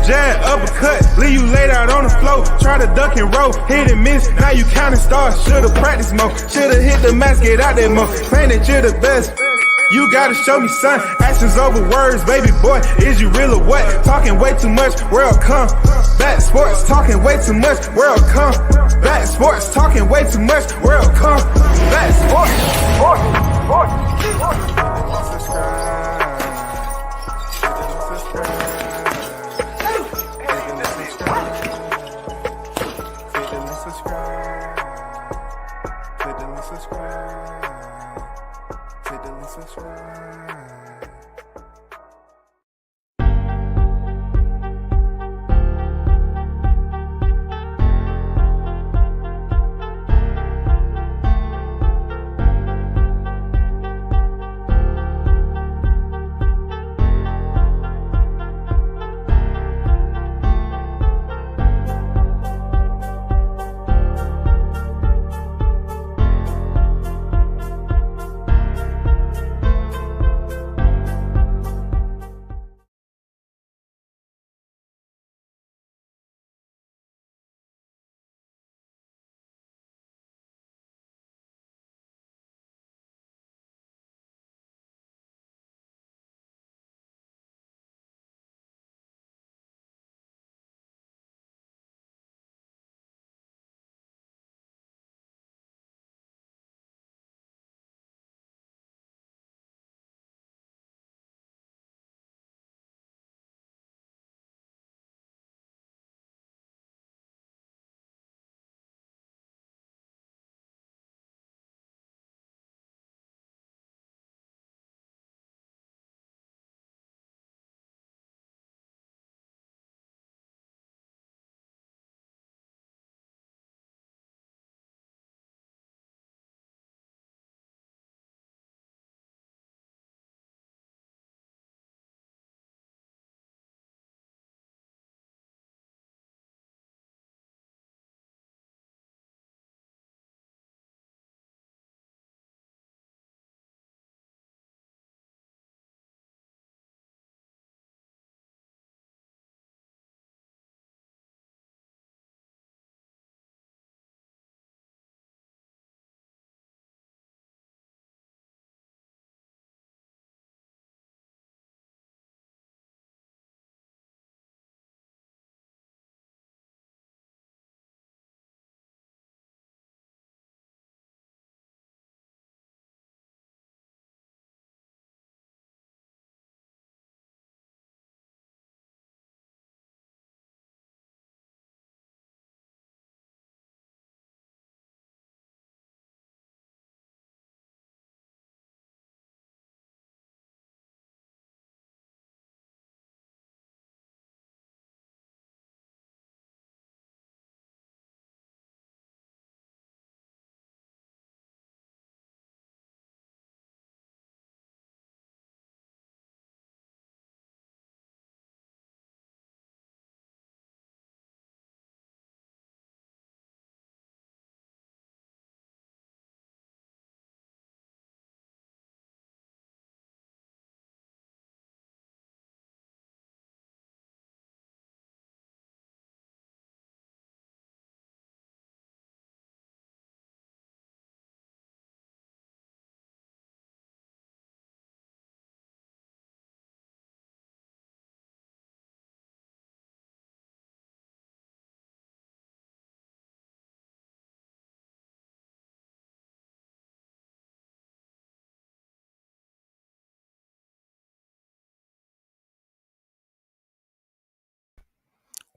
jab, uppercut, leave you laid out on the floor. Try to duck and roll, hit and miss, now you counting stars. Should've practiced more, should've hit the mask, get out there more. Claim that you're the best. You gotta show me, son. Actions over words, baby boy. Is you real or what? Talking way too much, world come. Back sports, talking way too much, world come. Back sports, talking way too much, world come. Back sports,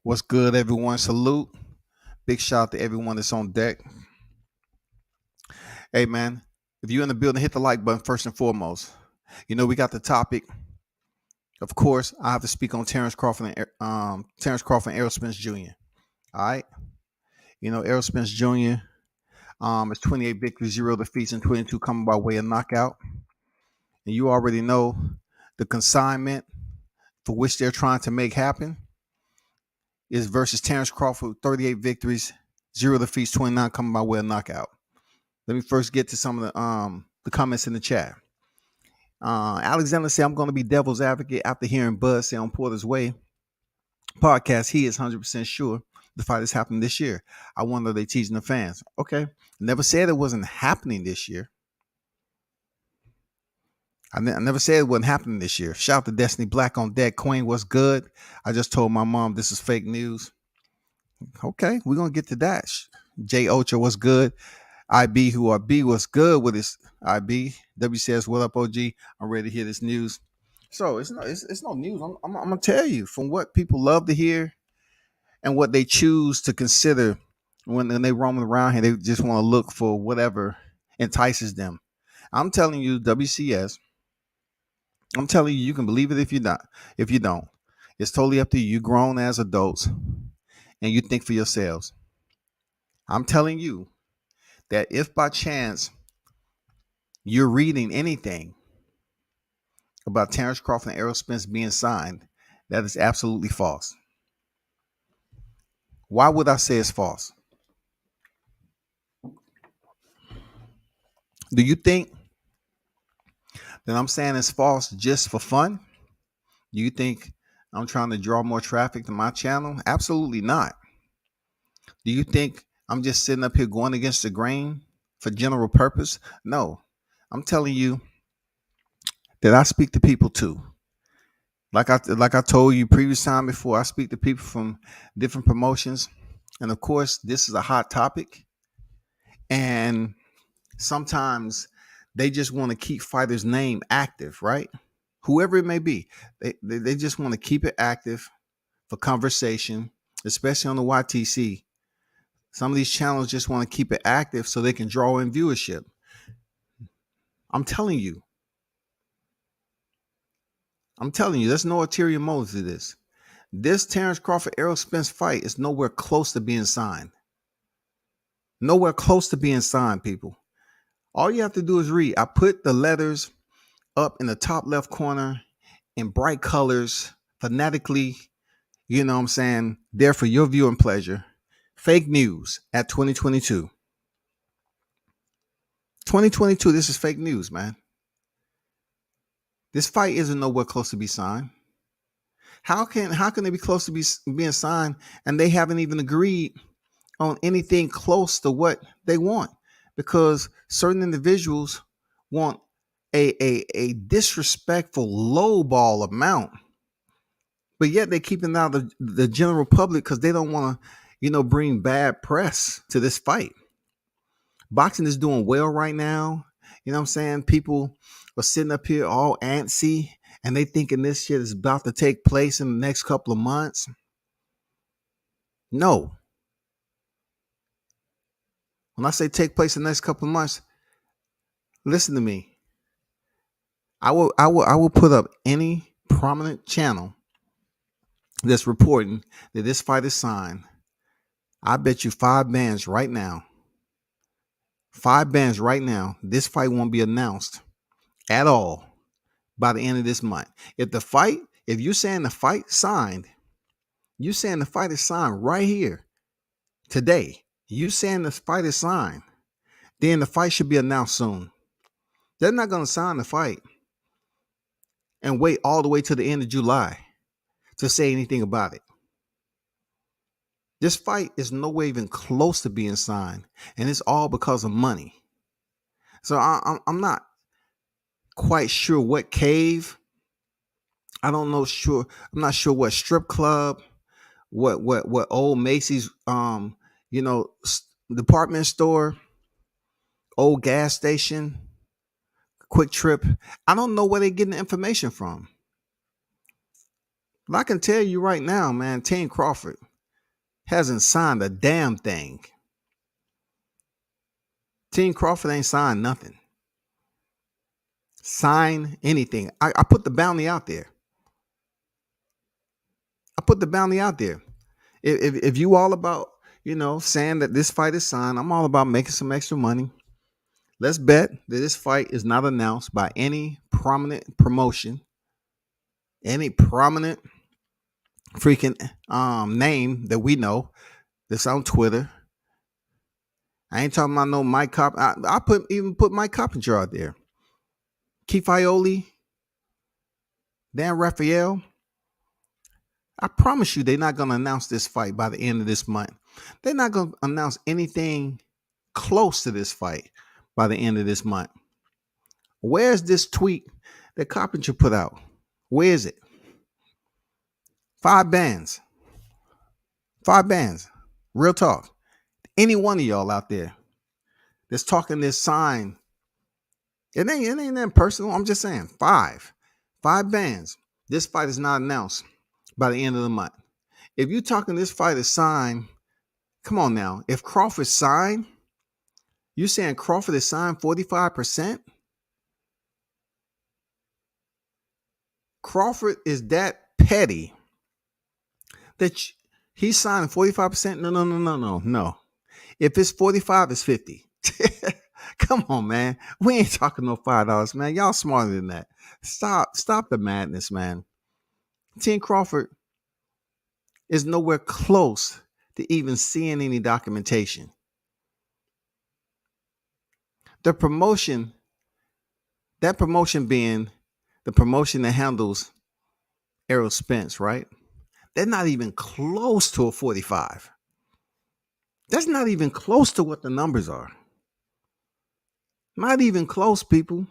What's good, everyone? Salute. Big shout out to everyone that's on deck. Hey, man, if you're in the building, hit the like button first and foremost. You know, we got the topic. Of course, I have to speak on Terrence Crawford and Errol Spence Jr. All right. You know, Errol Spence Jr. Is 28 victories, 0 defeats, and 22 coming by way of knockout. And you already know the consignment for which they're trying to make happen is versus Terrence Crawford, 38 victories, 0 defeats, 29 coming by way of knockout. Let me first get to some of the comments in the chat. Alexander said, I'm going to be devil's advocate after hearing Buzz say on Porter's way. podcast, he is 100% sure the fight is happening this year. I wonder, are they teasing the fans? Okay. Never said it wasn't happening this year. I never said it wasn't happening this year. Shout out to Destiny Black on deck. Queen, what's good? I just told my mom this is fake news. Okay, we're going to get to that. Jay Ocha, what's good? IB, who are B, what's good with this? IB. W says, what up, OG? I'm ready to hear this news. So it's no news. I'm going to tell you from what people love to hear and what they choose to consider when they roaming around here. They just want to look for whatever entices them. I'm telling you, WCS. I'm telling you, you can believe it if you not. If you don't, it's totally up to you. You grown as adults, and you think for yourselves. I'm telling you that if by chance you're reading anything about Terrence Crawford and Errol Spence being signed, that is absolutely false. Why would I say it's false? Do you think that I'm saying it's false just for fun? Do you think I'm trying to draw more traffic to my channel? Absolutely not. Do you think I'm just sitting up here going against the grain for general purpose? No. I'm telling you that I speak to people too. Like I told you previous time before, I speak to people from different promotions. And of course, this is a hot topic. And sometimes they just want to keep fighters' name active, right? Whoever it may be. They just want to keep it active for conversation, especially on the YTC. Some of these channels just want to keep it active so they can draw in viewership. I'm telling you, there's no ulterior motive to this. This Terrence Crawford Errol Spence fight is nowhere close to being signed. Nowhere close to being signed, people. All you have to do is read. I put the letters up in the top left corner in bright colors, phonetically, you know what I'm saying, there for your viewing pleasure. Fake news at 2022. 2022, this is fake news, man. This fight isn't nowhere close to be signed. How can they be close to being signed and they haven't even agreed on anything close to what they want? Because certain individuals want a disrespectful lowball amount, but yet they're keeping out the general public because they don't want to, bring bad press to this fight. Boxing is doing well right now. You know what I'm saying? People are sitting up here all antsy and they thinking this shit is about to take place in the next couple of months. No. When I say take place in the next couple of months, listen to me. I will put up any prominent channel that's reporting that this fight is signed. I bet you 5 bands right now. 5 bands right now. This fight won't be announced at all by the end of this month. If you're saying the fight signed, you're saying the fight is signed right here today. You saying the fight is signed, then the fight should be announced soon. They're not going to sign the fight and wait all the way to the end of July to say anything about it. This fight is nowhere even close to being signed, and it's all because of money. So I'm not quite sure what cave. I don't know. I'm not sure what strip club, what old Macy's, department store, old gas station, Quick Trip. I don't know where they're getting the information from. But I can tell you right now, man, Team Crawford hasn't signed a damn thing. Team Crawford ain't signed nothing. Sign anything. I put the bounty out there. If you all about, saying that this fight is signed, I'm all about making some extra money. Let's bet that this fight is not announced by any prominent promotion, any prominent freaking name that we know that's on Twitter. I ain't talking about no Mike Cop. I put Mike Coppinger out there. Keith Ioli, Dan Raphael. I promise you, they're not going to announce this fight by the end of this month. They're not going to announce anything close to this fight by the end of this month. Where's this tweet that Carpenter put out? Where is it? 5 bands. 5 bands. Real talk. Any one of y'all out there that's talking this sign, it ain't that personal. I'm just saying 5 bands. This fight is not announced by the end of the month. If you talking this fight is signed, come on now. If Crawford signed, you saying Crawford is signed 45%? Crawford is that petty that he's signing 45%? No. If it's 45, it's 50. Come on, man. We ain't talking no $5, man. Y'all smarter than that. Stop the madness, man. Team Crawford is nowhere close to even seeing any documentation. The promotion, that promotion being the promotion that handles Errol Spence, right? They're not even close to a 45. That's not even close to what the numbers are. Not even close, people.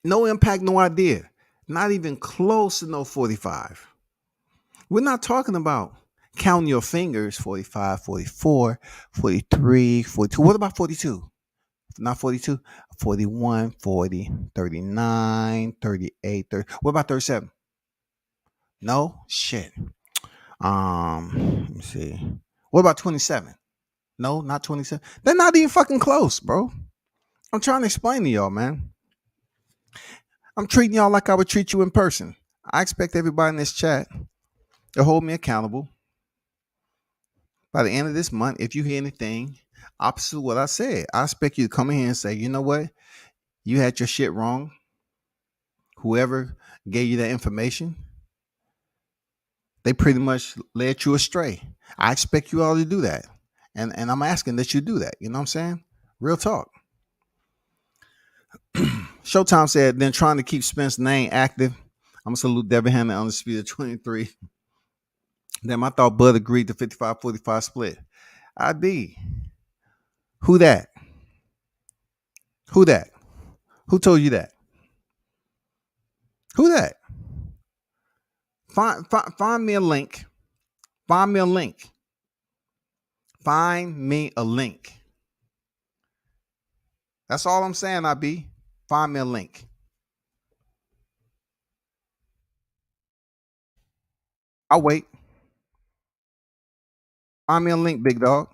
No impact, no idea. Not even close to no 45. We're not talking about counting your fingers 45, 44, 43, 42. What about 42? Not 42, 41, 40, 39, 38, 30. What about 37? No? Shit. Let me see. What about 27? No, not 27. They're not even fucking close, bro. I'm trying to explain to y'all, man. I'm treating y'all like I would treat you in person. I expect everybody in this chat to hold me accountable. By the end of this month, if you hear anything opposite of what I said, I expect you to come in here and say, you know what? You had your shit wrong. Whoever gave you that information, they pretty much led you astray. I expect you all to do that. And I'm asking that you do that. You know what I'm saying? Real talk. Showtime said, then trying to keep Spence's name active. I'm going to salute Devin Hanna on the speed of 23. Damn, I thought Bud agreed to 55-45 split. I be. Who that? Who that? Who told you that? Who that? Find me a link. Find me a link. Find me a link. That's all I'm saying, I be. Find me a link. I'll wait. Find me a link, big dog.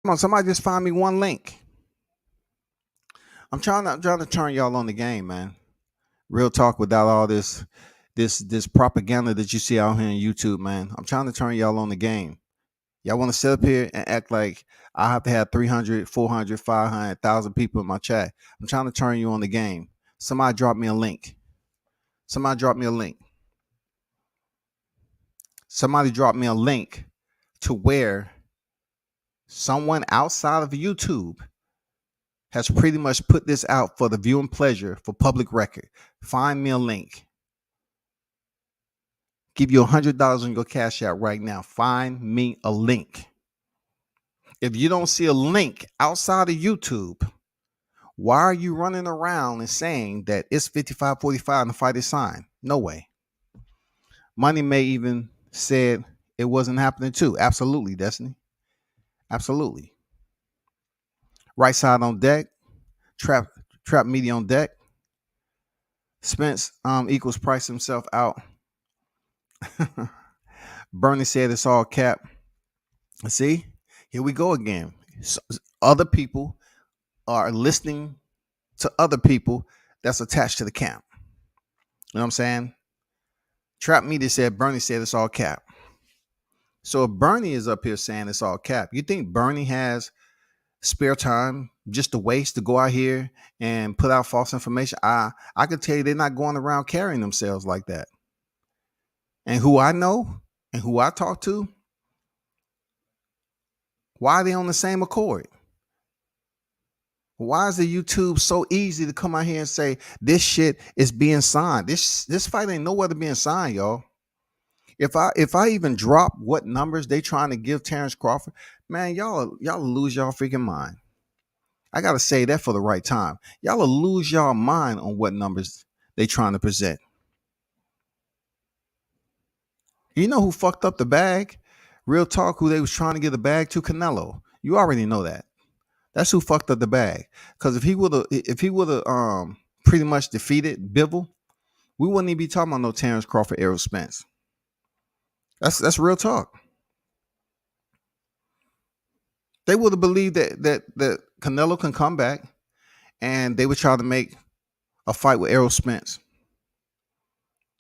Come on, somebody just find me one link. I'm trying to turn y'all on the game, man. Real talk without all this propaganda that you see out here on YouTube, man. I'm trying to turn y'all on the game. Y'all want to sit up here and act like I have to have 300, 400, 500, 1,000 people in my chat. I'm trying to turn you on the game. Somebody drop me a link. Somebody drop me a link. Somebody drop me a link to where someone outside of YouTube has pretty much put this out for the viewing pleasure for public record. Find me a link. Give you $100 on your Cash App right now. Find me a link. If you don't see a link outside of YouTube, why are you running around and saying that it's 55-45 and the fight is signed? No way. Money May even said it wasn't happening too. Absolutely, Destiny. Absolutely. Right side on deck. Trap media on deck. Spence equals price himself out. Bernie said it's all cap. See, here we go again. So, other people are listening to other people that's attached to the camp. You know what I'm saying? Trap media said Bernie said it's all cap. So if Bernie is up here saying it's all cap, you think Bernie has spare time just to waste to go out here and put out false information. I could tell you they're not going around carrying themselves like that. And who I know and who I talk to, why are they on the same accord? Why is the YouTube so easy to come out here and say this shit is being signed? This fight ain't nowhere to being signed, y'all. If I even drop what numbers they trying to give Terrence Crawford, man, y'all lose y'all freaking mind. I gotta say that for the right time. Y'all will lose y'all mind on what numbers they trying to present. You know who fucked up the bag? Real talk, who they was trying to give the bag to? Canelo. You already know that. That's who fucked up the bag. Because if he would have pretty much defeated Bivol, we wouldn't even be talking about no Terrence Crawford, Errol Spence. That's real talk. They would have believed that Canelo can come back, and they would try to make a fight with Errol Spence.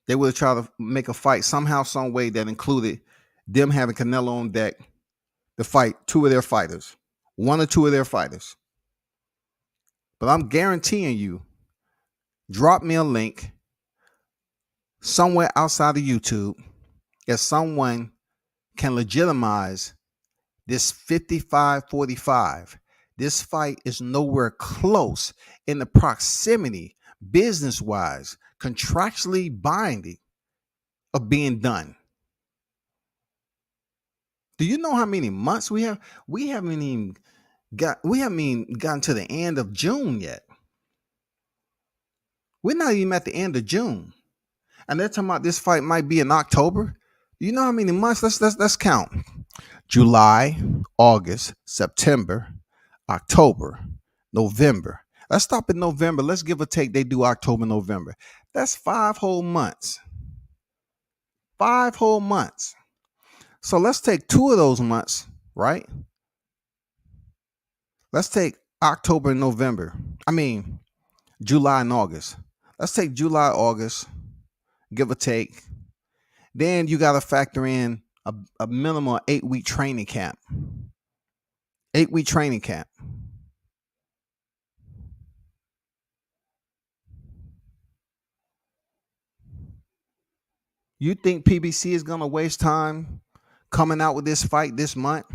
They would have tried to make a fight somehow, some way that included them having Canelo on deck to fight two of their fighters, one or two of their fighters. But I'm guaranteeing you, drop me a link somewhere outside of YouTube if someone can legitimize this 55-45. This fight is nowhere close in the proximity, business-wise, contractually binding of being done. Do you know how many months we have? We haven't even gotten to the end of June yet. We're not even at the end of June. And they're talking about this fight might be in October. Do you know how many months? Let's count. July, August, September, October, November. Let's stop in November. Let's give or take they do October, November. That's 5 whole months. 5 whole months. So let's take 2 of those months, right? Let's take October and November. July and August. Let's take July, August, give or take. Then you got to factor in a minimum 8-week training camp. 8-week training camp. You think PBC is going to waste time coming out with this fight this month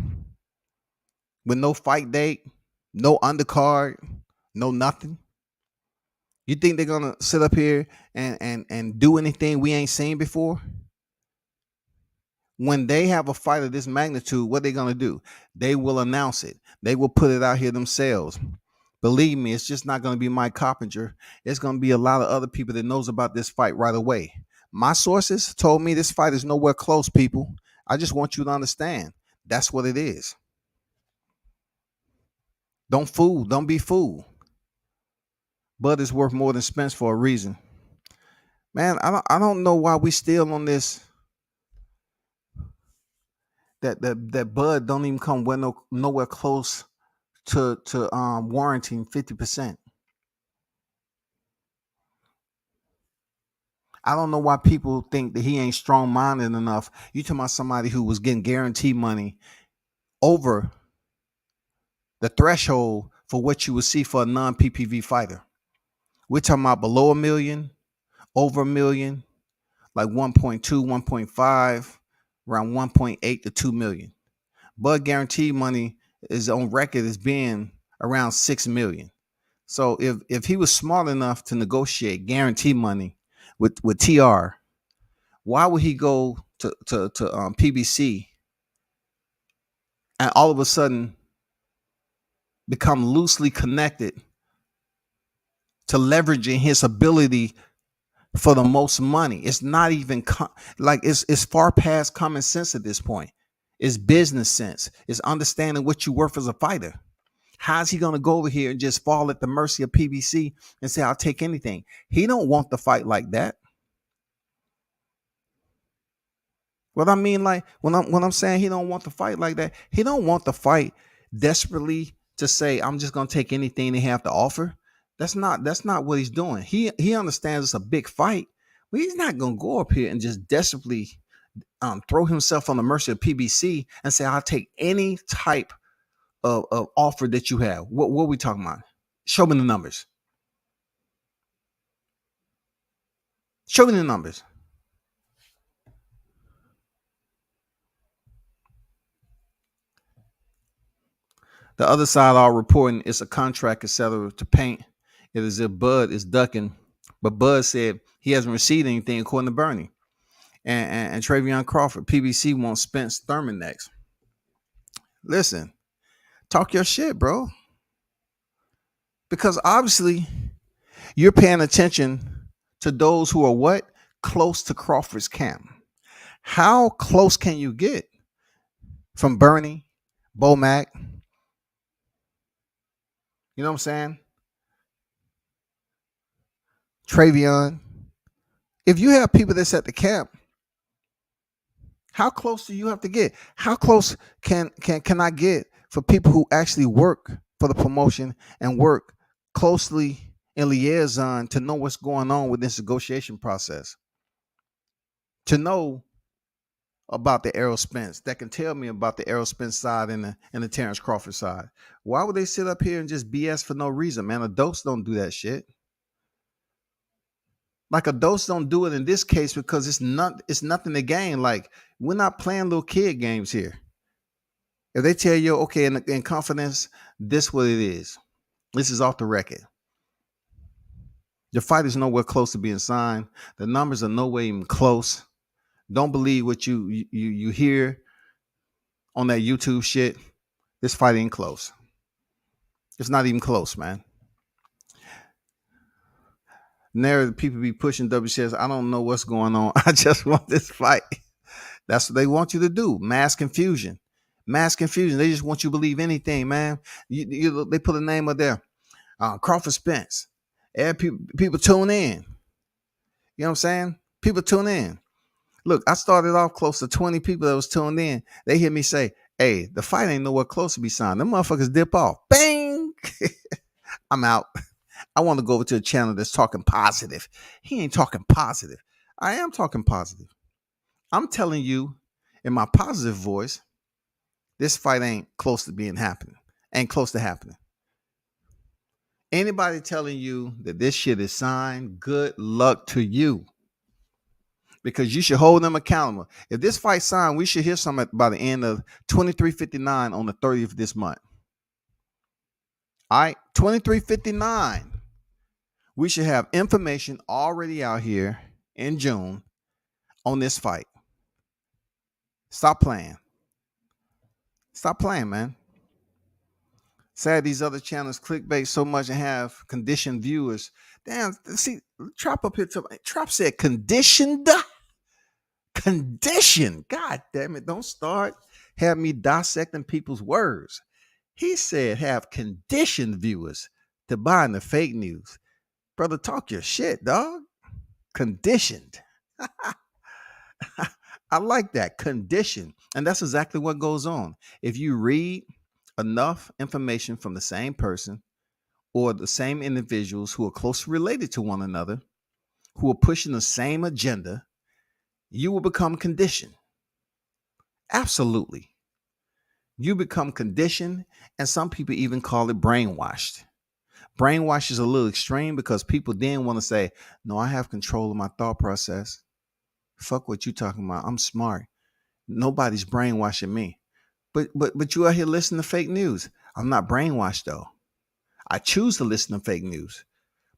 with no fight date, no undercard, no nothing? You think they're going to sit up here and do anything we ain't seen before? When they have a fight of this magnitude, what they going to do? They will announce it. They will put it out here themselves. Believe me, it's just not going to be Mike Coppinger. It's going to be a lot of other people that knows about this fight right away. My sources told me this fight is nowhere close, people. I just want you to understand. That's what it is. Don't be fooled. Bud is worth more than Spence for a reason. Man, I don't know why we still on this. That Bud don't even come nowhere close to warranting 50%. I don't know why people think that he ain't strong-minded enough. You talking about somebody who was getting guaranteed money over the threshold for what you would see for a non-PPV fighter. We're talking about below $1 million, over $1 million, like 1.2, 1.5, around 1.8 to 2 million. Bud guaranteed money is on record as being around 6 million. So if he was smart enough to negotiate guaranteed money with TR, why would he go to PBC and all of a sudden become loosely connected to leveraging his ability for the most money? It's not even it's far past common sense at this point. It's business sense. It's understanding what you're worth as a fighter. How's he going to go over here and just fall at the mercy of PBC and say, I'll take anything? He don't want the fight like that. What I mean, like when I'm saying he don't want the fight like that, he don't want the fight desperately to say, I'm just going to take anything they have to offer. That's not what he's doing. He understands it's a big fight, but he's not going to go up here and just desperately throw himself on the mercy of PBC and say, I'll take any type of offer that you have? What are we talking about? Show me the numbers. Show me the numbers. The other side are reporting it's a contract, etc., to paint it as if Bud is ducking, but Bud said he hasn't received anything according to Bernie and Travion Crawford. PBC wants Spence Thurman next. Listen, talk your shit, bro, because obviously you're paying attention to those who are what? Close to Crawford's camp. How close can you get from Bernie, Bomac? You know what I'm saying? Travion. If you have people that's at the camp, how close do you have to get? How close can I get for people who actually work for the promotion and work closely in liaison to know what's going on with this negotiation process? To know about the Errol Spence, that can tell me about the Errol Spence side and the Terrence Crawford side. Why would they sit up here and just BS for no reason, man? Adults don't do that shit. Like adults don't do it in this case because it's nothing to gain. Like we're not playing little kid games here. If they tell you, okay, in confidence, this what it is. This is off the record. Your fight is nowhere close to being signed. The numbers are nowhere even close. Don't believe what you hear on that YouTube shit. This fight ain't close. It's not even close, man. Narrative people be pushing WCS. I don't know what's going on. I just want this fight. That's what they want you to do. Mass confusion. Mass confusion. They just want you to believe anything, man. They put a name up there. Crawford Spence. People tune in. You know what I'm saying? People tune in. Look, I started off close to 20 people that was tuned in. They hear me say, hey, the fight ain't nowhere close to be signed. Them motherfuckers dip off. Bang! I'm out. I want to go over to a channel that's talking positive. He ain't talking positive. I am talking positive. I'm telling you in my positive voice, this fight ain't close to being happening. Ain't close to happening. Anybody telling you that this shit is signed, good luck to you. Because you should hold them accountable. If this fight signed, we should hear something by the end of 2359 on the 30th of this month. All right, 2359. We should have information already out here in June on this fight. Stop playing. Stop playing, man. Sad these other channels clickbait so much and have conditioned viewers. Damn, see, Trop up here. Trop said conditioned. Conditioned. God damn it. Don't start have me dissecting people's words. He said have conditioned viewers to buy into fake news. Brother, talk your shit, dog. Conditioned. I like that. Conditioned. And that's exactly what goes on. If you read enough information from the same person or the same individuals who are closely related to one another, who are pushing the same agenda, you will become conditioned. Absolutely. You become conditioned, and some people even call it brainwashed. Brainwash is a little extreme because people then want to say, no, I have control of my thought process. Fuck what you talking about. I'm smart. Nobody's brainwashing me. But you out here listening to fake news. I'm not brainwashed though. I choose to listen to fake news.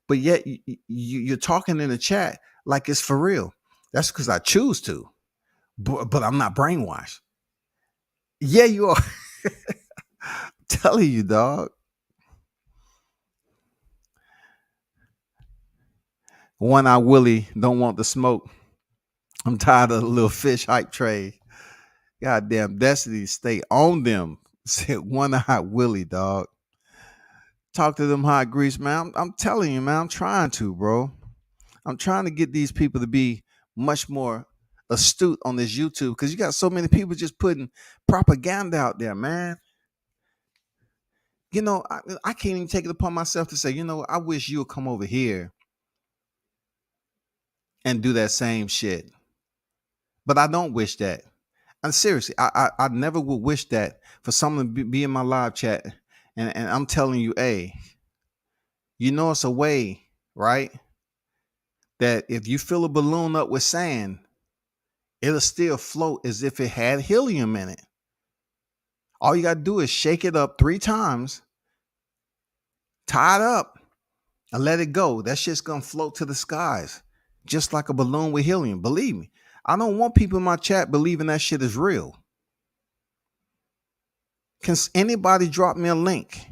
But yet you're talking in the chat like it's for real. That's because I choose to. But I'm not brainwashed. Yeah, you are. I'm telling you, dog. One Eye Willie don't want the smoke. I'm tired of the little fish hype trade. Goddamn Destiny stay on them. Said One Eye Willie, dog. Talk to them hot grease, man. I'm telling you, man. I'm trying to, bro. I'm trying to get these people to be much more astute on this YouTube because you got so many people just putting propaganda out there, man. You know, I can't even take it upon myself to say, you know, I wish you would come over here and do that same shit. But I don't wish that. And seriously, I never would wish that for someone to be in my live chat, and I'm telling you, hey, you know it's a way, right? That if you fill a balloon up with sand, it'll still float as if it had helium in it. All you gotta do is shake it up 3 times, tie it up, and let it go. That shit's gonna float to the skies, just like a balloon with helium. Believe me, I don't want people in my chat believing that shit is real. Can anybody drop me a link?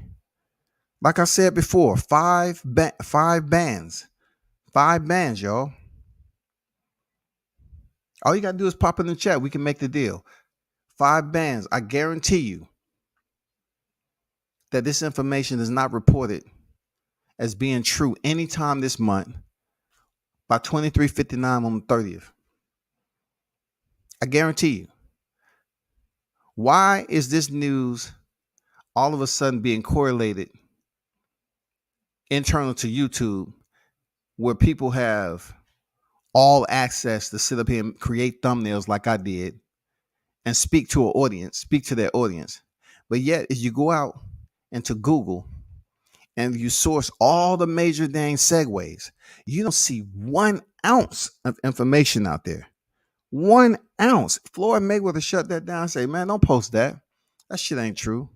Like I said before, five bands, y'all. All you gotta do is pop in the chat. We can make the deal. 5 bands. I guarantee you that this information is not reported as being true anytime this month by 23:59 on the 30th. I guarantee you. Why is this news all of a sudden being correlated internal to YouTube, where people have all access to sit up here and create thumbnails like I did and speak to an audience, speak to their audience? But yet, if you go out into Google and you source all the major dang segues, you don't see 1 ounce of information out there. 1 ounce. Floyd Mayweather shut that down and say, man, don't post that. That shit ain't true.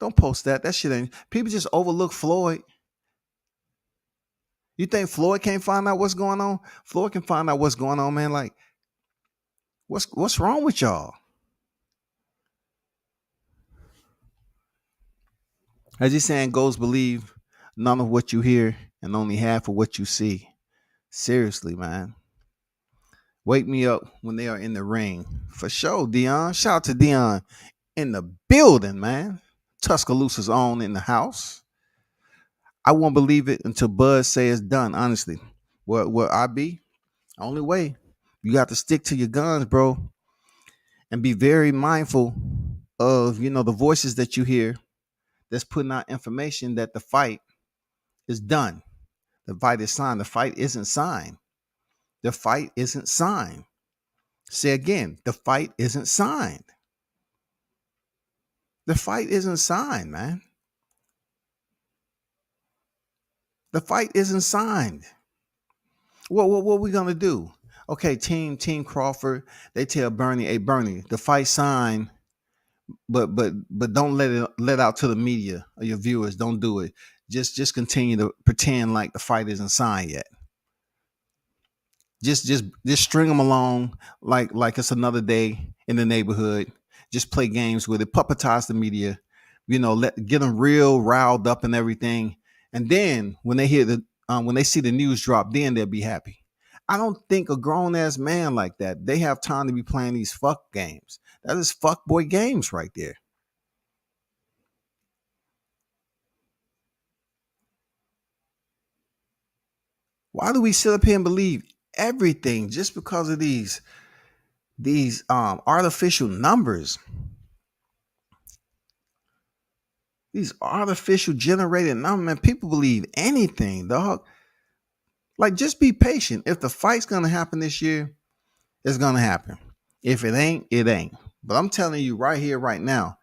Don't post that. That shit ain't. People just overlook Floyd. You think Floyd can't find out what's going on? Floyd can find out what's going on, man. Like, what's wrong with y'all? As he saying goes, believe none of what you hear and only half of what you see. Seriously, man. Wake me up when they are in the ring. For sure, Dion. Shout out to Dion in the building, man. Tuscaloosa's own in the house. I won't believe it until Buzz say it's done, honestly. Where I be? Only way. You got to stick to your guns, bro. And be very mindful of, the voices that you hear that's putting out information that the fight is done. The fight is signed. The fight isn't signed. The fight isn't signed. Say again, the fight isn't signed. The fight isn't signed, man. The fight isn't signed. What are we gonna do? Okay, team Crawford. They tell Bernie, hey Bernie, the fight signed, but don't let out to the media or your viewers. Don't do it. Just continue to pretend like the fight isn't signed yet. Just string them along like it's another day in the neighborhood. Just play games with it. Puppetize the media. Get them real riled up and everything. And then when they hear when they see the news drop, then they'll be happy. I don't think a grown ass man like that, they have time to be playing these fuck games. That is fuck boy games right there. Why do we sit up here and believe everything just because of these artificial numbers? These artificial generated numbers, man. People believe anything, dog. Like, just be patient. If the fight's gonna happen this year, it's gonna happen. If it ain't, it ain't. But I'm telling you right here, right now,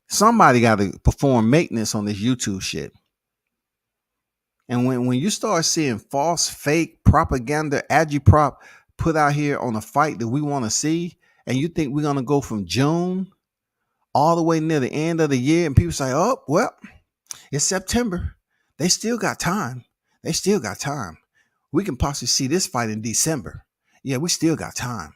somebody got to perform maintenance on this YouTube shit. And when you start seeing false, fake propaganda, agitprop put out here on a fight that we want to see, and you think we're gonna go from June all the way near the end of the year, and people say, oh, well, it's September. They still got time. They still got time. We can possibly see this fight in December. Yeah, we still got time.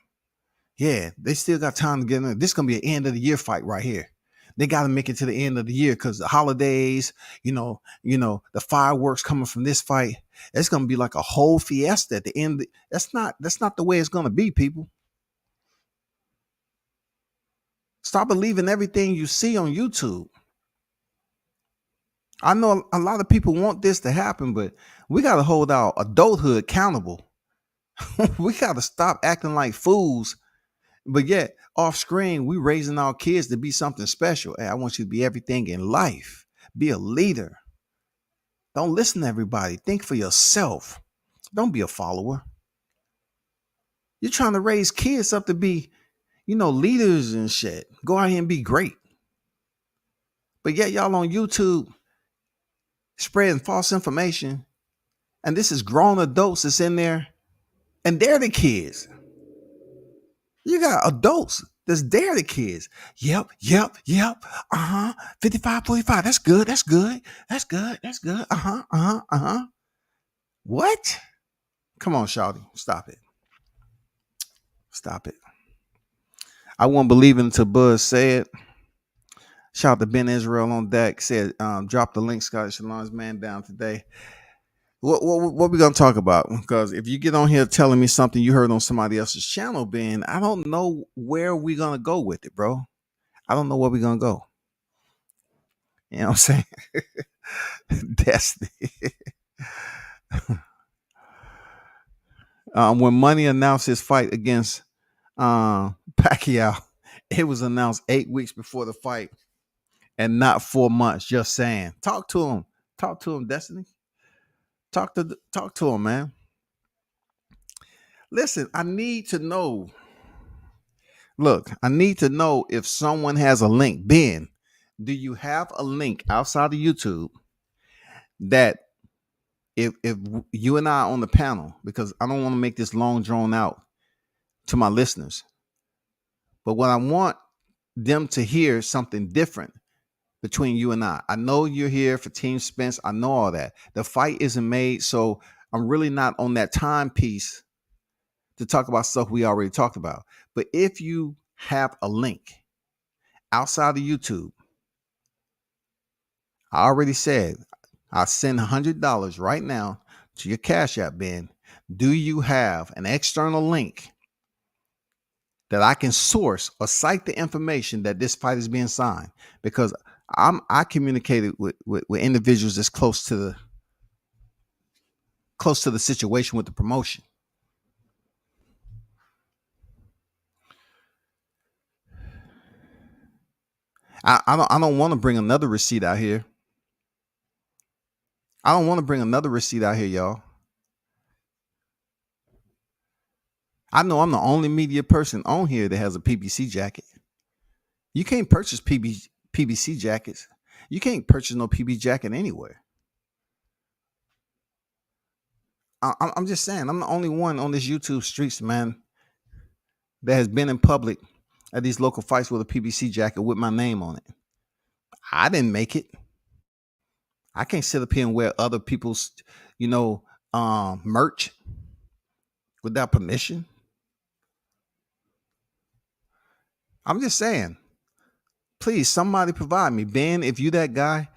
Yeah, they still got time to get in. This is going to be an end of the year fight right here. They got to make it to the end of the year because the holidays, the fireworks coming from this fight. It's going to be like a whole fiesta at the end. That's not the way it's going to be, people. Stop believing everything you see on YouTube. I know a lot of people want this to happen, but we got to hold our adulthood accountable. We got to stop acting like fools. But yet, off screen, we raising our kids to be something special. Hey, I want you to be everything in life. Be a leader. Don't listen to everybody. Think for yourself. Don't be a follower. You're trying to raise kids up to be, leaders and shit. Go out here and be great. But yet y'all on YouTube spreading false information. And this is grown adults that's in there. And they're the kids. You got adults that's there the kids. Yep. 55, 45. That's good. That's good. What? Come on, Shawty. Stop it. I won't believe it until Buzz said. Shout out to Ben Israel on deck. Said, drop the link, Scotty Shalon's man down today. What we gonna talk about? Because if you get on here telling me something you heard on somebody else's channel, Ben, I don't know where we gonna go with it, bro. I don't know where we gonna go. You know what I'm saying? Destiny. When Money announced his fight against Pacquiao, it was announced 8 weeks before the fight and not 4 months. Just saying. Talk to him, Destiny. Talk to him, man. Listen, I need to know. Look, I need to know if someone has a link. Ben, do you have a link outside of YouTube that if you and I are on the panel, because I don't want to make this long drawn out to my listeners, but what I want them to hear something different between you and I. I know you're here for Team Spence. I know all that. The fight isn't made, so I'm really not on that timepiece to talk about stuff we already talked about. But if you have a link outside of YouTube, I already said I'll send $100 right now to your Cash App, Ben. Do you have an external link that I can source or cite the information that this fight is being signed? Because I communicated with individuals that's close to the situation with the promotion. I don't want to bring another receipt out here. Y'all. I know I'm the only media person on here that has a PBC jacket. You can't purchase PBC jackets. You can't purchase no PB jacket anywhere. I'm just saying, I'm the only one on this YouTube streets, man, that has been in public at these local fights with a PBC jacket with my name on it. I didn't make it. I can't sit up here and wear other people's, merch without permission. I'm just saying, please, somebody provide me. Ben, if you that guy,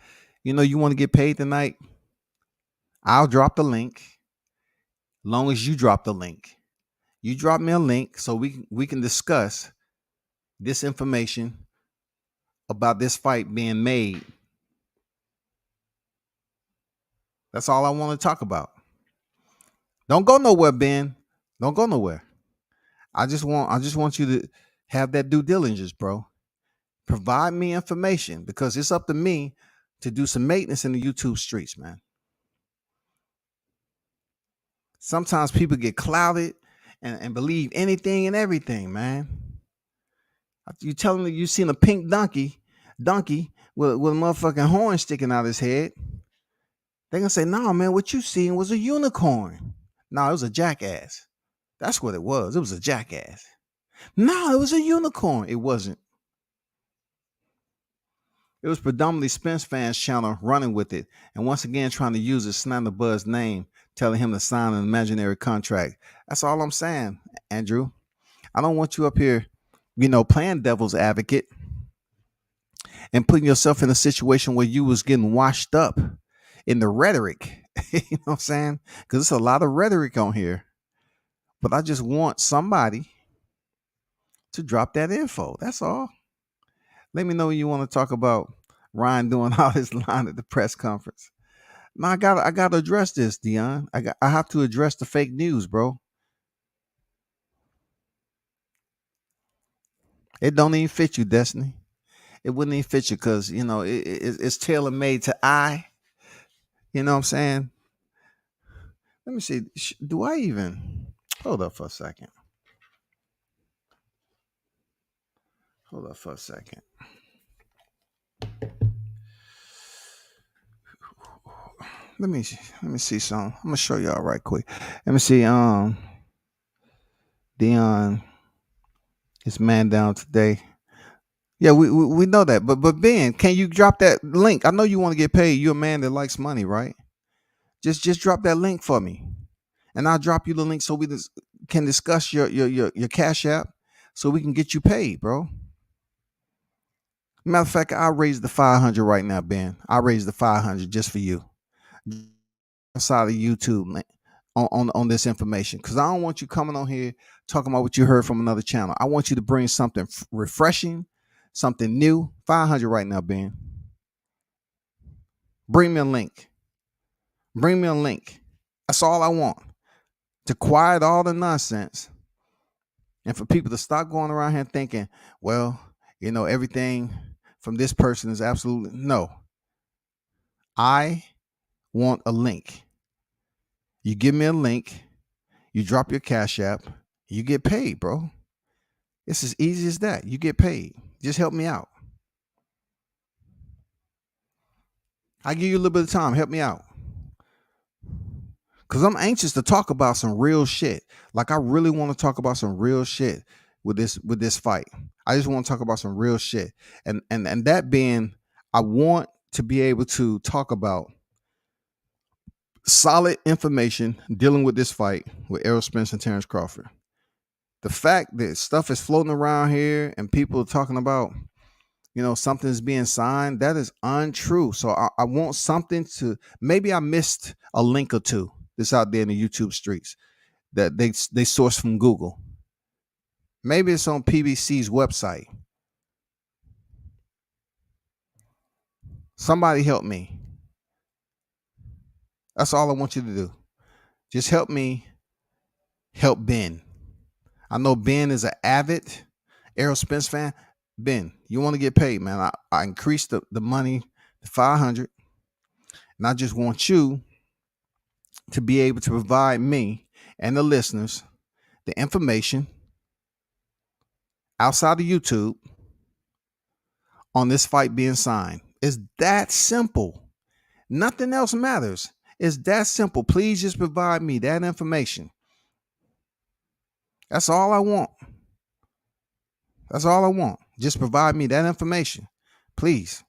you want to get paid tonight, I'll drop the link. Long as you drop the link. You drop me a link so we can discuss this information about this fight being made. That's all I want to talk about. Don't go nowhere, Ben. Don't go nowhere. I just want you to have that due diligence, bro. Provide me information, because it's up to me to do some maintenance in the YouTube streets, man. Sometimes people get clouded and believe anything and everything, man. You telling me you seen a pink donkey with a motherfucking horn sticking out his head. They gonna say, "No, man, what you seen was a unicorn." No, it was a jackass. That's what it was. It was a jackass. No, it was a unicorn. It wasn't. It was predominantly Spence fans channel running with it, and once again trying to use his slander Buzz name, telling him to sign an imaginary contract. That's all I'm saying, Andrew. I don't want you up here, playing devil's advocate and putting yourself in a situation where you was getting washed up in the rhetoric. You know what I'm saying? Because it's a lot of rhetoric on here. But I just want somebody to drop that info. That's all. Let me know when you want to talk about Ryan doing all his line at the press conference. No, I gotta address this, Dion. I have to address the fake news, bro. It don't even fit you, Destiny. It wouldn't even fit you because it's tailor made to I. You know what I'm saying? Let me see. Do I even hold up for a second? Hold up for a second. Let me see something. I'm gonna show y'all right quick. Let me see. Dion is man down today. Yeah, we know that. But Ben, can you drop that link? I know you want to get paid. You're a man that likes money, right? Just drop that link for me, and I'll drop you the link so we can discuss your Cash App, so we can get you paid, bro. Matter of fact, I raised the 500 right now, Ben. I raised the 500 just for you, outside of YouTube, man, on this information, because I don't want you coming on here talking about what you heard from another channel. I want you to bring something refreshing, something new. 500 right now, Ben. Bring me a link. Bring me a link. That's all I want, to quiet all the nonsense and for people to stop going around here thinking, well, everything from this person is absolutely no. I want a link. You give me a link, you drop your Cash App, you get paid, bro. It's as easy as that. You get paid. Just help me out. I give you a little bit of time. Help me out. Because I'm anxious to talk about some real shit. Like, I really want to talk about some real shit with this fight. I just want to talk about some real shit. And that being, I want to be able to talk about solid information dealing with this fight with Errol Spence and Terrence Crawford. The fact that stuff is floating around here and people are talking about, something's being signed, that is untrue. So I want something to, maybe I missed a link or two that's out there in the YouTube streets that they source from Google. Maybe it's on PBC's website. Somebody help me. That's all I want you to do. Just help me help Ben. I know Ben is an avid Errol Spence fan. Ben, you want to get paid, man. I increased the money to 500. And I just want you to be able to provide me and the listeners the information outside of YouTube on this fight being signed. It's that simple. Nothing else matters. It's that simple. Please just provide me that information. That's all I want. That's all I want. Just provide me that information. Please.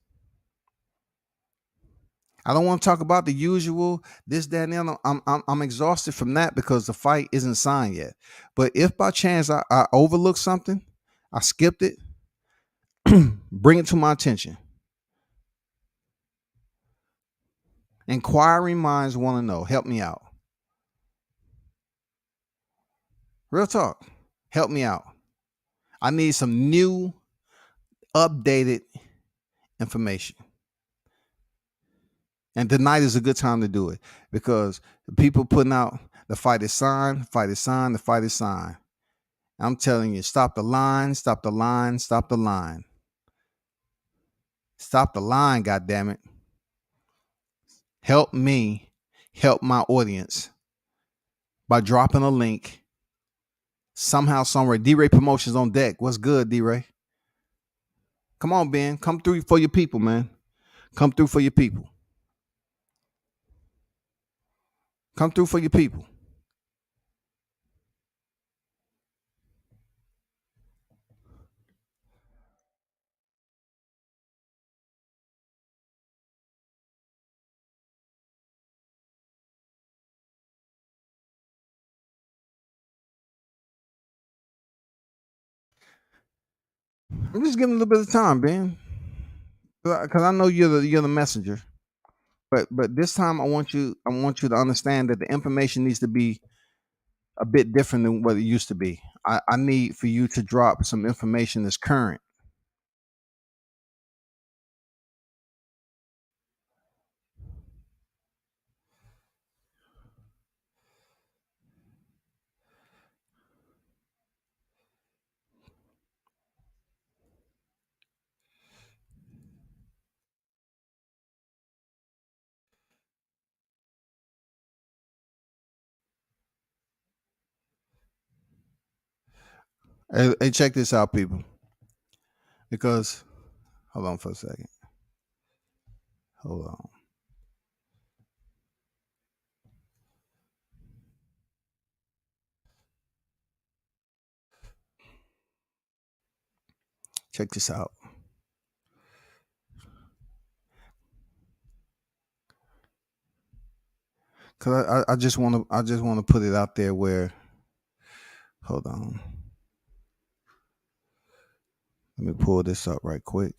I don't want to talk about the usual, this, that, and the other. I'm exhausted from that because the fight isn't signed yet. But if by chance I overlooked something, I skipped it, bring it to my attention. Inquiring minds want to know. Help me out. Real talk. Help me out. I need some new, updated information. And tonight is a good time to do it because people putting out the fight is signed, the fight is signed, the fight is signed. I'm telling you, stop the line, stop the line, stop the line. Stop the line, goddammit. Help me help my audience by dropping a link somehow, somewhere. D-Ray Promotions on deck. What's good, D-Ray? Come on, Ben. Come through for your people, man. Come through for your people. Come through for your people. I'm just giving a little bit of time, Ben, because I know you're the messenger. But this time I want you to understand that the information needs to be a bit different than what it used to be. I need for you to drop some information that's current. Hey, check this out, people. Because hold on for a second. Hold on. Check this out. Cause I just want to put it out there where. Hold on. Let me pull this up right quick.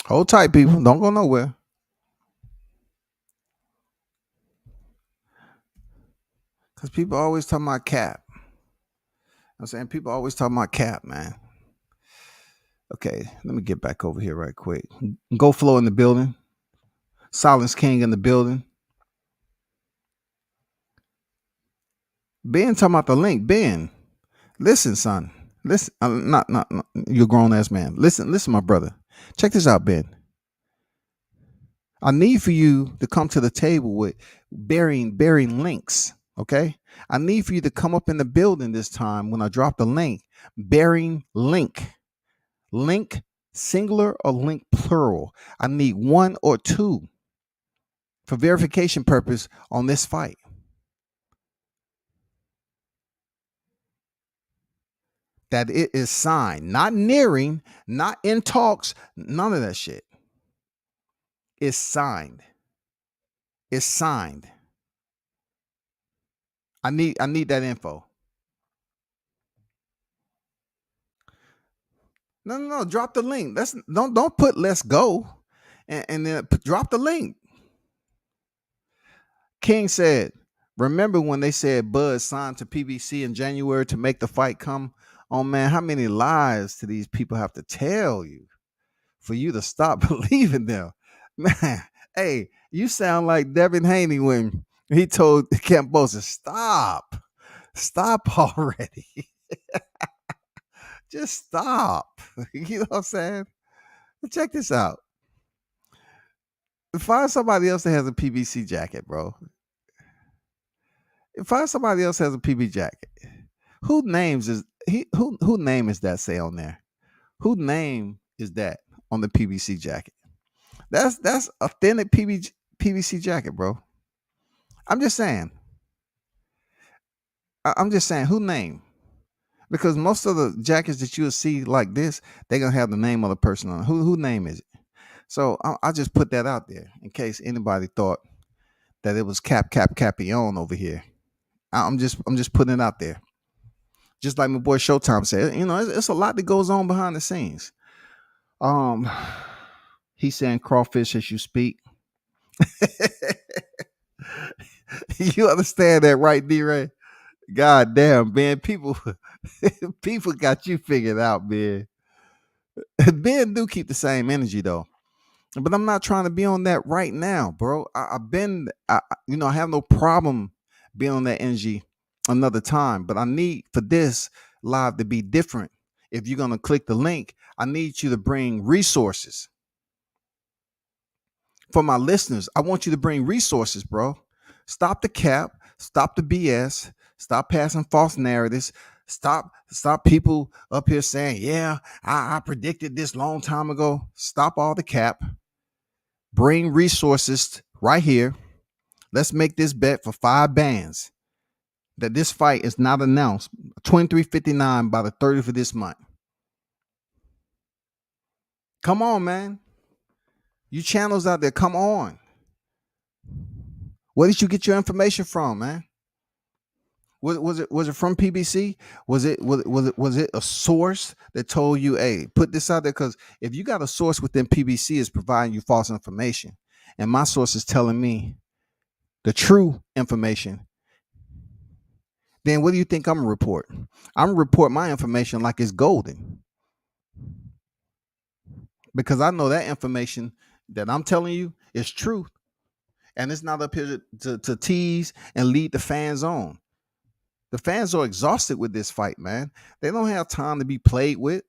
Hold tight, people. Don't go nowhere. Because people always talking about cap. I'm saying people always talking about cap, man. Okay, let me get back over here right quick. Go Flow in the building. Silence King in the building. Ben talking about the link. Ben, listen, son. Listen, not you grown ass man. Listen, my brother. Check this out, Ben. I need for you to come to the table with bearing links. Okay. I need for you to come up in the building this time when I drop the link, bearing link singular or link plural. I need one or two for verification purpose on this fight. That it is signed, not nearing, not in talks, none of that shit. It's signed. It's signed. I need that info. No. Drop the link. Don't put let's go, and then drop the link. King said, "Remember when they said Bud signed to PBC in January to make the fight come on, man? How many lies do these people have to tell you for you to stop believing them, man? Hey, you sound like Devin Haney when he told Cambosa, stop already." Just stop. You know what I'm saying? But check this out. Find somebody else that has a PBC jacket, bro. Find somebody else that has a PB jacket. Who name is that say on there? Who name is that on the PBC jacket? That's authentic PBC jacket, bro. I'm just saying. I'm just saying who name? Because most of the jackets that you'll see like this, they're gonna have the name of the person on it. Who name is it? So I just put that out there in case anybody thought that it was Capion over here. I'm just putting it out there. Just like my boy Showtime said, you know, it's a lot that goes on behind the scenes. He's saying crawfish as you speak. You understand that, right, D-Ray? God damn, man. People got you figured out, man. Ben do keep the same energy though. But I'm not trying to be on that right now, bro. I have no problem being on that energy another time. But I need for this live to be different. If you're gonna click the link, I need you to bring resources for my listeners. I want you to bring resources, bro. Stop the cap. Stop the BS. Stop passing false narratives. Stop people up here saying, "Yeah, I predicted this long time ago." Stop all the cap. Bring resources right here. Let's make this bet for 5 bands that this fight is not announced 23:59 by the 30th of this month. Come on, man. You channels out there, come on. Where did you get your information from, man? Was it from PBC? Was it a source that told you, hey, put this out there? Because if you got a source within PBC is providing you false information, and my source is telling me the true information, then what do you think I'm gonna report? I'm gonna report my information like it's golden. Because I know that information that I'm telling you is truth. And it's not up here to tease and lead the fans on. The fans are exhausted with this fight, man. They don't have time to be played with.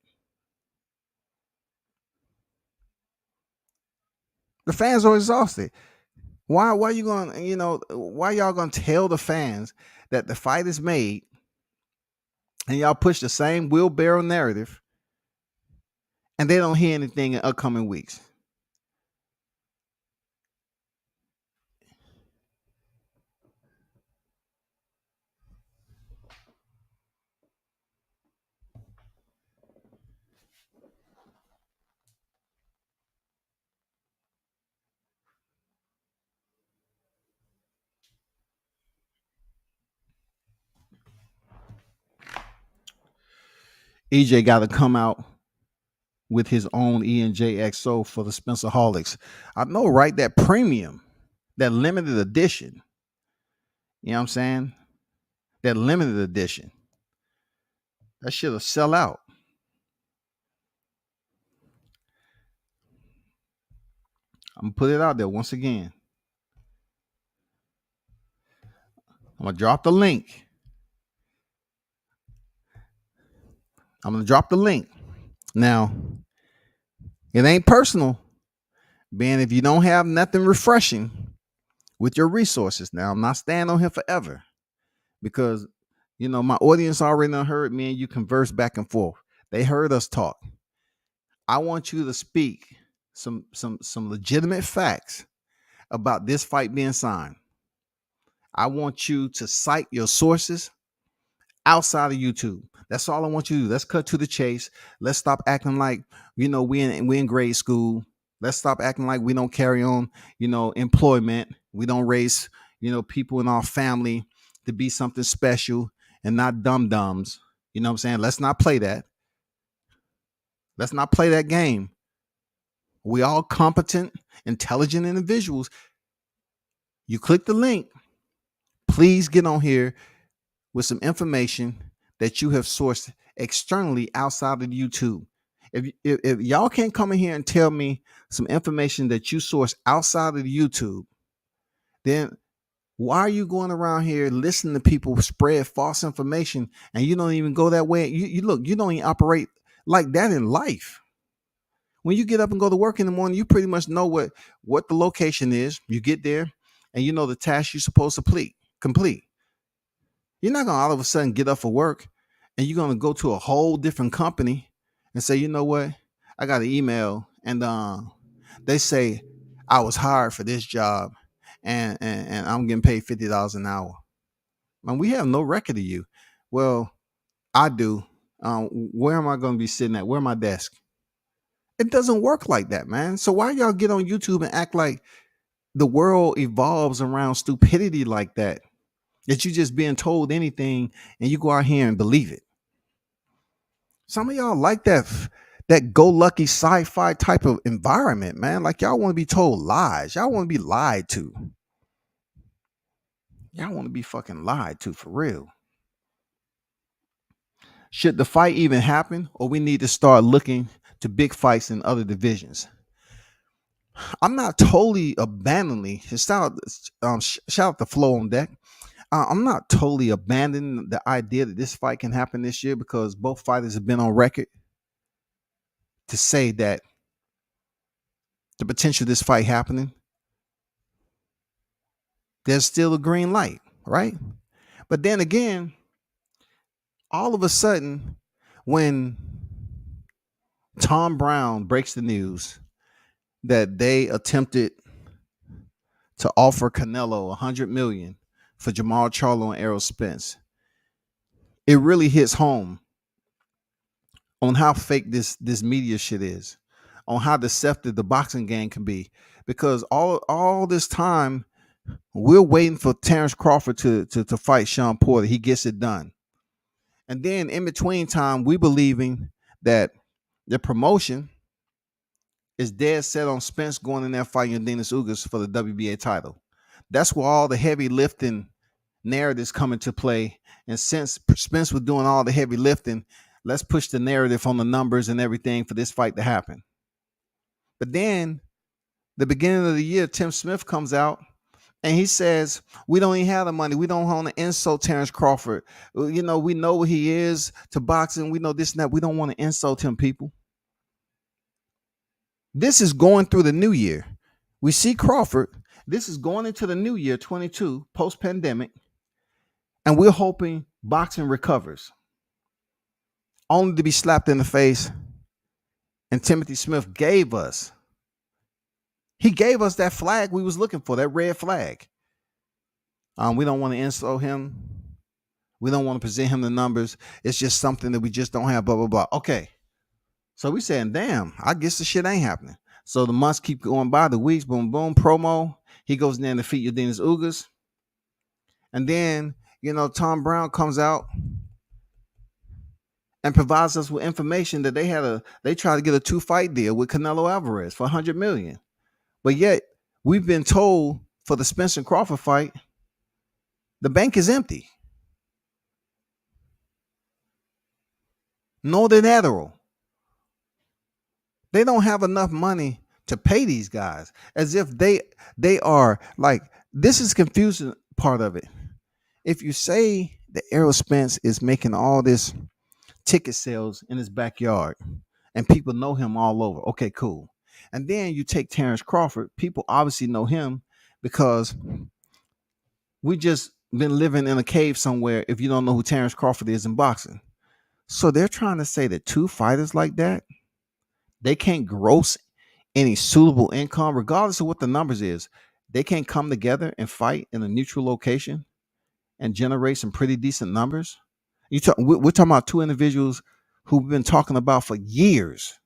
The fans are exhausted. Why you gonna, why y'all gonna tell the fans that the fight is made and y'all push the same wheelbarrow narrative and they don't hear anything in upcoming weeks? EJ got to come out with his own E&J XO for the Spencer Holics. I know, right? That premium, that limited edition. You know what I'm saying? That limited edition. That shit'll sell out. I'm gonna put it out there once again. I'm gonna drop the link. Now, it ain't personal, man. If you don't have nothing refreshing with your resources, now I'm not staying on here forever because my audience already done heard me and you converse back and forth. They heard us talk. I want you to speak some legitimate facts about this fight being signed. I want you to cite your sources outside of YouTube. That's all I want you to do. Let's cut to the chase. Let's stop acting like we in grade school. Let's stop acting like we don't carry on employment. We don't raise people in our family to be something special and not dum-dums. You know what I'm saying? Let's not play that. Let's not play that game. We all competent, intelligent individuals. You click the link. Please get on here with some information that you have sourced externally outside of YouTube. If y'all can't come in here and tell me some information that you source outside of YouTube, then why are you going around here listening to people spread false information and you don't even go that way? You don't even operate like that in life. When you get up and go to work in the morning, you pretty much know what the location is. You get there and you know the task you're supposed to complete. You're not going to all of a sudden get up for work and you're going to go to a whole different company and say, you know what? I got an email and they say I was hired for this job and I'm getting paid $50 an hour. And we have no record of you. Well, I do. Where am I going to be sitting at? Where my desk? It doesn't work like that, man. So why y'all get on YouTube and act like the world evolves around stupidity like that? That you just being told anything and you go out here and believe it. Some of y'all like that go lucky sci-fi type of environment, man. Like y'all want to be told lies. Y'all want to be lied to. Y'all want to be fucking lied to for real. Should the fight even happen, or we need to start looking to big fights in other divisions? I'm not totally abandoning. Shout out to Flow on Deck. I'm not totally abandoning the idea that this fight can happen this year because both fighters have been on record to say that the potential of this fight happening, there's still a green light, right? But then again, all of a sudden, when Tom Brown breaks the news that they attempted to offer Canelo $100 million for Jamal Charlo and Errol Spence, it really hits home on how fake this media shit is, on how deceptive the boxing game can be. Because all this time, we're waiting for Terrence Crawford to fight Sean Porter. He gets it done. And then in between time, we believing that the promotion is dead set on Spence going in there fighting Dennis Ugas for the WBA title. That's where all the heavy lifting narratives come into play. And since Spence was doing all the heavy lifting, let's push the narrative on the numbers and everything for this fight to happen. But then the beginning of the year, Tim Smith comes out And he says, we don't even have the money. We don't want to insult Terrence Crawford. We know what he is to boxing. We know this and that. We don't want to insult him, people. This is going through the new year. We see Crawford. This is going into the new year, 22, post-pandemic. And we're hoping boxing recovers. Only to be slapped in the face. And Timothy Smith gave us that flag we was looking for, that red flag. We don't want to insult him. We don't want to present him the numbers. It's just something that we just don't have, blah, blah, blah. Okay. So we saying, damn, I guess the shit ain't happening. So the months keep going by, the weeks, boom, boom, promo. He goes in there and defeat Udenis Ugas. And then, Tom Brown comes out and provides us with information that they tried to get a 2-fight deal with Canelo Alvarez for $100 million. But yet, we've been told for the Spence and Crawford fight, the bank is empty. Northern Adderall. They don't have enough money to pay these guys, as if they are like, this is confusing part of it. If you say that Errol Spence is making all this ticket sales in his backyard and people know him all over, okay, cool. And then you take Terrence Crawford, people obviously know him because we just been living in a cave somewhere if you don't know who Terrence Crawford is in boxing. So they're trying to say that two fighters like that, they can't gross any suitable income, regardless of what the numbers is. They can't come together and fight in a neutral location and generate some pretty decent numbers. We're talking about two individuals who've been talking about for years.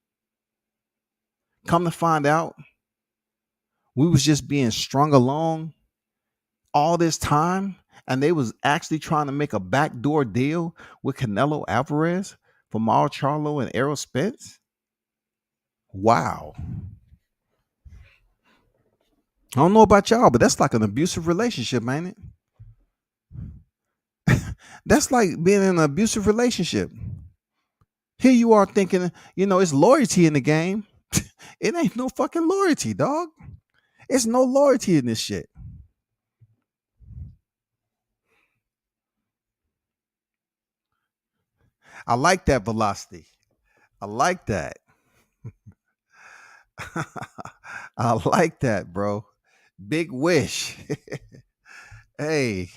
Come to find out, we was just being strung along all this time, and they was actually trying to make a backdoor deal with Canelo Alvarez for Mauro Charlo and Errol Spence. Wow. I don't know about y'all, but that's like an abusive relationship, ain't it? That's like being in an abusive relationship. Here you are thinking, it's loyalty in the game. It ain't no fucking loyalty, dog. It's no loyalty in this shit. I like that velocity. I like that. I like that, bro. Big wish. Hey,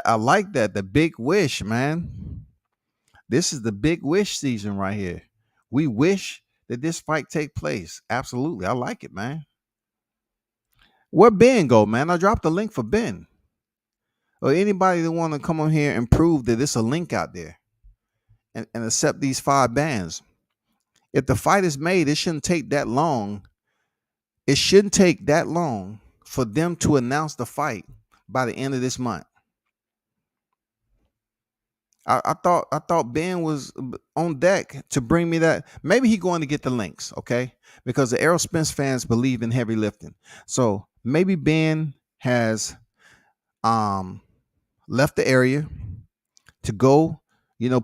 I like that. The big wish, man. This is the big wish season right here. We wish that this fight take place. Absolutely. I like it, man. Where Ben go, man? I dropped the link for Ben. Or anybody that want to come on here and prove that there's a link out there and accept these 5 bands. If the fight is made, it shouldn't take that long. It shouldn't take that long for them to announce the fight by the end of this month. I thought Ben was on deck to bring me that. Maybe he's going to get the links, okay? Because the Errol Spence fans believe in heavy lifting. So maybe Ben has left the area to go,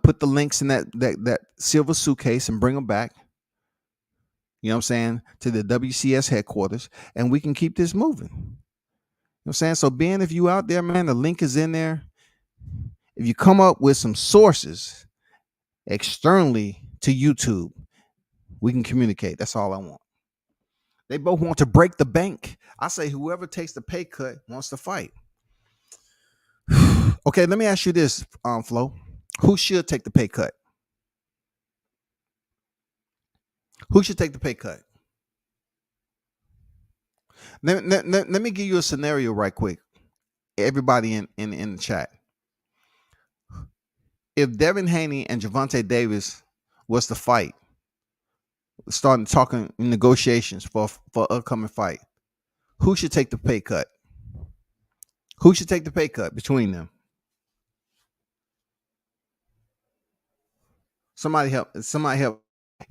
put the links in that silver suitcase and bring them back. You know what I'm saying? To the WCS headquarters, and we can keep this moving. You know what I'm saying? So Ben, if you out there, man, the link is in there. If you come up with some sources externally to YouTube, we can communicate. That's all I want. They both want to break the bank. I say whoever takes the pay cut wants to fight. Okay, let me ask you this, Flo. Who should take the pay cut? Who should take the pay cut? Let me give you a scenario right quick. Everybody in the chat. If Devin Haney and Gervonta Davis was to fight, starting talking negotiations for upcoming fight, who should take the pay cut? Who should take the pay cut between them? Somebody help.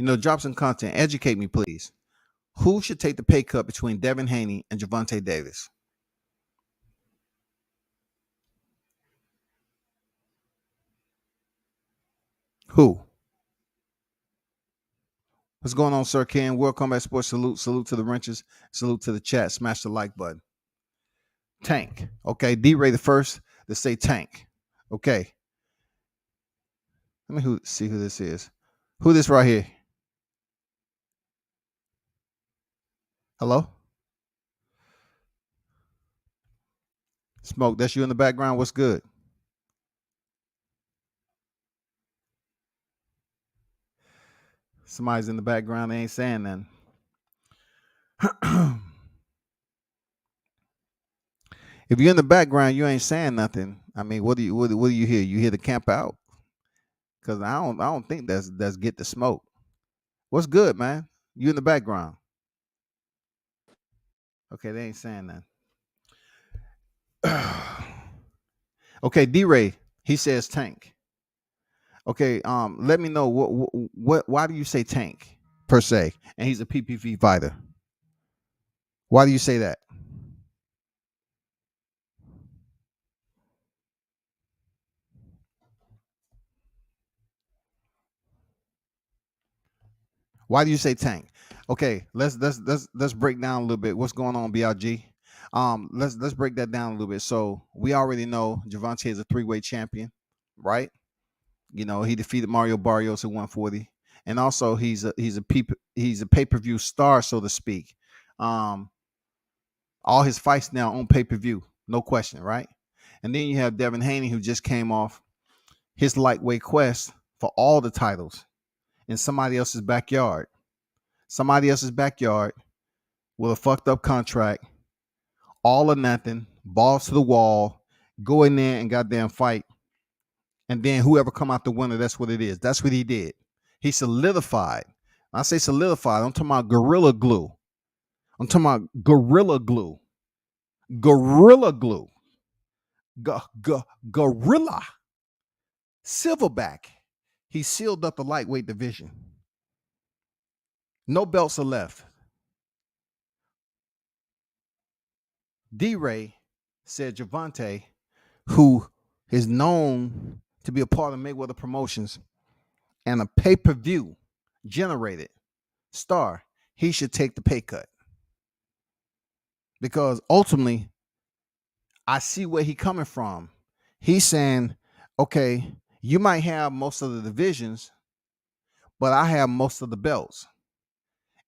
Drop some content. Educate me, please. Who should take the pay cut between Devin Haney and Gervonta Davis? Who? What's going on, Sir Ken? World Combat Sports. Salute to the wrenches. Salute to the chat. Smash the like button. Tank. Okay, D-Ray the first to say Tank. Okay. Let me see who this is. Who this right here? Hello? Smoke, that's you in the background. What's good? Somebody's in the background. They ain't saying nothing. If you're in the background, you ain't saying nothing. I mean, what do you hear? You hear the camp out? Because I don't think that's get the smoke. What's good, man? You in the background. Okay, they ain't saying nothing. Okay, D-Ray, he says Tank. Okay, let me know what why do you say Tank per se? And he's a PPV fighter. Why do you say that? Why do you say Tank? Okay, let's break down a little bit. What's going on, BRG? Let's break that down a little bit. So we already know Gervonta is a 3-way champion, right? You know, he defeated Mario Barrios at 140, and also he's a pay-per-view star, so to speak. All his fights now on pay-per-view, no question, right? And then you have Devin Haney, who just came off his lightweight quest for all the titles in somebody else's backyard. Somebody else's backyard with a fucked up contract, all or nothing, balls to the wall, go in there and goddamn fight. And then whoever come out the winner, that's what it is. That's what he did. He solidified. When I say solidified, I'm talking about gorilla glue. I'm talking about gorilla glue. Gorilla glue. Gorilla. Silverback. He sealed up the lightweight division. No belts are left. D-Ray said Gervonta, who is known to be a part of Mayweather Promotions and a pay-per-view generated star, he should take the pay cut. Because ultimately, I see where he's coming from. He's saying, okay, you might have most of the divisions, but I have most of the belts.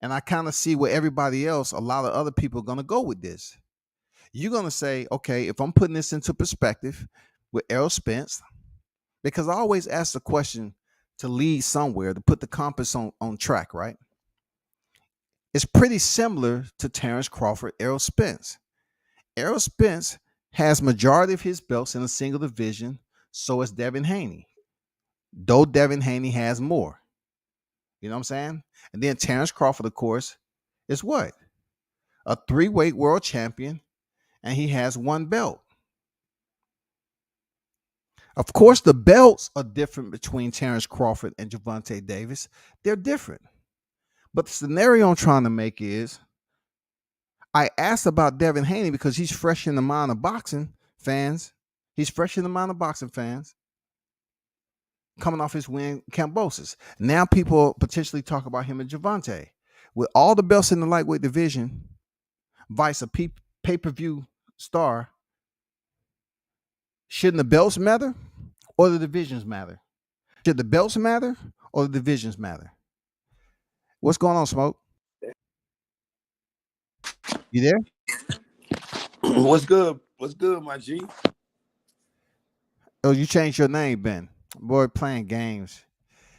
And I kind of see where everybody else, a lot of other people are going to go with this. You're going to say, okay, if I'm putting this into perspective with Errol Spence, because I always ask the question to lead somewhere, to put the compass on track, right? It's pretty similar to Terrence Crawford, Errol Spence. Errol Spence has majority of his belts in a single division, so is Devin Haney. Though Devin Haney has more. You know what I'm saying? And then Terrence Crawford, of course, is what? A 3-weight world champion, and he has 1 belt. Of course, the belts are different between Terrence Crawford and Gervonta Davis. They're different. But the scenario I'm trying to make is, I asked about Devin Haney because he's fresh in the mind of boxing fans. He's fresh in the mind of boxing fans. Coming off his win, Cambosis. Now people potentially talk about him and Gervonta. With all the belts in the lightweight division, vice a pay-per-view star, shouldn't the belts matter or the divisions matter? Should the belts matter or the divisions matter? What's going on, Smoke? You there? What's good? What's good, my G? Oh, you changed your name, Ben. Boy, playing games.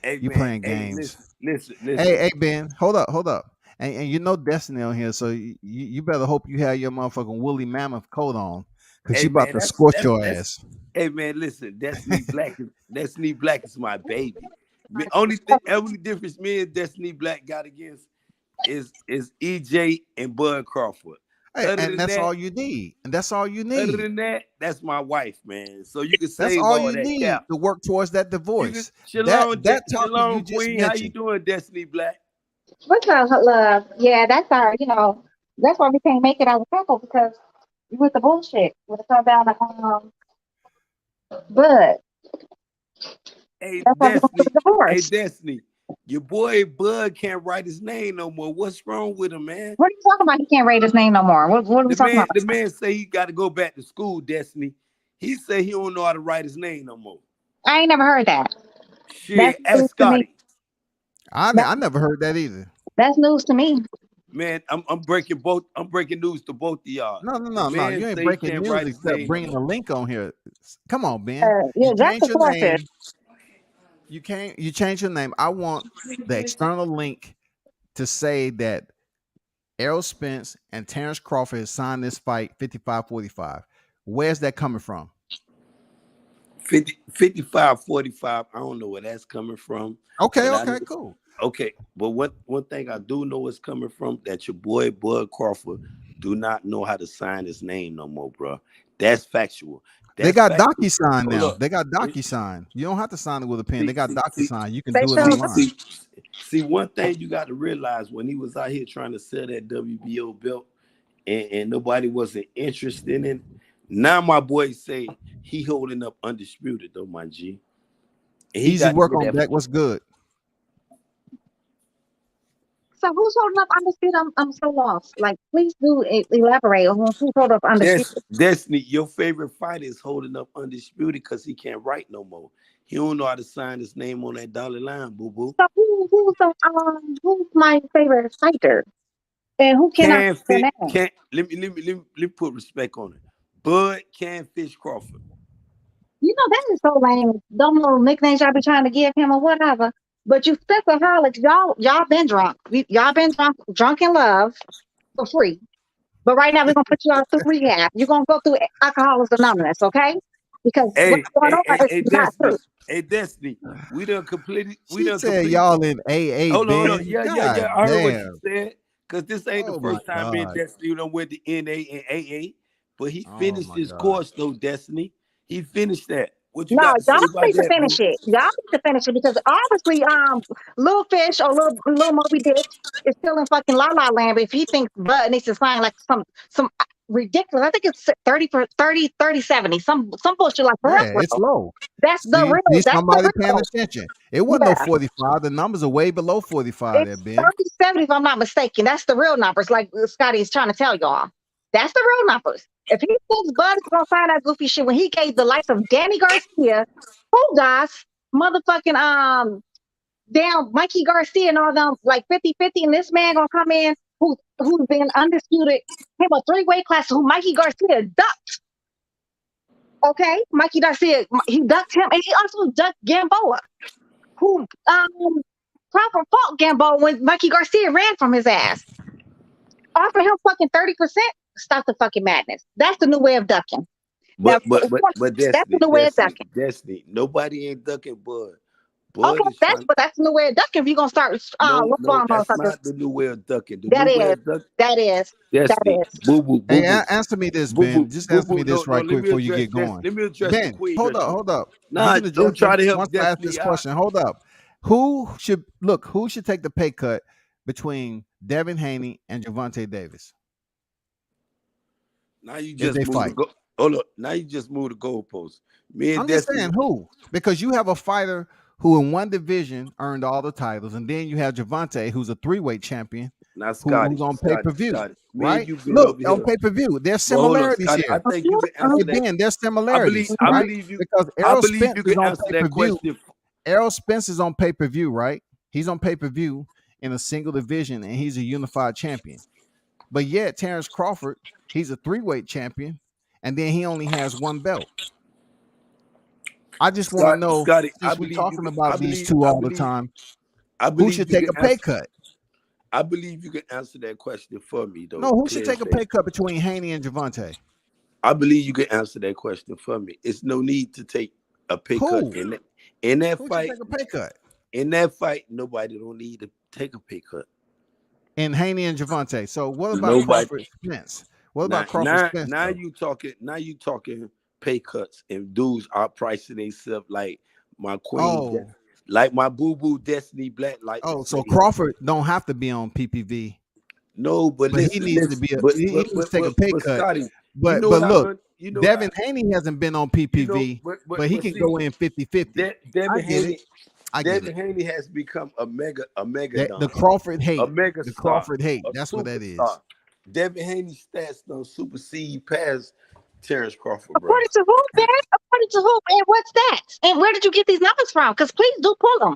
Hey, You man. playing Hey, games. listen. Hey, Ben, hold up. And you know Destiny on here, so you better hope you have your motherfucking woolly mammoth coat on, because Hey, you about man, to scorch your that's ass. hey, man, listen. Destiny Black is my baby. Only difference me and Destiny Black got against is EJ and Bud Crawford. Hey, and that's all you need. And that's all you need. Other than that, that's my wife, man. So you can That's save all all you that need cap. to work towards that divorce. Shalom, That topic you Shalom, just Queen. How you mentioned. doing, Destiny Black? What's up, love? Yeah, that's our, that's why we can't make it as a couple because you with the bullshit. With the come down the Bud. Hey, That's why we going to Destiny. the Hey, divorce. Destiny. Your boy Bud can't write his name no more. What's wrong with him, man? What are you talking about? He can't rate his name no more. What are we talking about? The man say he got to go back to school, Destiny. He say he don't know how to write his name no more. I ain't never heard that. Shit, ask Scotty. I never heard that either. That's news to me. Man, I'm breaking news to both of y'all. No. You ain't breaking news except bringing the link on here. Come on, Ben. Yeah, you that's change the your name. process. You change your name. I want the external link to say that Errol Spence and Terrence Crawford has signed this fight 55-45. Where's that coming from? 55-45. I don't know where that's coming from. Okay, cool. Okay, but one thing I do know is coming from that your boy Bud Crawford do not know how to sign his name no more, bro. That's factual. They got DocuSign now. They got DocuSign. You don't have to sign it with a pen. They got DocuSign. You can do it online. See, one thing you got to realize when he was out here trying to sell that WBO belt and nobody wasn't interested in it. Now my boy say he holding up undisputed though, my G. Easy work on that. What's good? So who's holding up undisputed? I'm so lost. Like, please do elaborate on who's holding up undisputed. Destiny, your favorite fighter is holding up undisputed because he can't write no more. He don't know how to sign his name on that dollar line, boo boo. So who's my favorite fighter? And who cannot let me put respect on it. Bud Canfish Crawford. You know, that is so lame. Them little nicknames y'all be trying to give him or whatever. But you sexaholics, y'all been drunk. Y'all been drunk in love for free. But right now we're gonna put you all through rehab. You're gonna go through Alcoholics Anonymous, okay? Because what's going on is not true. Hey, Destiny, we done completed. Y'all in AA. Hold on. Yeah. I heard what you said. Because this ain't the first time me and Destiny done went to NA and AA. But he finished his course, though, Destiny. He finished that. What you got to say about y'all need to finish it. Y'all need to finish it because obviously, Little Fish or little Moby Dick is still in fucking La La Land. But if he thinks Bud needs to sign like some ridiculous, I think it's 30, 70, some bullshit like that. Yeah, it's low. That's the real. That's somebody paying attention. It wasn't no 45. The numbers are way below 45. It's there, Ben. 30, 70, if I'm not mistaken. That's the real numbers. Like Scotty is trying to tell y'all. That's the real numbers. If he thinks Bud is gonna find that goofy shit when he gave the likes of Danny Garcia, who guys, motherfucking damn Mikey Garcia and all them like 50-50, and this man gonna come in who's been undisputed, him a 3-weight class who Mikey Garcia ducked. Okay, Mikey Garcia, he ducked him, and he also ducked Gamboa, who Crawford fought Gamboa when Mikey Garcia ran from his ass. Offer him fucking 30%. Stop the fucking madness. That's the new way of ducking. But that's the new way of ducking. Destiny, nobody ain't ducking Bud. Okay, that's the new way of ducking. If you're gonna start, that's not the new way of ducking. That is. Boo boo. Hey, answer me this, Ben. Just answer me this right quick before you get going. Let me address Ben, the queen. hold up. Nah, don't try to help Destiny. Ask this question. Hold up. Who should take the pay cut between Devin Haney and Gervonta Davis? Now you just Now you just move the goalposts. I'm just saying who, because you have a fighter who in one division earned all the titles, and then you have Gervonta, who's a 3-weight champion, who's on pay-per-view, right? Look, on pay-per-view, there's similarities here. I think you can answer that. There's similarities, I believe you. Because Errol Spence is on pay-per-view. Errol Spence is on pay-per-view, right? He's on pay-per-view in a single division, and he's a unified champion. But yet, Terrence Crawford, he's a 3-weight champion, and then he only has one belt. I just want to know, Scotty, since we're talking about these two all the time, who should take a pay cut? I believe you can answer that question for me, though. No, who should take a pay cut between Haney and Gervonta? I believe you can answer that question for me. It's no need to take a pay cut in that fight. Take a pay cut? In that fight, nobody don't need to take a pay cut. And Haney and Gervonta. So what about Crawford Spence? What about Crawford Spence? Now you talking pay cuts, and dudes are pricing themselves like my queen, like my boo boo Destiny Black. Like so Crawford don't have to be on PPV. No, but he needs to be. He needs to take a pay cut. Scotty, but look, Devin Haney hasn't been on PPV, but he can go in 50-50. Devin I get Devin it. Haney has become a mega The don, Crawford hate. a mega The star, Crawford hate. a That's what that is. superstar. Devin Haney's stats don't supersede past Terrence Crawford, bro. According to who, man? According to who? And what's that? And where did you get these numbers from? Because please do pull them.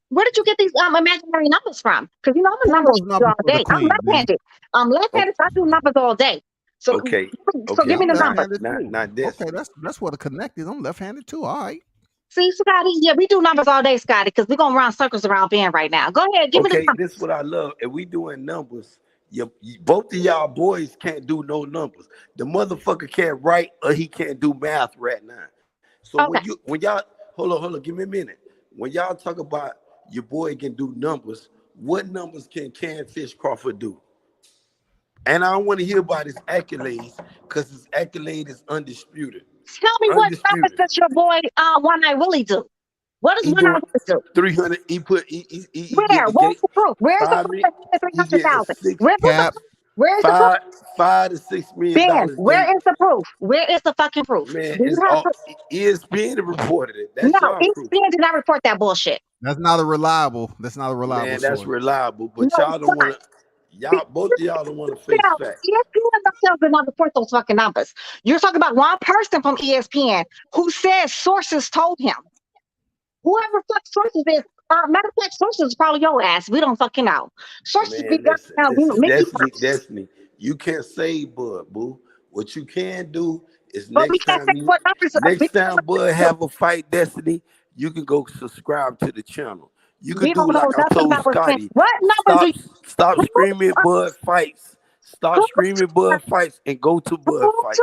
Where did you get these imaginary numbers from? Because you know I'm a Pull numbers those numbers all for the day. I'm queen, man. left-handed. I'm left-handed, so I do numbers all day. So, Okay, so give me I'm the numbers. left-handed too. not Okay, Destiny. that's what a connected. I'm left-handed too. All right. See, Scotty, yeah, we do numbers all day, Scotty, because we're gonna run circles around Ben right now. Go ahead, give me the Okay, numbers. this is what I love. If we doing numbers, both of y'all boys can't do no numbers. The motherfucker can't write or he can't do math right now. So Okay. when y'all hold on, give me a minute. When y'all talk about your boy can do numbers, what numbers can Fish Crawford do? And I don't want to hear about his accolades because his accolade is undisputed. Tell me what numbers does your boy One Eye Willie do? What does He One Eye doing Willie do? 300. He Where? get the Where's gate the proof? Where's the 5 proof million. that He get 300,000? six Where's the Cap. Where's the proof? $5 to $6 million Ben, where gate. is the proof? Where is the fucking proof? Man, Do you it's have all proof? ESPN reported it. No, That's y'all proof. ESPN did not report that bullshit. That's not a reliable. That's not a reliable Man, that's source. reliable. No, But y'all it's don't not. want to. Both of y'all don't want to face facts. ESPN themselves did not report those fucking numbers. You're talking about one person from ESPN who says sources told him. Whoever fuck sources is, matter of fact, sources is probably your ass. We don't fucking know. Sources be Man, listen, Mickey Mouse. Destiny. You can't say Bud, boo. What you can do is But we can't say what numbers. next time Bud have a fight, Destiny, you can go subscribe to the channel. You We could do don't know like I nothing told about what's been. Scotty. What numbers do Stop you screaming Bud fights. Stop screaming Bud fights and go to Bud fights.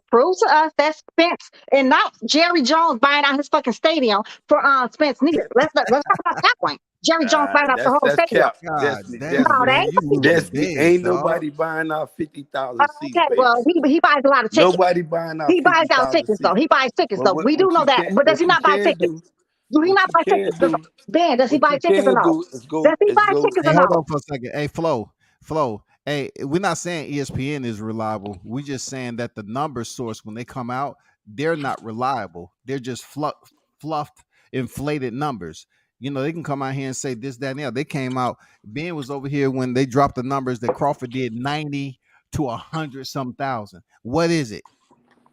prove to us that Spence and not Jerry Jones buying out his fucking stadium for Spence neither. Let's talk about that one. Jerry Jones buying out the whole That's stadium. cap. God damn, No, man, you losing Destiny big, ain't dog. nobody buying out 50,000 seats, Okay, baby. well, he buys a lot of tickets. Nobody buying out He buys out 50,000 tickets, seats. though. He buys tickets, though. We do know that. But does he not buy tickets? Do he not buy tickets? Ben, does he buy tickets or no? Does he buy tickets Hey, or hold no? on for a second. Hey, Flo. Hey, we're not saying ESPN is reliable. We're just saying that the number source, when they come out, they're not reliable. They're just fluffed, inflated numbers. You know, they can come out here and say this, that, and the other. They came out. Ben was over here when they dropped the numbers that Crawford did 90 to 100 some thousand. What is it?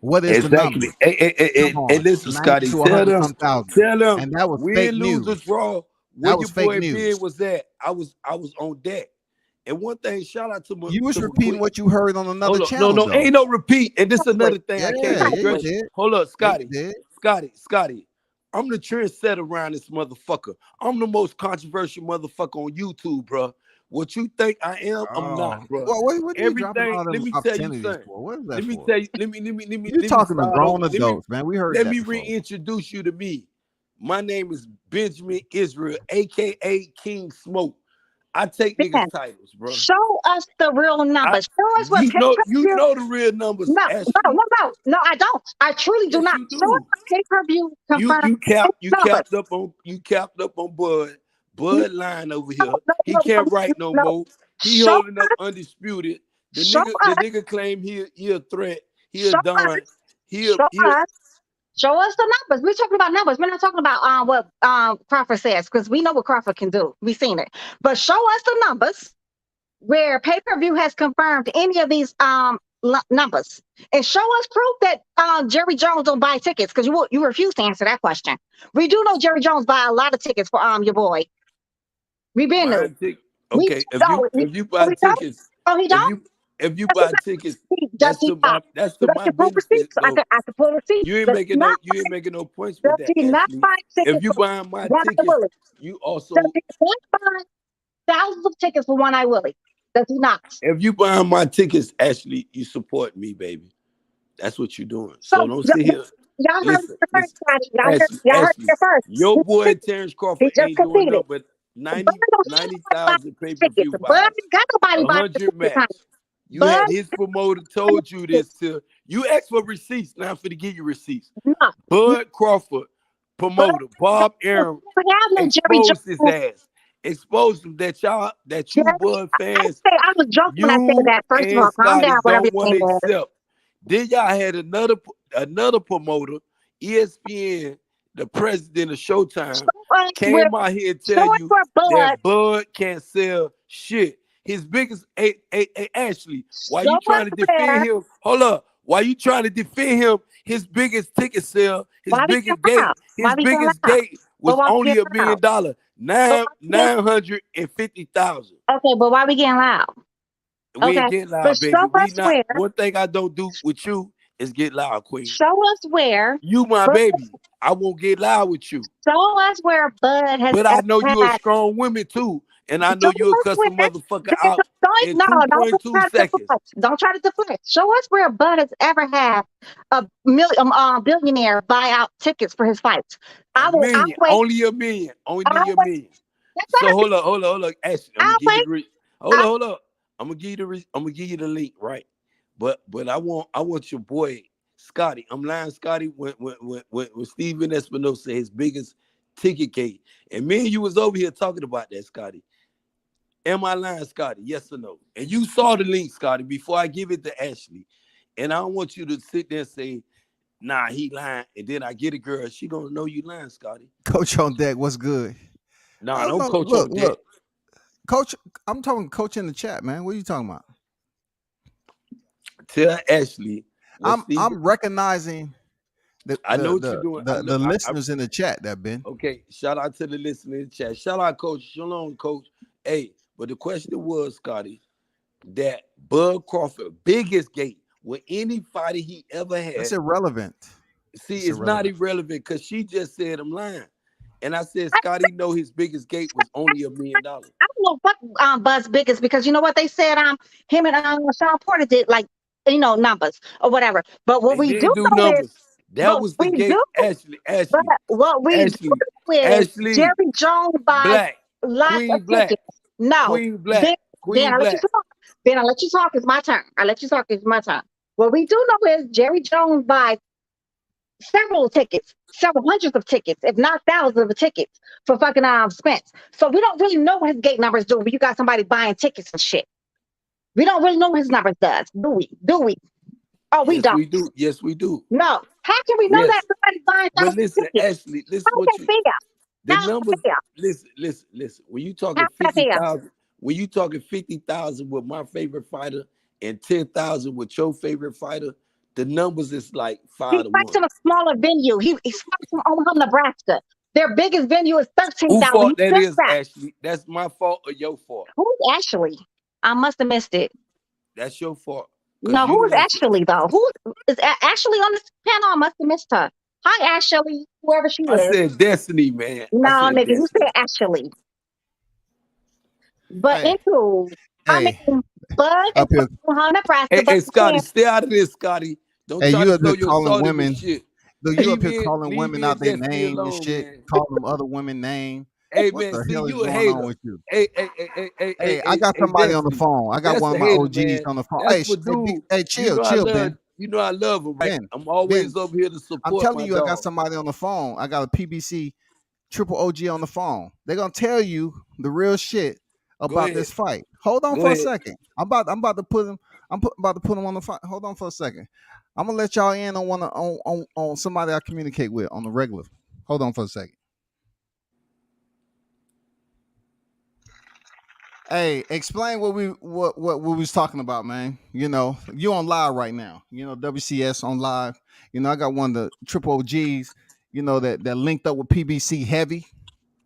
What is the number? And listen, 90 Scotty, to tell 100 them, some thousand. tell them, And that was win, fake lose, or news. draw. Where That was your fake boy news. Ben was at, I was on deck. And one thing, shout out to my. You was repeating what you heard on another channel. No, ain't no repeat. And this is another thing I can't you stress. did. Hold up, Scotty. Yeah, you Scotty. I'm the trendsetter around this motherfucker. I'm the most controversial motherfucker on YouTube, bro. What you think I am, I'm not, bro. Well, what are you dropping Everything. all them Let me tell you obscenities something. for? What is that Let me for? tell you. Let me. You're talking to start grown over. adults, man. We heard Let that me before. reintroduce you to me. My name is Benjamin Israel, aka King Smoke. I take Ben, niggas titles, bro. show us the real numbers. Show us what You know the real numbers. No, I don't. I truly do Yes, not. you Show us do. the pay-per-view confirmed You capped numbers. up on Bud line over here. He No, can't write no more. He Show holding up us. undisputed. The Show us. nigga claim he a threat. He a Show don. us. Show us the numbers. We're talking about numbers. We're not talking about what Crawford says, because we know what Crawford can do. We've seen it. But show us the numbers where pay-per-view has confirmed any of these numbers, and show us proof that Jerry Jones don't buy tickets, because you refuse to answer that question. We do know Jerry Jones buy a lot of tickets for your boy. We've been there. Okay, if you buy tickets, he don't. If you buy tickets, Does that's he to my benefit. receipts? I can pull receipts. You ain't making no points with Does that. he not buy tickets? If you buying my One Eye tickets, Willie? you also. Does he not buy thousands of tickets for One Eye Willie? Does he not? If you buying my tickets, Ashley, you support me, baby. That's what you're doing. So don't sit here. Y'all heard Listen, it first, Scotty. Y'all heard it first. Your boy Terrence Crawford He just ain't doing conceded. nothing but 90,000 pay-per-view But fights. got nobody buying 100 match. You But- had his promoter told you this to you asked for receipts. Now I'm finna give you receipts. No. Bud Crawford, promoter, Bob Arum, exposed his ass. Exposed him that you Bud fans. I was joking when I said that. First of all, calm down. Don't want to accept. Then y'all had another promoter, ESPN, the president of Showtime, us came out here and tell you where that Bud can't sell shit. His biggest, Ashley, why you trying to defend him? Hold up. Why you trying to defend him? His biggest ticket sale, his biggest gate was only $1 million. 950,000. Okay, but why we getting loud? We ain't getting loud, baby. We not. One thing I don't do with you is get loud, Queen. Show us where you my baby. I won't get loud with you. Show us where Bud has. But I know you're a strong woman too, and I know you'll cuss a motherfucker out in 2.2 seconds. Don't try to deflect. Show us where Bud has ever had a billionaire buy out tickets for his fights. Only $1 million. Only $1 million. So hold up, Ashley. Hold up. I'm gonna give you the link, right? But I want your boy Scotty. I'm lying, Scotty. When Steven Espinosa, his biggest ticket gate, and me and you was over here talking about that, Scotty. Am I lying, Scotty? Yes or no? And you saw the link, Scotty, before I give it to Ashley. And I don't want you to sit there and say, nah, he lying. And then I get a girl, she gonna know you lying, Scotty. Coach on deck, what's good? Nah, don't coach on deck. Look. Coach, I'm talking coach in the chat, man. What are you talking about? Tell Ashley. I'm recognizing I know what you're doing. The listeners in the chat that been. Okay, shout out to the listeners in the chat. Shout out, Coach. Shalom, Coach. Hey, but the question was, Scotty, that Bud Crawford biggest gate with any fighter he ever had. It's irrelevant. See, it's not irrelevant because she just said I'm lying. And I said, Scotty, know his biggest gate was only $1 million. I don't know what Bud's biggest, because you know what they said, him and Sean Porter did, like, numbers or whatever. But what we do know numbers. Is that was the gate, Ashley. But what we do is Jerry Jones buys lots of tickets. No, Queen Black. Then I let you talk. It's my turn. What we do know is Jerry Jones buys several hundreds of tickets, if not thousands of tickets for fucking Spence. So we don't really know what his gate numbers do. But you got somebody buying tickets and shit. We don't really know what his numbers does, do we? Oh, we don't. We do. Yes, we do. No. How can we know that somebody's buying thousands of tickets? But listen, Ashley, listen what you. The numbers. Listen. When you talking 50,000, when you talking 50,000 with my favorite fighter and 10,000 with your favorite fighter, the numbers is like 5 to 1. He fights in a smaller venue. He fights in Omaha, Nebraska. Their biggest venue is 13,000. Whose fault that is, Ashley? That's my fault or your fault? Who's Ashley? I must have missed it. That's your fault. No, who is Ashley though? Who is Ashley on this panel? I must have missed her. Hi, Ashley, whoever she is. I said Destiny, man. No, nigga, you said Ashley. But Bud up here. Nebraska. Hey, Scotty, stay out of this, Scotty. Don't try to throw your calling women. Shit. Look, you up here calling women out their name and shit, man. Calling them other women name. Hey, man, see, you a hater. With you? Hey, I got somebody on the phone. I got one of my OGs on the phone. Hey, chill, Ben. You know I love him, right? Ben, I'm always over here to support. I'm telling you, I got somebody on the phone. I got a PBC triple OG on the phone. They're gonna tell you the real shit about this fight. Hold on for a second. I'm about to put him on the fight. Hold on for a second. I'm gonna let y'all in on somebody I communicate with on the regular. Hold on for a second. Hey, explain what we was talking about, man. You know, you on live right now. You know, WCS on live. You know, I got one of the triple OGs, you know, that linked up with PBC heavy.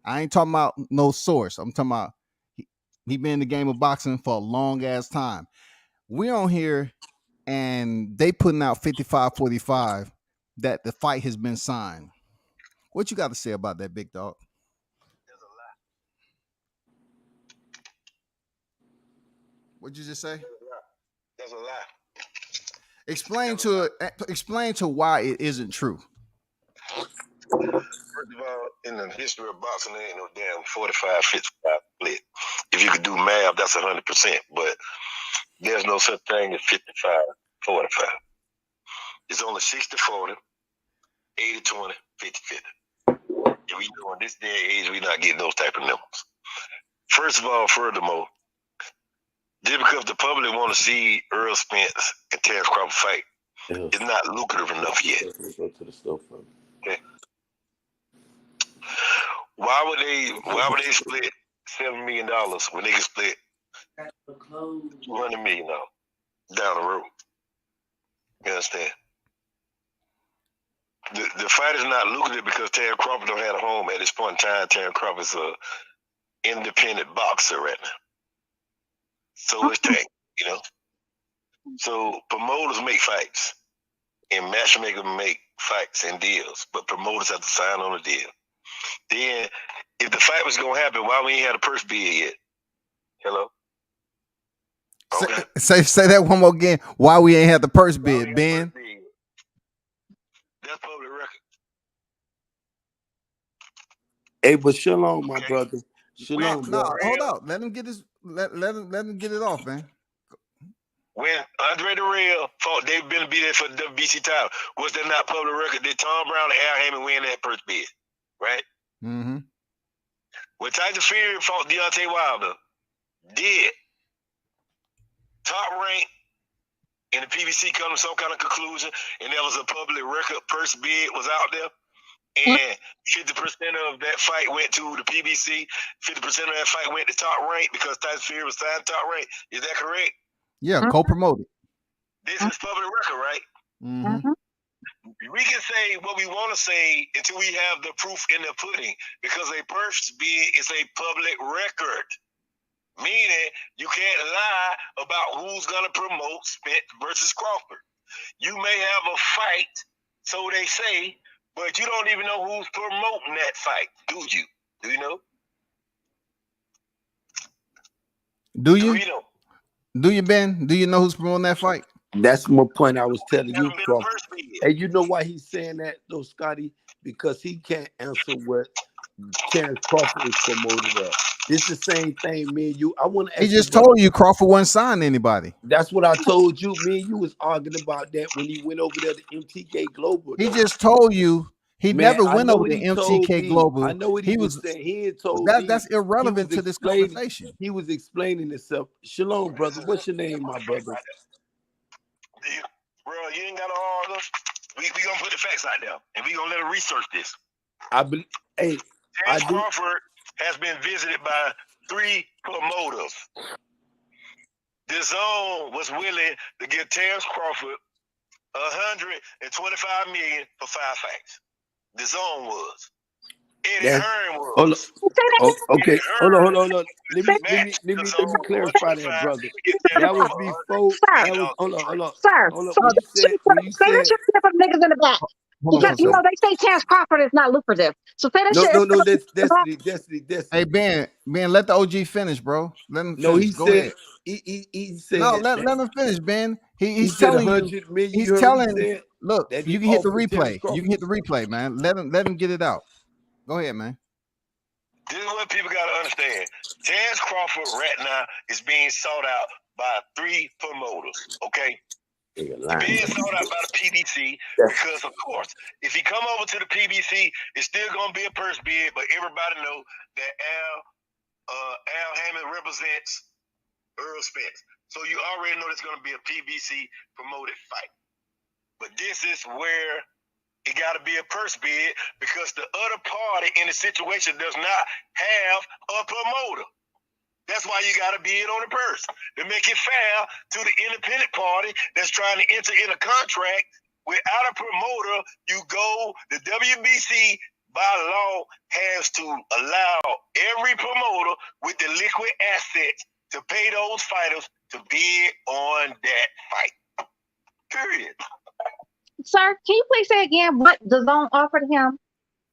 I ain't talking about no source. I'm talking about he been in the game of boxing for a long ass time. We on here and they putting out 55-45 that the fight has been signed. What you got to say about that, big dog? What'd you just say? That's a lie. Explain to why it isn't true. First of all, in the history of boxing, there ain't no damn 45-55 split. If you could do math, that's 100%. But there's no such thing as 55-45. It's only 60-40, 80-20, 50-50. If we know in this day and age, we're not getting those type of numbers. First of all, furthermore, just because the public want to see Earl Spence and Terrence Crawford fight, it's not lucrative enough yet. Go to the stove. Okay. Why would they split $7 million when they can split $200 million down the road? You understand? The fight is not lucrative because Terrence Crawford don't have a home at this point in time. Terrence Crawford is an independent boxer right now. So it's thing, you know. So promoters make fights, and matchmakers make fights and deals, but promoters have to sign on a deal. Then, if the fight was gonna happen, why we ain't had a purse bid yet? Hello. Okay. Say that one more again. Why we ain't had the purse bid, Ben? That's public record. Hey, but shalom, my brother. Shalom, No, bro. hold up. Let him get his. Let him get it off, man. When Andre the Real fought David Ben to be there for the WBC title, was that not public record? Did Tom Brown and Al Hammond win that purse bid? Right? Mm-hmm. When Tyson Fury fought Deontay Wilder, did Top Rank and the PBC come to some kind of conclusion, and there was a public record purse bid was out there, and 50% of that fight went to the PBC, 50% of that fight went to Top Rank because Tyson Fury was signed Top Rank. Is that correct? Yeah, co-promoted. This is public record, right? Mm-hmm. We can say what we want to say until we have the proof in the pudding, because a purse bid is a public record. Meaning you can't lie about who's going to promote Spence versus Crawford. You may have a fight, so they say, but you don't even know who's promoting that fight, do you? Do you know? Do you? Do you know? Do you, Ben? Do you know who's promoting that fight? That's my point I was telling you, Never been a Crawford. purse bid. And you know why he's saying that, though, Scotty? Because he can't answer what Terrence Crawford is promoted at. It's the same thing, me and you. I want to. He just told you Crawford wasn't signing anybody. That's what I told you. Me and you was arguing about that when he went over there to MTK Global. He just told you he Man, never I went know over what to he told MTK me. Global. I know what he was saying. He had told me. That's irrelevant to this conversation. He was explaining himself. Shalom, brother. What's your name, my brother? Bro, you ain't got to argue. We gonna put the facts out there, and we gonna let her research this. Terrence Crawford has been visited by 3 promoters. The Zone was willing to give Terrence Crawford $125 million for 5 fights. The Zone was. Eddie Hearn was. Okay. Hold on. Let me clarify that, brother. That was before. That was hold on. Sir, When you say that said shit for the niggas in the back. Because you know they say Terrence Crawford is not lucrative. So say that shit. no, that's Hey, Ben, let the OG finish, bro. Let him finish. he Go said ahead. he said No, let him finish, Ben. He's said telling 100 you. million. He's You heard telling. what he said? Look, That you he can hit the offered Terrence replay. Crawford. You can hit the replay, man. Let him get it out. Go ahead, man. This is what people got to understand. Terrence Crawford right now is being sought out by 3 promoters, okay? He's being sought out by the PBC because, of course, if he come over to the PBC, it's still going to be a purse bid, but everybody know that Al Hammond represents Earl Spence. So you already know there's going to be a PBC promoted fight. But this is where it got to be a purse bid, because the other party in the situation does not have a promoter. That's why you got to bid on the purse to make it fair to the independent party that's trying to enter in a contract. Without a promoter, the WBC by law has to allow every promoter with the liquid assets to pay those fighters to bid on that fight. Period. Sir, can you please say again what the Zone offered him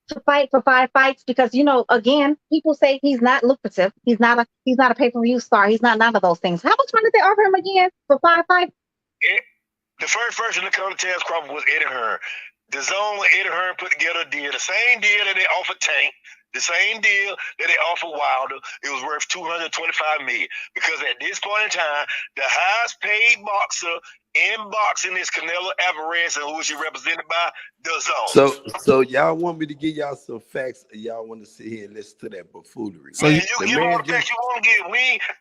to fight for 5 fights? Because again, people say he's not lucrative. He's not a pay-per-view star. He's not none of those things. How much money did they offer him again for 5 fights? The first person to come to Terrence Crawford was Eddie Hearn. The Zone with Eddie Hearn put together a deal, the same deal that they offered Tank, the same deal that they offered Wilder. It was worth $225 million, because at this point in time, the highest paid boxer in boxing is Canelo Alvarez, and who is he represented by? The Zone. So y'all want me to give y'all some facts, or y'all want to sit here and listen to that buffoonery? So you give all the facts you want to give.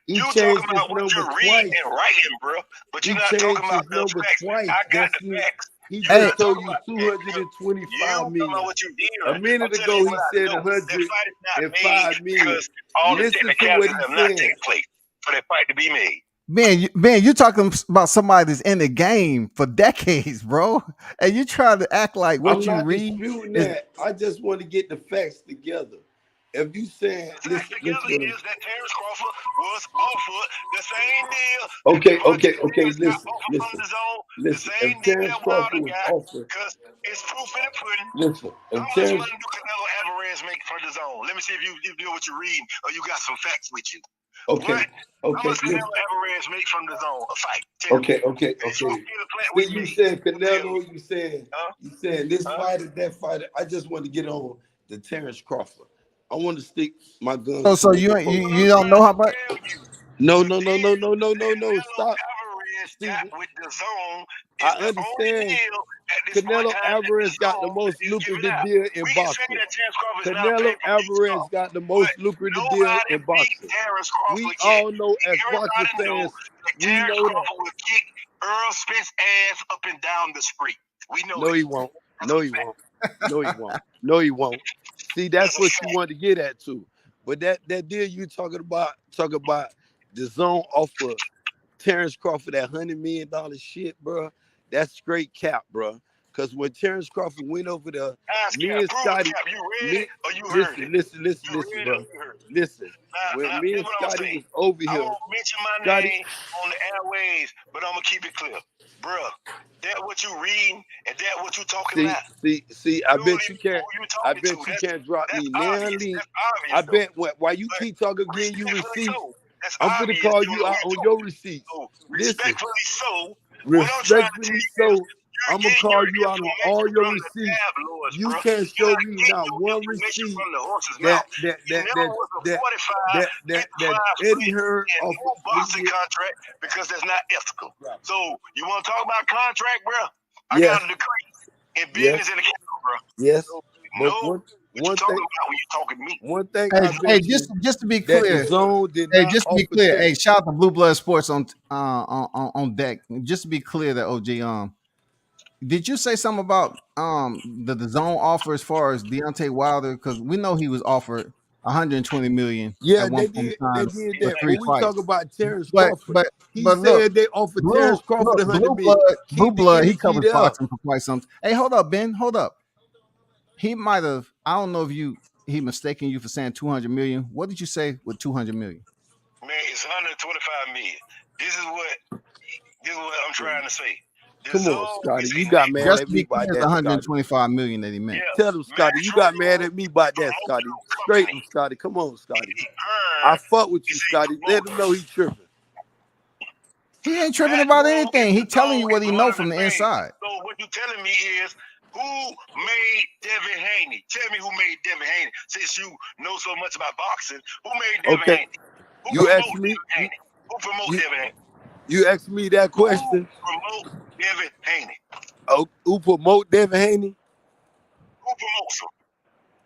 You talking about what you're reading and writing, bro. But you're not talking about the facts. I got the facts. He Hey, just told you 225 million. What you did. A minute ago, he said 105 million. Because all the Listen to what technicalities he's have not saying. taken place for that fight to be made. man, you talking about somebody that's in the game for decades, bro, and you trying to act like what I'm you not read disputing is that. I just want to get the facts together. If you saying listen Together what is that Terrence Crawford was offered the same deal. okay, Got offered from listen. the zone, the Listen, same if deal Terrence that Crawford Wilder was got, offered, because it's proof in the pudding. listen, How if much Terrence, money do Canelo Alvarez make for the zone? Let me see if you know what you're reading or you got some facts with you. okay, How much listen, Canelo Alvarez make from the zone? A fight. Tell me. okay. With You me. said Canelo, you said this Huh? fighter, that fighter. I just want to get on the Terrence Crawford. I want to stick my guns. so you don't know how much. No. Canelo Stop. Alvarez Steve, got with the zone I is the only understand. deal at this point Canelo in time that Alvarez the got the zone most is giving lucrative out. deal in We can say boxing. that Terrence Crawford is not a Canelo pay-per-view Alvarez star, got the but most lucrative deal nobody in beat boxing. Terrence We Crawford yet. all know as boxing Everybody know fans, that we Terrence know that. Crawford will kick Earl Spence ass up and down the street. We know No, that. he won't. That's No, a he fact. won't. No, he won't. No, he won't. See, that's That's a what fact. you want to get at too. But that deal you talking about the zone offer Terrence Crawford that $100 million shit, bro. That's straight cap, bro. Because when Terrence Crawford went over there, Ask me Cap. and Prove Scotty, Cap. You read it or you heard it? listen, You read it or bro. you heard it? Listen, Now, when me this is and what I'm Scotty saying. was over I here, won't mention my Scotty, name on the airways, but I'm gonna keep it clear, bruh. That what you reading and that what you talking about. see. You don't even know who you I talking bet to. you can't drop That's me now, obvious. Lee. That's I obvious though. bet while you But keep talking, getting you respectfully receipts, so, that's I'm gonna obvious. call You don't you know who out you on talking your to. receipts. So Listen, respectfully so, what I'm trying to tell respectfully you is so, you're I'm gonna getting call your you out on all information your from the receipts. tabloids, You bro. can't You're show not me getting not your one information receipt from the horse's that mouth. He never was a 45, 55 Eddie split Hearn and off. no boxing contract because that's not ethical. So you want to talk about contract, bro? I Yes, got a degree in yes, business and accounting, bro. yes. So you But know what you talking about when you talking to me. one thing Hey, I bet you just to be that the clear, zone did hey, not just to be offer clear, that. hey, shout out to Blue Blood Sports on deck. Just to be clear, that OG, did you say something about the zone offer as far as Deontay Wilder? Because we know he was offered 120 million Yeah, at one point in they time did for that. three When we talk fights. about Terrence But Crawford, but he but look, said they offered Terrence Crawford 100 million. Blue Keep the Blood, he energy covers there. boxing for quite some. Hey, hold up, Ben, hold up. He might have. I don't know if he mistaken you for saying 200 million. What did you say with 200 million? Man, it's 125 million. This is what I'm trying to say. The Come on, zone Scotty. is You a got net mad Just at to me be about clear, it's that, Scotty. 125 million that he meant. yeah. Tell him, Scotty. You got mad at me about that, Scotty. Straight him, Scotty. Come on, Scotty. I fuck with you, Scotty. Let him know he tripping. He ain't tripping about anything. He telling you what he know from the inside. So what you telling me is who made Devin Haney? Tell me who made Devin Haney. Since you know so much about boxing, who made Devin Okay. Haney? Who You promote asked me. Devin Haney? Who promote You, Devin Haney? you asked me that Who question. promote Devin Haney? Oh, who promote Devin Haney? Who promotes him?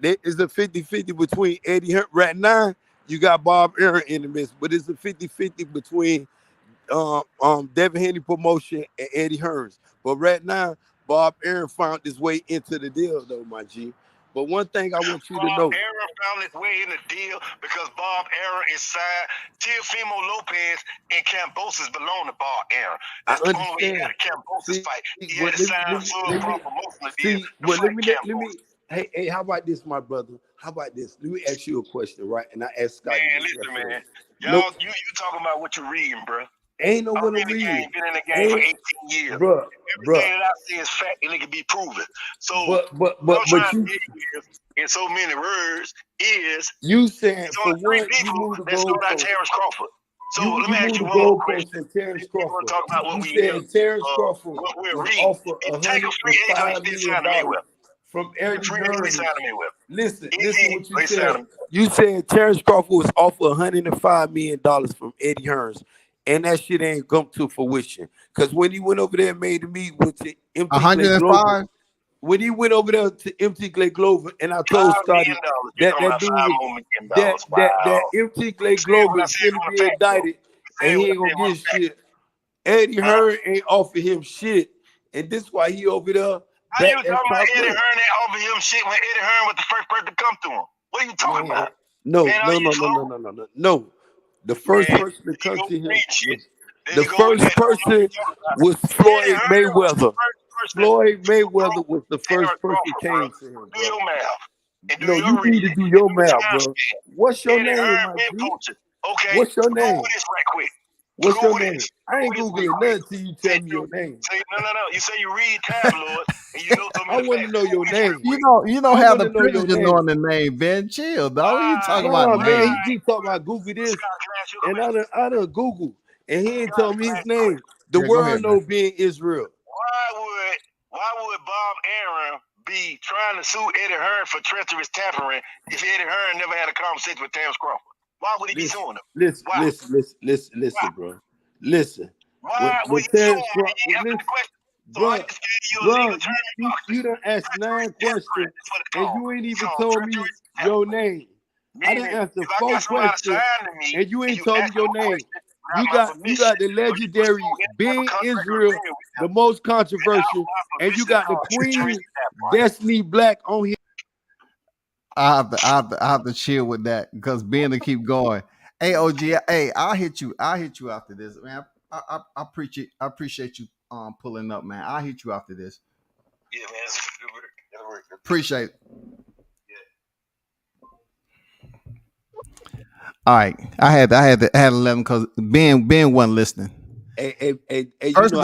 There is a 50-50 between Eddie Hearn. Right now, you got Bob Aaron in the midst, but it's a 50-50 between Devin Haney promotion and Eddie Hearns. But right now, Bob Aaron found his way into the deal, though, my G. But one thing I want you to know. Bob Aaron found his way in the deal because Bob Aaron is signed. Teofimo Lopez and Cambosis belong to Bob Aaron. That's the only way he got a Cambosis fight. He had to sign a promotional deal to fight Cambosis. Hey, how about this, my brother? How about this? Let me ask you a question, right? And I asked Scotty Man, this listen, yesterday. man. Y'all, you talking about what you reading, bro. Ain't no I'm one to in the read. game, been in the game for 18 years. Bruh. Everything that I say is fact and it can be proven. So but what I'm trying you, to tell you is, in so many words, is you saying it's for only three one, you people moved the that start out goalpost. Terrence Crawford. So let me You ask moved you the one more goalpost question. for Terrence We're going Crawford. to talk about what You we hear, said Terrence Crawford what we're was reading. offered If take a free agent, $105 he signed him million anywhere. from Take a Eddie free agent, he Hearn. signed him anywhere. Listen what you He said. signed him. You said Terrence Crawford was offered $105 million from Eddie Hearns. And that shit ain't come to fruition. Because when he went over there and made the meet with the MT Clay Glover, 105. when he went over there to MT Clay Glover, and I told $5 Scotty million. that You're talking that about dude $5 was more million. that Wow. MT Clay Say Glover what I is said finna on the be fact, though. indicted, and he ain't gonna get shit. Eddie Hearn ain't offer him shit, And this why he over there. How you talking about Eddie Hearn that offered him shit when Eddie Hearn was the first person to come to him? What are you talking about? No. The first person to come to him was Floyd Mayweather. Floyd Mayweather was the first person came to him. Do your math. No, you need to do your math, bro. What's your name, my G? Okay. What's your name? Google this right quick. What's your name? I ain't Googling nothing till you tell me your name. No. You say you read tabloids and you know something. I want to know your name. You don't have the privilege of knowing the name, Ben. Chill, dog. You talking about man? name? He keep talking about Google this, and I done Google, and he ain't told me his name. The world know being Israel. Why would Bob Aaron be trying to sue Eddie Hearn for treacherous tampering if Eddie Hearn never had a conversation with Terrence Crawford? Why would he be suing him? Listen, bro. Listen. Why would you sue him? You done asked 9 questions, and you ain't even told me your name. I done answered 4 questions, and you ain't told me your name. You got the legendary being Israel, the most controversial, and you got the Queen Destiny Black on here. I have to chill with that because Ben to keep going. Hey, OG, hey, I'll hit you after this, man. I appreciate you pulling up, man. I'll hit you after this. Yeah, man. Appreciate it. All right, I had 11 because Ben wasn't listening. Hey, First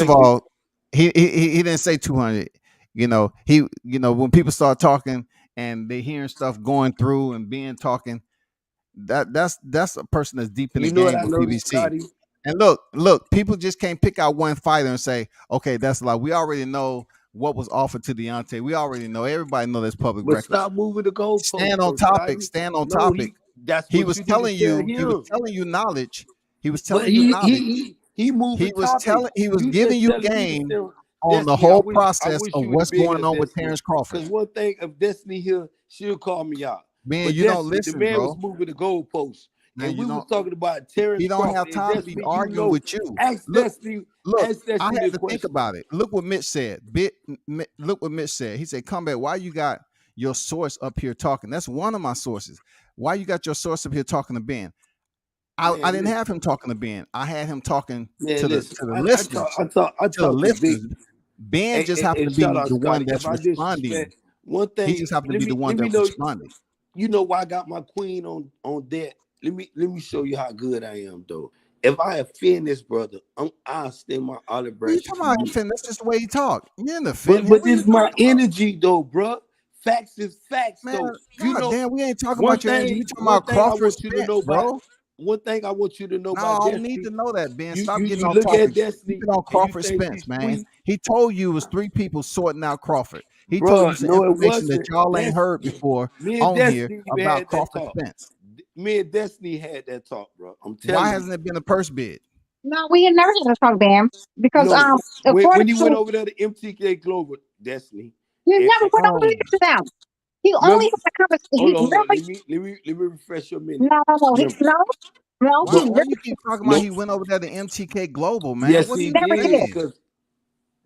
of all, he didn't say 200. When people start talking and they hearing stuff going through and being talking, that's a person that's deep in the game with PBC. And look, people just can't pick out one fighter and say, okay, that's a lot. We already know what was offered to Deontay. We already know. Everybody know that's public record. Stop moving the goalposts. Stand on topic. Stand on topic. He was telling you knowledge. He was telling you knowledge. He moved. He was giving you game on the whole process of what's going on with Terrence Crawford. Because one thing, if Destiny here, she'll call me out. Man, you don't listen, bro. The man was moving the goalposts. And we were talking about Terrence Crawford. He don't have time to be arguing with you. Destiny. I had to think about it. Look what Mitch said. Look what Mitch said. He said, "Combat, why you got your source up here talking?" That's one of my sources. Why you got your source up here talking to Ben? I didn't have him talking to Ben. I had him talking to the listeners. I talk to listeners. Ben just happened to be the one that's responding. One thing, he just happened to be the one that's responding. You know why I got my queen on deck? Let me show you how good I am, though. If I offend this brother, I'll extend my olive branch. You talking about offend? That's just the way you talk. You're in the offend. But this is my energy, though, bro. Facts is facts, man. though. Damn, we ain't talking about your energy. We talking about Crawford, Spence, bro. One thing I want you to know about Destiny. I don't need to know that, Ben. Stop getting you on look topic. At Destiny, keep it on Crawford Spence, man. He told you it was 3 people sorting out Crawford. He told you some information that y'all ain't heard before on here about Crawford Spence. Me and Destiny had that talk, bro. I'm telling you. Why hasn't it been a purse bid? No, we had never had a talk, Bam. Because when he went over there to MTK Global, Destiny. You never went over there to them. He only had a conversation. Hold on. Let me refresh your memory. No. Why you keep talking about he went over there to MTK Global, man? Yes, he did. Because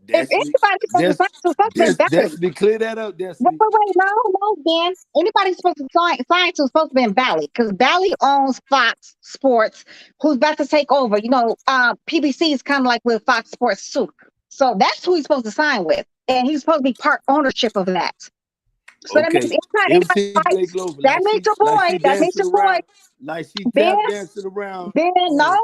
if anybody's supposed to Destiny, clear that up, Destiny. Wait, no, Ben. Anybody's supposed to sign to is supposed to be in Bally because Bally owns Fox Sports, who's about to take over. PBC is kind of like with Fox Sports too. So that's who he's supposed to sign with, and he's supposed to be part ownership of that. So that means that means your boy. That means your boy. Like she tap dancing around. Ben, no.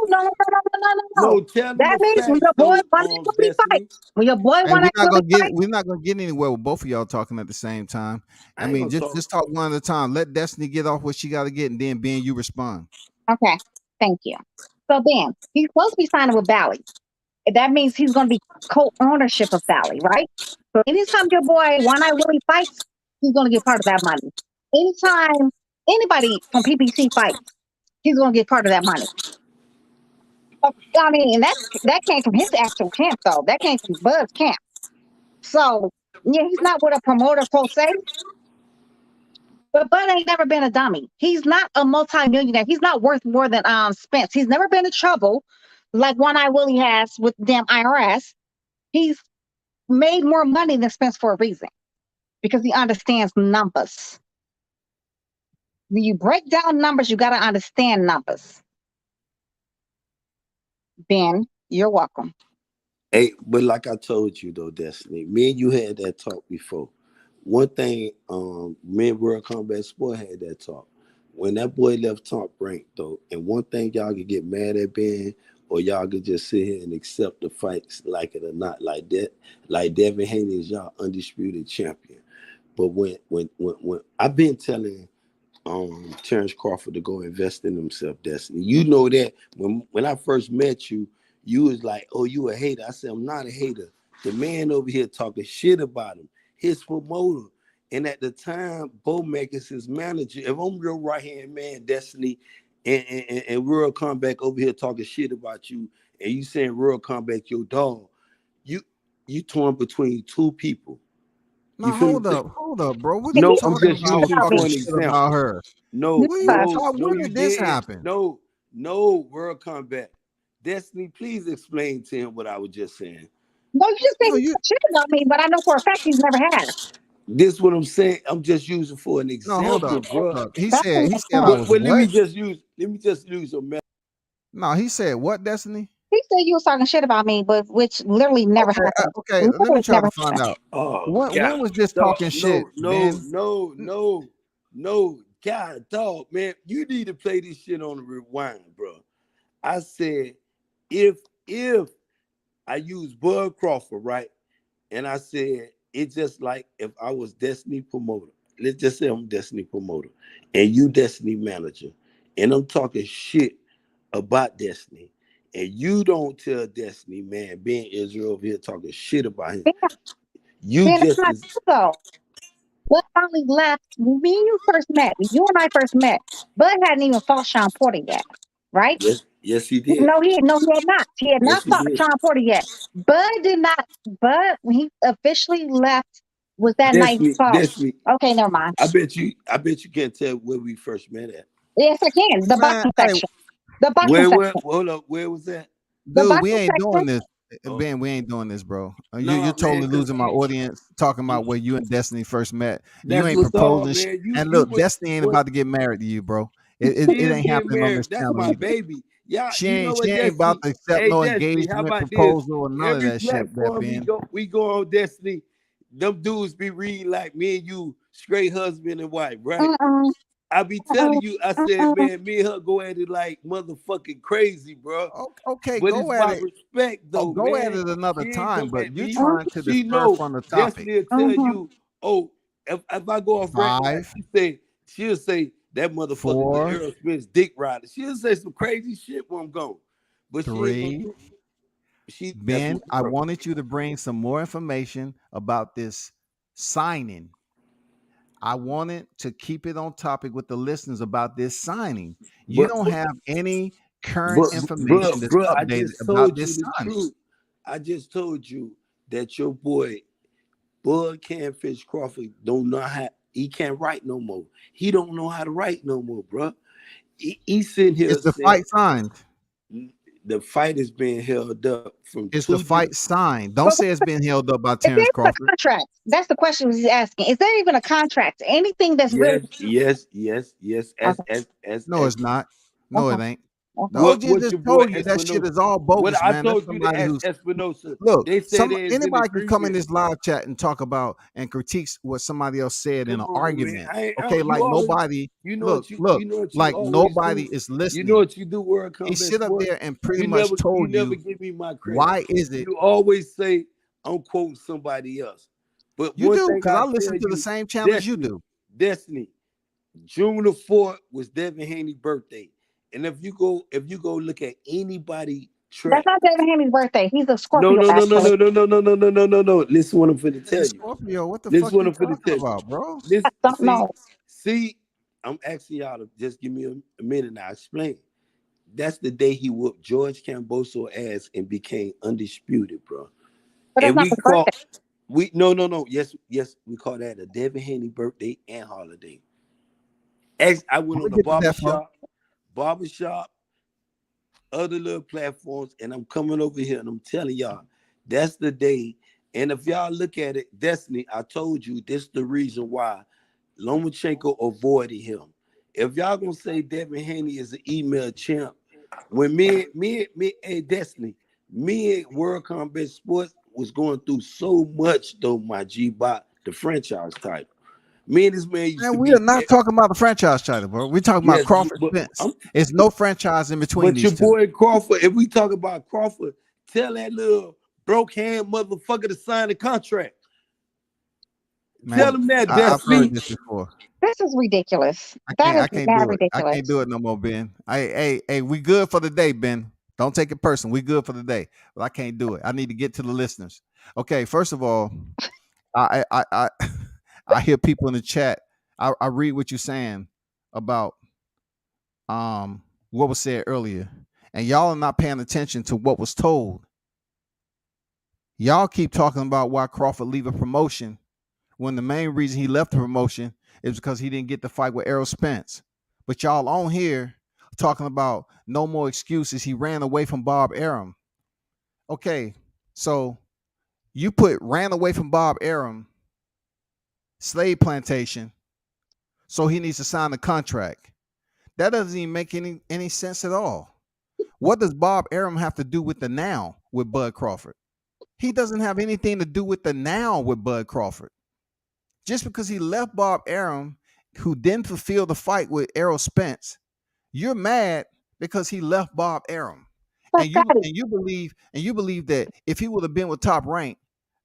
No, tell that means when your boy wants to fight. When your boy wants to fight. We're not gonna get anywhere with both of y'all talking at the same time. I mean, just talk one at a time. Let Destiny get off what she got to get, and then Ben, you respond. Okay, thank you. So Ben, he's supposed to be signing with Bally. That means he's gonna be co-ownership of Bally, right? So anytime your boy One Eye Willie fights, he's gonna get part of that money. Anytime anybody from PPC fights, he's gonna get part of that money. I mean, and that came from his actual camp, though. That came from Bud's camp. So yeah, he's not with a promoter per se. But Bud ain't never been a dummy. He's not a multi-millionaire. He's not worth more than Spence. He's never been in trouble like One Eye Willie has with damn IRS. He's made more money than Spence for a reason, because he understands numbers. When you break down numbers, you got to understand numbers. Ben, you're welcome. Hey, but like I told you though, Destiny, me and you had that talk before. One thing, me and World Combat Sport had that talk. When that boy left Top Rank though, and one thing y'all could get mad at Ben, or y'all could just sit here and accept the fights like it or not, like that. Like Devin Haney is y'all undisputed champion. But when I've been telling Terrence Crawford to go invest in himself, Destiny. You know that when I first met you, you was like, oh, you a hater. I said, I'm not a hater. The man over here talking shit about him, his promoter. And at the time, Bo Mack is his manager. If I'm your right-hand man, Destiny, and World Combat over here talking shit about you, and you saying World Combat your dog, you torn between two people. No, hold up, bro. What No, you I'm talking just about? using Talking for an shit example. about her. No, When you did this didn't. happen? No, World Combat. Destiny, please explain to him what I was just saying. No, you just No, think shit about me, but I know for a fact he's never had. This what I'm saying. I'm just using for an example, hold bro. up. He That's said what I was But let me what? just use a method. No, he said what, Destiny? he said you was talking shit about me, but which literally never happened. Okay, let me Literally try never to find happened. out. Oh When God. was this Dog, talking shit, Ben? No. God, dog, man. You need to play this shit on the rewind, bro. I said, if I use Bud Crawford, right? And I said, it's just like if I was Destiny promoter. Let's just say I'm Destiny promoter and you Destiny manager. And I'm talking shit about Destiny. And you don't tell Destiny, man, being Israel over here talking shit about him. You Then just that's not so. Bud finally left when me and you first met. When you and I first met, Bud hadn't even fought Sean Porter yet, right? yes, he did. No, he had not. He had not Yes, he fought did. Sean Porter yet. Bud did not. Bud, when he officially left, was that night he fought. Destiny. Okay, never mind. I bet you can't tell where we first met at. Yes, I can. The Man, boxing hey, section. The boxing section. Hold up, where was that? The dude, we boxing ain't doing section. this. Oh. Ben, we ain't doing this, bro. Nah, You're totally man, 'cause losing my audience talking about where you and Destiny first met. You that's ain't what's up, proposing shit. man. And You look, Destiny ain't about to get married to you, bro. It She is ain't getting happening on married. this That's channel my either. baby. Yeah, She you know ain't what, about Destiny? to accept Hey, no Destiny, how engagement about this? proposal or none of Every that shit, that platform Ben. we go on Destiny, them dudes be reading like me and you, straight husband and wife, right? I be telling you, I said, man, me and her go at it like motherfucking crazy, bro. Okay, But it's go at my it. respect, though, Go at man. it another She ain't time, come but at you're me. trying to She disperse know. from the topic. Destiny will tell you, oh, if I go off rant, like 5, she'll say that motherfucker the 4, Earl Smith's dick rider. She'll say some crazy shit when I'm gone. But she ain't gonna 3. do that's Ben, my I girl. wanted you to bring some more information about this signing. I wanted to keep it on topic with the listeners about this signing. You But don't have any current information that's bro, I updated just about told you this the signing. truth. I just told you that your boy Bud Canfish Crawford don't know how. He can't write no more. He don't know how to write no more, bro. He sitting here Is the saying fight signed? the fight is being held up from Is the 2 different. fight signed? Don't But say it's been held up by is there Terrence even a Crawford. contract? That's the question he's asking. Is there even a contract? Anything that's really Yes. No, it's not. No, it okay. ain't. The Okay. OG What just your boy told you that shit Espinosa? is all What bogus, I man. That's told you to somebody ask who's Espinosa. look. They said there's been Anybody can come in agreement. this live chat and talk about and critiques what somebody else said in Come an on, man. argument. I Okay, you like always nobody. you know Look, what look, you like always nobody do. is You know listening. what you do, World He Combat sit up Sport. there and pretty much You told never you give me my credit. why is it You always say I'm quoting somebody else. But you one do, thing because I I listen tell to the you, same channel as you Destiny, do. Destiny, June the 4th was Devin Haney's birthday. And if you go look at anybody That's track. not David Haney's birthday. He's a No, Scorpio, actually. no. Listen what I'm finna tell you. Scorpio, what the Listen fuck what you I'm finna talking tell you. about, bro? This I don't know. see, I'm asking y'all to just give me a minute and I'll explain. That's the day he whooped George Camboso ass and became undisputed, bro. But that's And not his birthday. no. Yes, we call that a Devin Haney birthday and holiday. I went I'm on gonna the get to that, folks. barbershop, other little platforms, and I'm coming over here and I'm telling y'all, that's the day And if y'all look at it, Destiny, I told you this is the reason why Lomachenko avoided him. If y'all gonna say Devin Haney is an email champ, when hey Destiny, me and World Combat Sports was going through so much though, my G-Bot, the franchise title. Me and this man used Man, to we are be not talking about the franchise title, bro. We're talking about yes, Crawford but Spence. It's no franchise in between but your these two. boy Crawford, if we talk about Crawford, tell that little broke hand motherfucker to sign the contract. Man, Tell him that, I've Destiny. heard this before. This is ridiculous. I That is can't mad do it. I ridiculous. can't do it no more, Ben. Hey, we good for the day, Ben. Don't take it personal. We good for the day, but I can't do it. I need to get to the listeners. Okay, first of all, I I hear people in the chat. I read what you're saying about what was said earlier, and y'all are not paying attention to what was told. Y'all keep talking about why Crawford leave a promotion when the main reason he left the promotion is because he didn't get the fight with Errol Spence. But y'all on here talking about no more excuses. He ran away from Bob Arum. Okay, so you put ran away from Bob Arum, slave plantation, so he needs to sign the contract. That doesn't even make any sense at all. What does Bob Arum have to do with the now with Bud Crawford? He doesn't have anything to do with the now with Bud Crawford. Just because he left Bob Arum, who didn't fulfill the fight with Errol Spence, you're mad because he left Bob Arum. But And Scotty, you believe that if he would have been with Top Rank,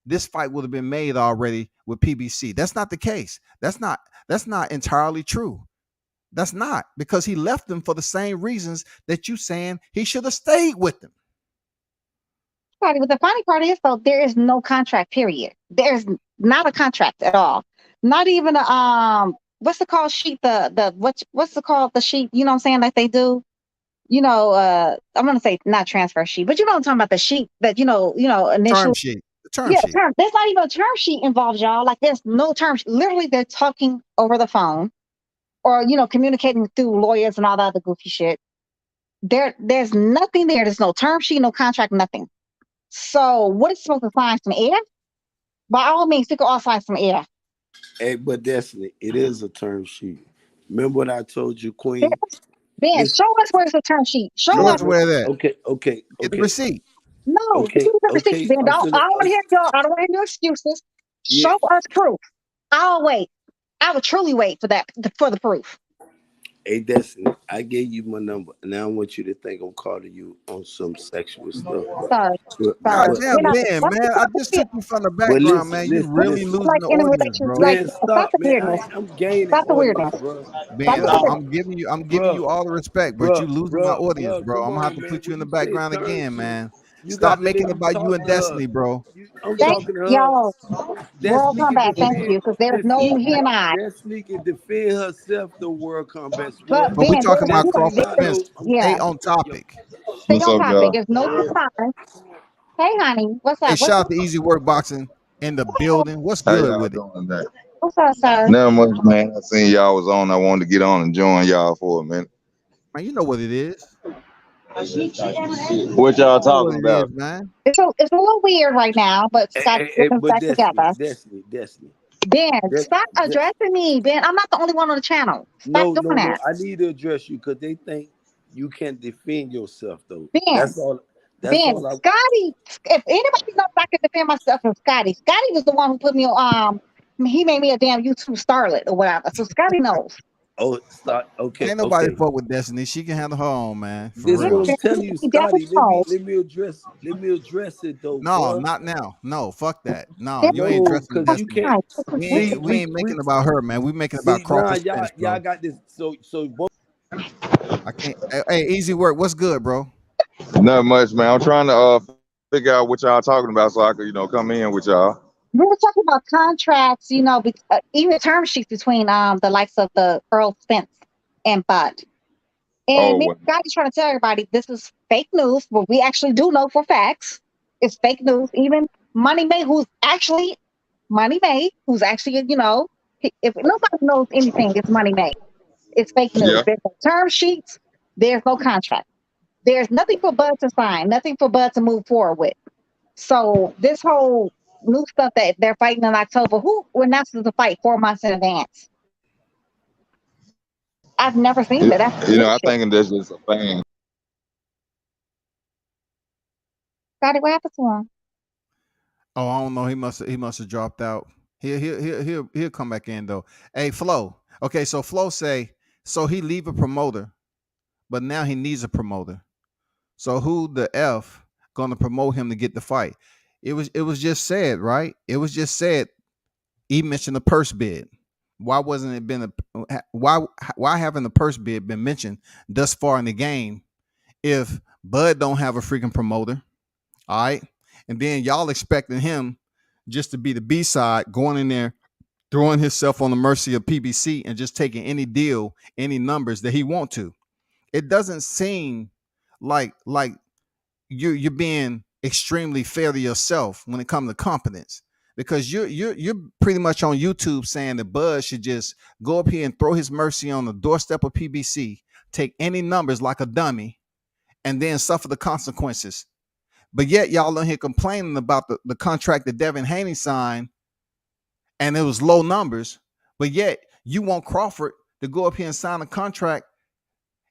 this fight would have been made already with PBC. That's not the case. That's not entirely true. That's not, because he left them for the same reasons that you saying he should have stayed with them. Scotty, but the funny part is though, there is no contract, period. There's not a contract at all. Not even a what's the called sheet? What's the called the sheet, you know what I'm saying, like they do? I'm gonna say not transfer sheet, but you know what I'm talking about, the sheet that initially. Term sheet. The term Yeah, sheet. there's not even a term sheet involved, y'all. Like there's no term. Literally, they're talking over the phone, or communicating through lawyers and all that other goofy shit. There's nothing there. There's no term sheet, no contract, nothing. So what is supposed to sign some air? By all means, you can all sign some air. Hey, but Destiny, it is a term sheet. Remember what I told you, Queen? Ben, It's show us where's the term sheet. Show Show us. us where that. okay. Get the receipt. No, Okay, give me the receipt, okay. Ben. I don't want to hear y'all. I don't want to hear your excuses. Yeah. Show us proof. I'll wait. I would truly wait for the proof. Hey, Destiny, I gave you my number. Now I want you to think I'm calling you on some sexual stuff. Sorry. God But, damn, Ben, man. I just took you from the background, man. You really listen. losing Like the in a audience, relation, bro. like Man, stop stop, the man. weirdness. I'm gaining Stop the audience, weirdness. bro. Stop Ben, the weirdness. I'm giving you all the respect, but you losing my audience, bro. Come I'm gonna have on, to man. put you in When the you say background term again, sheet, man. you Stop got to making let it me about you talk and to her. Destiny, bro. I'm Thank talking to her. y'all. World Destiny can Combat. Thank defend. you, because there's no he and I. Destiny can defend herself. The World Combat But Sport. But we Ben, talking about Destiny Crawford not Spence. no. Stay yeah, on topic. stay What's on up, topic. y'all? There's no time. Hey, honey, what's Hey, up? shout out to Easy Work Boxing in the building. What's How good y'all with it? doing today? What's up, sir? Not much, man. I seen y'all was on. I wanted to get on and join y'all for a minute. Man, you know what it is. What y'all You know what talking it is, about? man. It's a little weird right now, but Scott, get us But back together. Destiny. Ben, That, stop that, addressing me. Ben, I'm not the only one on the channel. Stop doing no. that. I need to address you because they think you can defend yourself though. Ben, That's all. That's Ben, all. Scotty, if anybody knows I can defend myself from Scotty, Scotty was the one who put me on, he made me a damn YouTube starlet or whatever. So Scotty knows. Oh, start. Okay, Ain't nobody fuck with Destiny. She can handle her own, man. For This is what real. I'm telling you, He definitely Scotty. knows. Let me address it though, No, bro. not now. No, fuck that. No, you ain't No, addressing cause you Destiny. can't see. We ain't making about her, man. We making about See, nah, Crawford Spence, y'all bro. got this. So both. I can't. Hey, Easy Work. What's good, bro? Not much, man. I'm trying to figure out what y'all talking about so I could, come in with y'all. We were talking about contracts, even term sheets between the likes of the Earl Spence and Bud. And Oh, me well, and Scotty trying to tell everybody this is fake news, but we actually do know for facts it's fake news. Even Money May, who's actually if nobody knows anything, it's Money May. It's fake news. yeah. There's no term sheets. There's no contract. There's nothing for Bud to sign. Nothing for Bud to move forward with. So this whole new stuff that they're fighting in October. Who announces the fight 4 months in advance? I've never seen that. That's I bullshit. think that's just a fan. Scotty, what happened to him? Oh, I don't know. He must have dropped out. He'll come back in though. Hey, Flo. Okay, so Flo say so he leave a promoter, but now he needs a promoter. So who the F gonna promote him to get the fight? It was just said, right? It was just said. He mentioned the purse bid. Why wasn't it been a why haven't the purse bid been mentioned thus far in the game if Bud don't have a freaking promoter? All right. And then y'all expecting him just to be the B-side, going in there, throwing himself on the mercy of PBC and just taking any deal, any numbers that he want to. It doesn't seem like you're being extremely fair to yourself when it comes to confidence, because you're pretty much on YouTube saying that Bud should just go up here and throw his mercy on the doorstep of PBC, take any numbers like a dummy, and then suffer the consequences. But yet y'all in here complaining about the contract that Devin Haney signed, and it was low numbers. But yet you want Crawford to go up here and sign a contract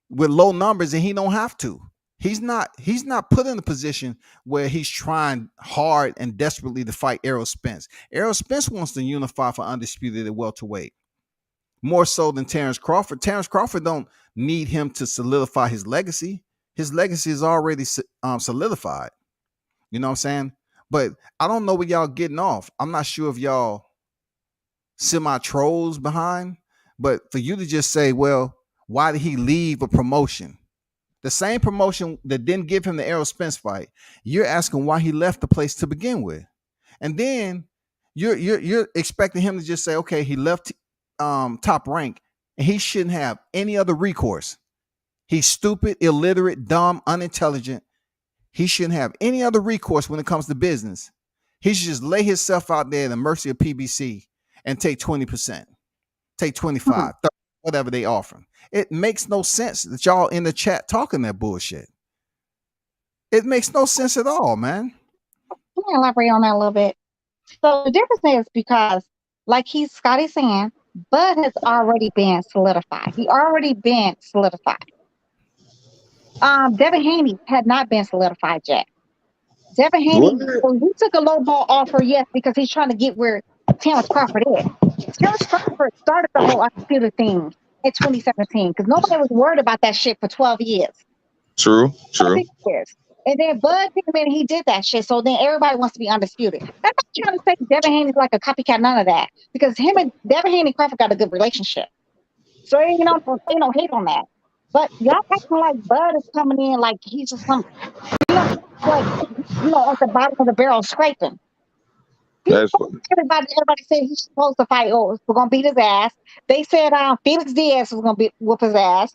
with low numbers, and he don't have to. He's not put in a position where he's trying hard and desperately to fight Errol Spence. Errol Spence wants to unify for undisputed at welterweight, more so than Terrence Crawford. Terrence Crawford don't need him to solidify his legacy. His legacy is already solidified. You know what I'm saying? But I don't know what y'all getting off. I'm not sure if y'all semi-trolls behind, but for you to just say, well, why did he leave a promotion? The same promotion that didn't give him the Errol Spence fight, you're asking why he left the place to begin with. And then you're expecting him to just say, okay, he left Top Rank and he shouldn't have any other recourse. He's stupid, illiterate, dumb, unintelligent. He shouldn't have any other recourse when it comes to business. He should just lay himself out there at the mercy of PBC and take 20%, take 25, 30, whatever they offer him. It makes no sense that y'all in the chat talking that bullshit. It makes no sense at all, man. Can I elaborate on that a little bit? So the difference is because, like Scotty saying, Bud has already been solidified. He already been solidified. Devin Haney had not been solidified yet. Devin Haney, he took a low ball offer, yes, because he's trying to get where Terrence Crawford is. Terrence Crawford started the whole undisputed thing in 2017 because nobody was worried about that shit for 12 years. True. And then Bud came in and he did that shit. So then everybody wants to be undisputed. I'm not trying to say Devin Haney's like a copycat, none of that. Because him and Devin Haney and Crawford got a good relationship. So ain't no hate on that. But y'all acting like Bud is coming in like he's just some, like, at the bottom of the barrel scraping. Everybody said he's supposed to fight. Oh, we're gonna beat his ass. They said Felix Diaz was gonna whoop his ass.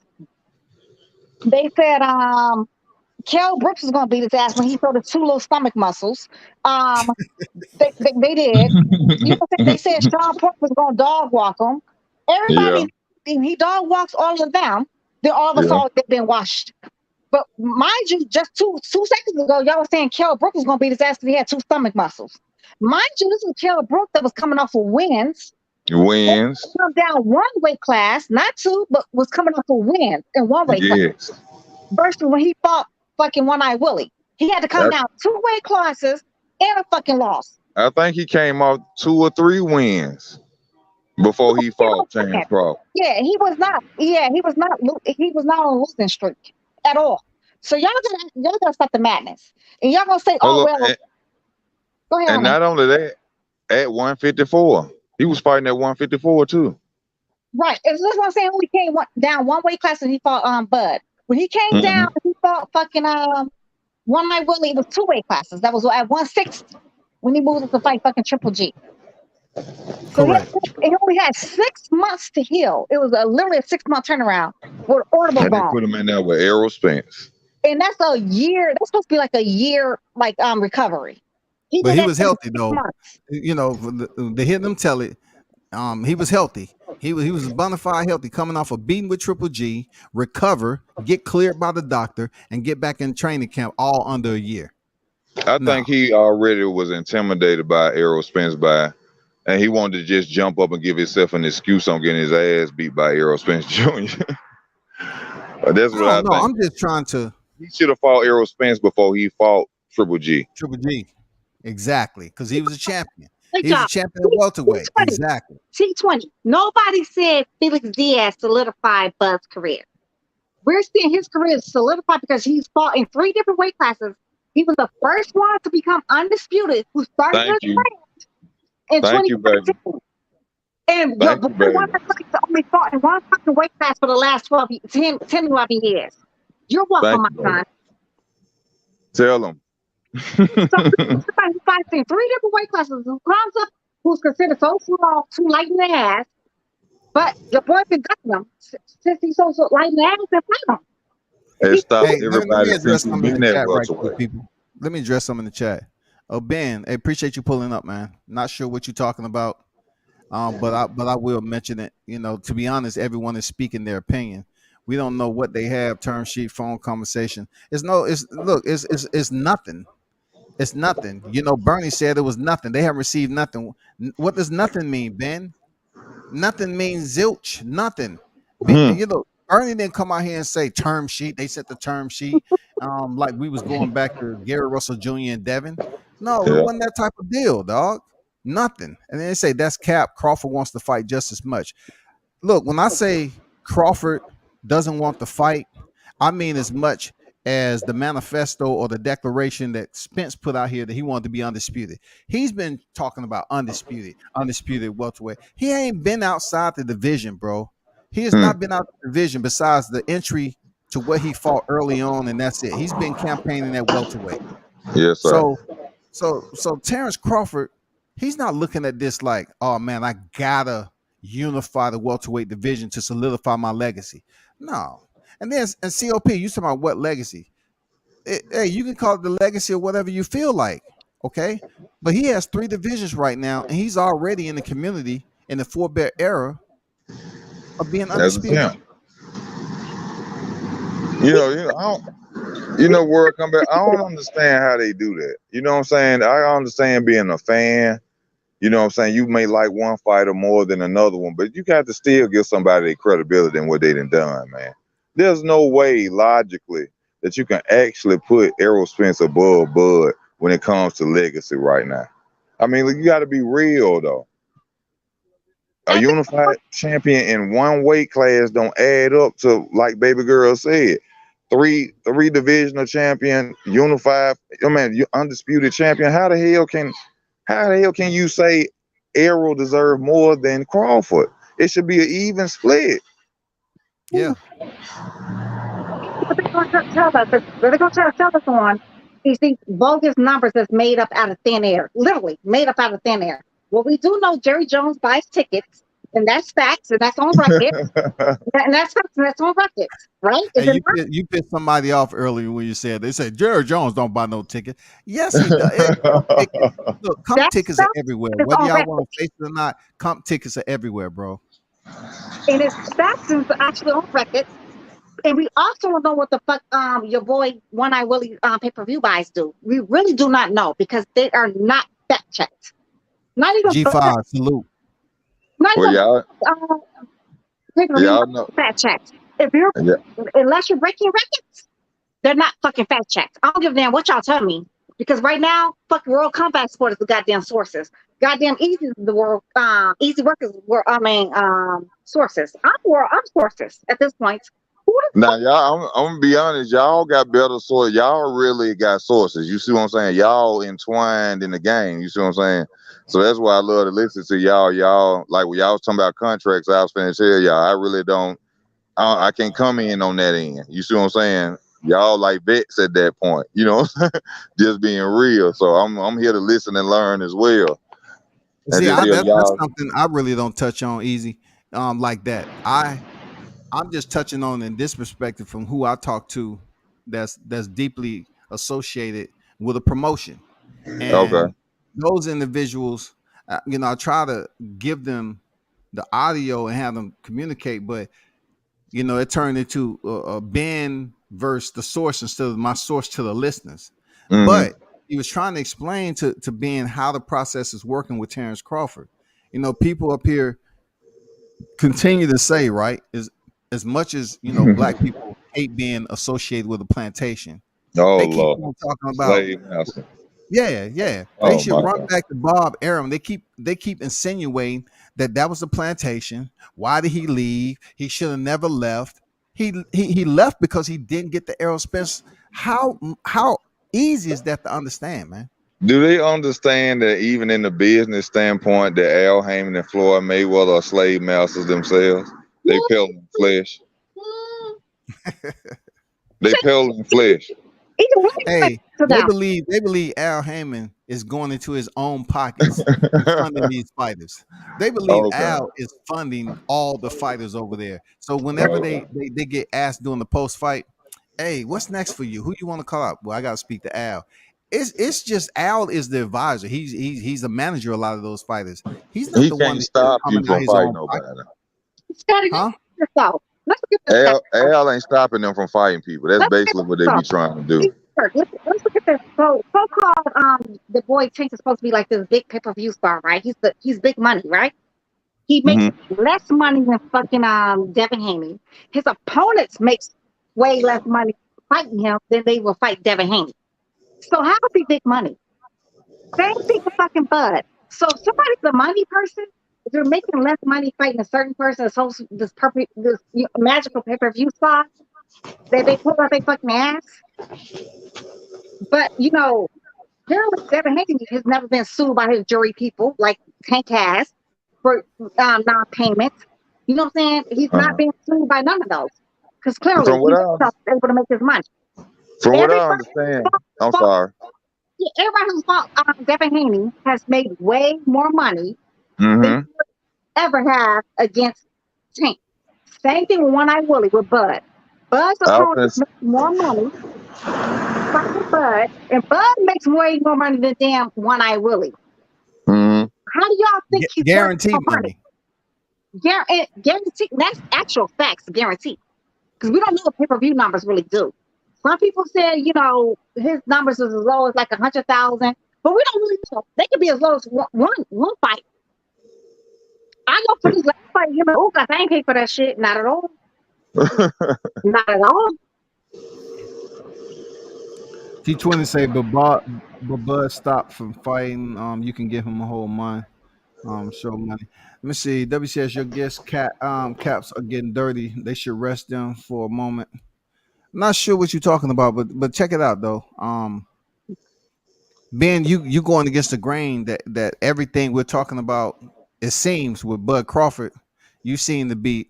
They said Kell Brooks was gonna beat his ass when he showed his two little stomach muscles. They did. You know, they said Sean Pork was gonna dog walk him. Everybody, he dog walks all of them. Then all of a sudden they've been washed. But mind you, just two seconds ago, y'all were saying Kell Brooks was gonna beat his ass because he had two stomach muscles. Mind you, this was Kell Brooks that was coming off of wins. Come down one weight class, not two, but was coming off of wins in one weight class. Versus when he fought fucking One Eye Willie, he had to come down 2 weight classes and a fucking loss. I think he came off 2 or 3 wins before he fought Terrence Crawford. Yeah, he was not. Yeah, he was not on a losing streak at all. So y'all gotta stop the madness, and y'all gonna say, "Oh well." Go ahead. And not only that, at 154, he was fighting at 154 too. Right, and that's what I'm saying. When he came down 1 weight class and he fought Bud. When he came down, he fought fucking One Night Willie. It was 2 weight classes. That was at 160 when he moved up to fight fucking Triple G. So he only had 6 months to heal. It was literally a 6-month turnaround with audible bomb. They put him in there with Errol Spence. And that's a year. That's supposed to be like a year, like recovery. But he was healthy though. You know, they hear them tell it. He was healthy. He was bona fide healthy, coming off a beating with Triple G, recover, get cleared by the doctor, and get back in training camp all under a year. I No. think he already was intimidated by Errol Spence and he wanted to just jump up and give himself an excuse on getting his ass beat by Errol Spence Jr. That's I what I don't know. think. I'm just trying to He should have fought Errol Spence before he fought Triple G. Triple G. Exactly. Because he was a champion. Good He was a job. champion at welterweight. T20. Exactly. T20. Nobody said Felix Diaz solidified Bud's career. We're seeing his career solidify because he's fought in 3 different weight classes. He was the first one to become undisputed who started Thank his you. in Thank you, baby. 2013. And Thank the you, boy baby. one that only fought in one fucking weight class for the last 10, 11 years. You're welcome, Thank you, my son. Tell him. So somebody who fights in 3 different weight classes who comes up, who's considered so small, too light in the ass, but your boy been ducking him since he's so light in the ass and fight him. It stopped Hey, let me everybody address since he something in been the that chat right quick, welterweight. people. Let me address something in the chat. Oh, Ben, I appreciate you pulling up, man. Not sure what you're talking about, but I will mention it. You know, to be honest, everyone is speaking their opinion. We don't know what they have, term sheet, phone conversation. It's nothing. It's nothing. You know, Bernie said it was nothing. They haven't received nothing. What does nothing mean, Ben? Nothing means zilch. Nothing. You know, Bernie didn't come out here and say term sheet. They sent the term sheet, like we was going back to Gary Russell Jr. and Devin. No, it Yeah. wasn't that type of deal, dog. Nothing. And then they say that's cap. Crawford wants to fight just as much. Look, when I say Crawford doesn't want to fight, I mean as much as the manifesto or the declaration that Spence put out here that he wanted to be undisputed. He's been talking about undisputed welterweight. He ain't been outside the division, bro. He has not been out the division besides the entry to what he fought early on, and that's it. He's been campaigning at welterweight. Yes, sir. So Terrence Crawford, he's not looking at this like, oh man, I gotta unify the welterweight division to solidify my legacy. No. And then and COP, you talking about what legacy? Hey, you can call it the legacy or whatever you feel like, okay? But he has 3 divisions right now, and he's already in the community in the 4-bet era of being As a undisputed. champ. World Combat. I don't understand how they do that. You know what I'm saying? I understand being a fan. You know what I'm saying? You may like one fighter more than another one, but you got to still give somebody their credibility in what they done, man. There's no way logically that you can actually put Errol Spence above Bud when it comes to legacy right now. I mean, you got to be real though. A unified champion in one weight class don't add up to, like Baby Girl said, three divisional champion, unified. I mean, you undisputed champion. How the hell can you say Errol deserve more than Crawford? It should be an even split. Yeah. But they're going to tell us, they're going to try to tell us on these bogus numbers that's made up out of thin air, literally made up out of thin air. Well, we do know Jerry Jones buys tickets, and that's facts, and that's on record. And that's facts, and that's on record, right? And you pissed somebody off earlier when you said, they said Jerry Jones don't buy no ticket. Yes, he does. Look, comp tickets are everywhere. Whether y'all want to face it or not, comp tickets are everywhere, bro. And it's facts and it's actually on record. And we also don't know what the fuck your boy One Eye Willie pay-per-view buys do. We really do not know because they are not fact checked. Not even G5 salute. Not Well, even y'all know. fact checked. Unless you're breaking records, they're not fucking fact checked. I don't give a damn what y'all tell me because right now, fucking World Combat Sports is the goddamn sources. Goddamn Easy is the world. Easy Workers were sources. I'm sources at this point. Now, y'all, I'm gonna be honest. Y'all got better sources. Y'all really got sources. You see what I'm saying? Y'all entwined in the game. You see what I'm saying? So that's why I love to listen to y'all. Y'all, like when y'all was talking about contracts, I was finna tell y'all. I really don't. I can't come in on that end. You see what I'm saying? Y'all like vets at that point. You know, just being real. So I'm here to listen and learn as well. See, that's something I really don't touch on easy, like that. I'm just touching on in this perspective from who I talk to that's deeply associated with a promotion. And those individuals, I try to give them the audio and have them communicate, but it turned into a Ben versus the source instead of my source to the listeners. Mm-hmm. But he was trying to explain to Ben how the process is working with Terrence Crawford. You know, people up here continue to say, right, is as much as black people hate being associated with a plantation. Oh They keep Lord, on talking about, slave master. yeah. They Oh should my run God. back to Bob Arum. They keep insinuating that was a plantation. Why did he leave? He should have never left. He left because he didn't get the Errol Spence. How easy is that to understand, man? Do they understand that even in the business standpoint, that Al Heyman and Floyd Mayweather are slave masters themselves? They peddling flesh. They peddling flesh. Either way, Hey, to they them. believe Al Heyman is going into his own pockets and funding these fighters. They believe Okay. Al is funding all the fighters over there. So whenever they get asked during the post fight, hey, what's next for you? Who you want to call up? Well, I got to speak to Al. It's just Al is the advisor. He's the manager of a lot of those fighters. He's not He the one can't that's stop you coming out from his fighting own pocket. nobody. Scotty, Huh? yourself. Let's look at this. Al ain't stopping them from fighting people. That's basically what they be trying to do. Let's look at this. So-called the boy Tank is supposed to be like this big pay-per-view star, right? He's big money, right? He makes less money than fucking Devin Haney. His opponents makes way less money fighting him than they will fight Devin Haney. So how is he big money? Same thing with fucking Bud. So if somebody's a money person, if you're making less money fighting a certain person, this magical pay-per-view spot that they pull out their fucking ass. But apparently Devin Haney has never been sued by his jury people like Tank has for non-payment. You know what I'm saying? He's not being sued by none of those because clearly he's able to make his money. From what I understand, I'm sorry. Everybody who's fought Devin Haney has made way more money than he would ever have against Tank. Same thing with One Eye Willie with Bud. Bud's opponent makes more money fighting Bud, and Bud makes way more money than damn One Eye Willie. How do y'all think he's guaranteed money? Guaranteed. That's actual facts, guaranteed. Because we don't know what pay-per-view numbers really do. Some people said, his numbers is as low as like 100,000, but we don't really know. They could be as low as one fight. I know for this last fight, him and Ugas, I ain't paid for that shit. Not at all. Not at all. T20 say, but Bud stopped from fighting. You can give him a whole month. Show money. Let me see. WCS, your guest caps are getting dirty. They should rest them for a moment. I'm not sure what you're talking about, but check it out though. Ben, you going against the grain that everything we're talking about, it seems with Bud Crawford, you seem to be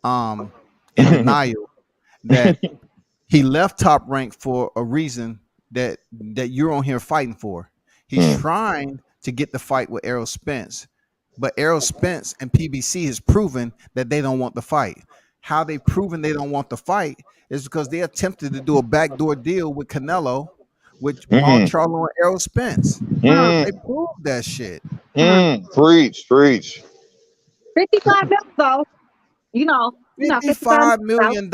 in denial that he left Top Rank for a reason that you're on here fighting for. He's trying to get the fight with Errol Spence, but Errol Spence and PBC has proven that they don't want the fight. How they've proven they don't want the fight is because they attempted to do a backdoor deal with Canelo, with Mark Charlo and Errol Spence. They proved that shit. Preach. 55 million, though. $55 million,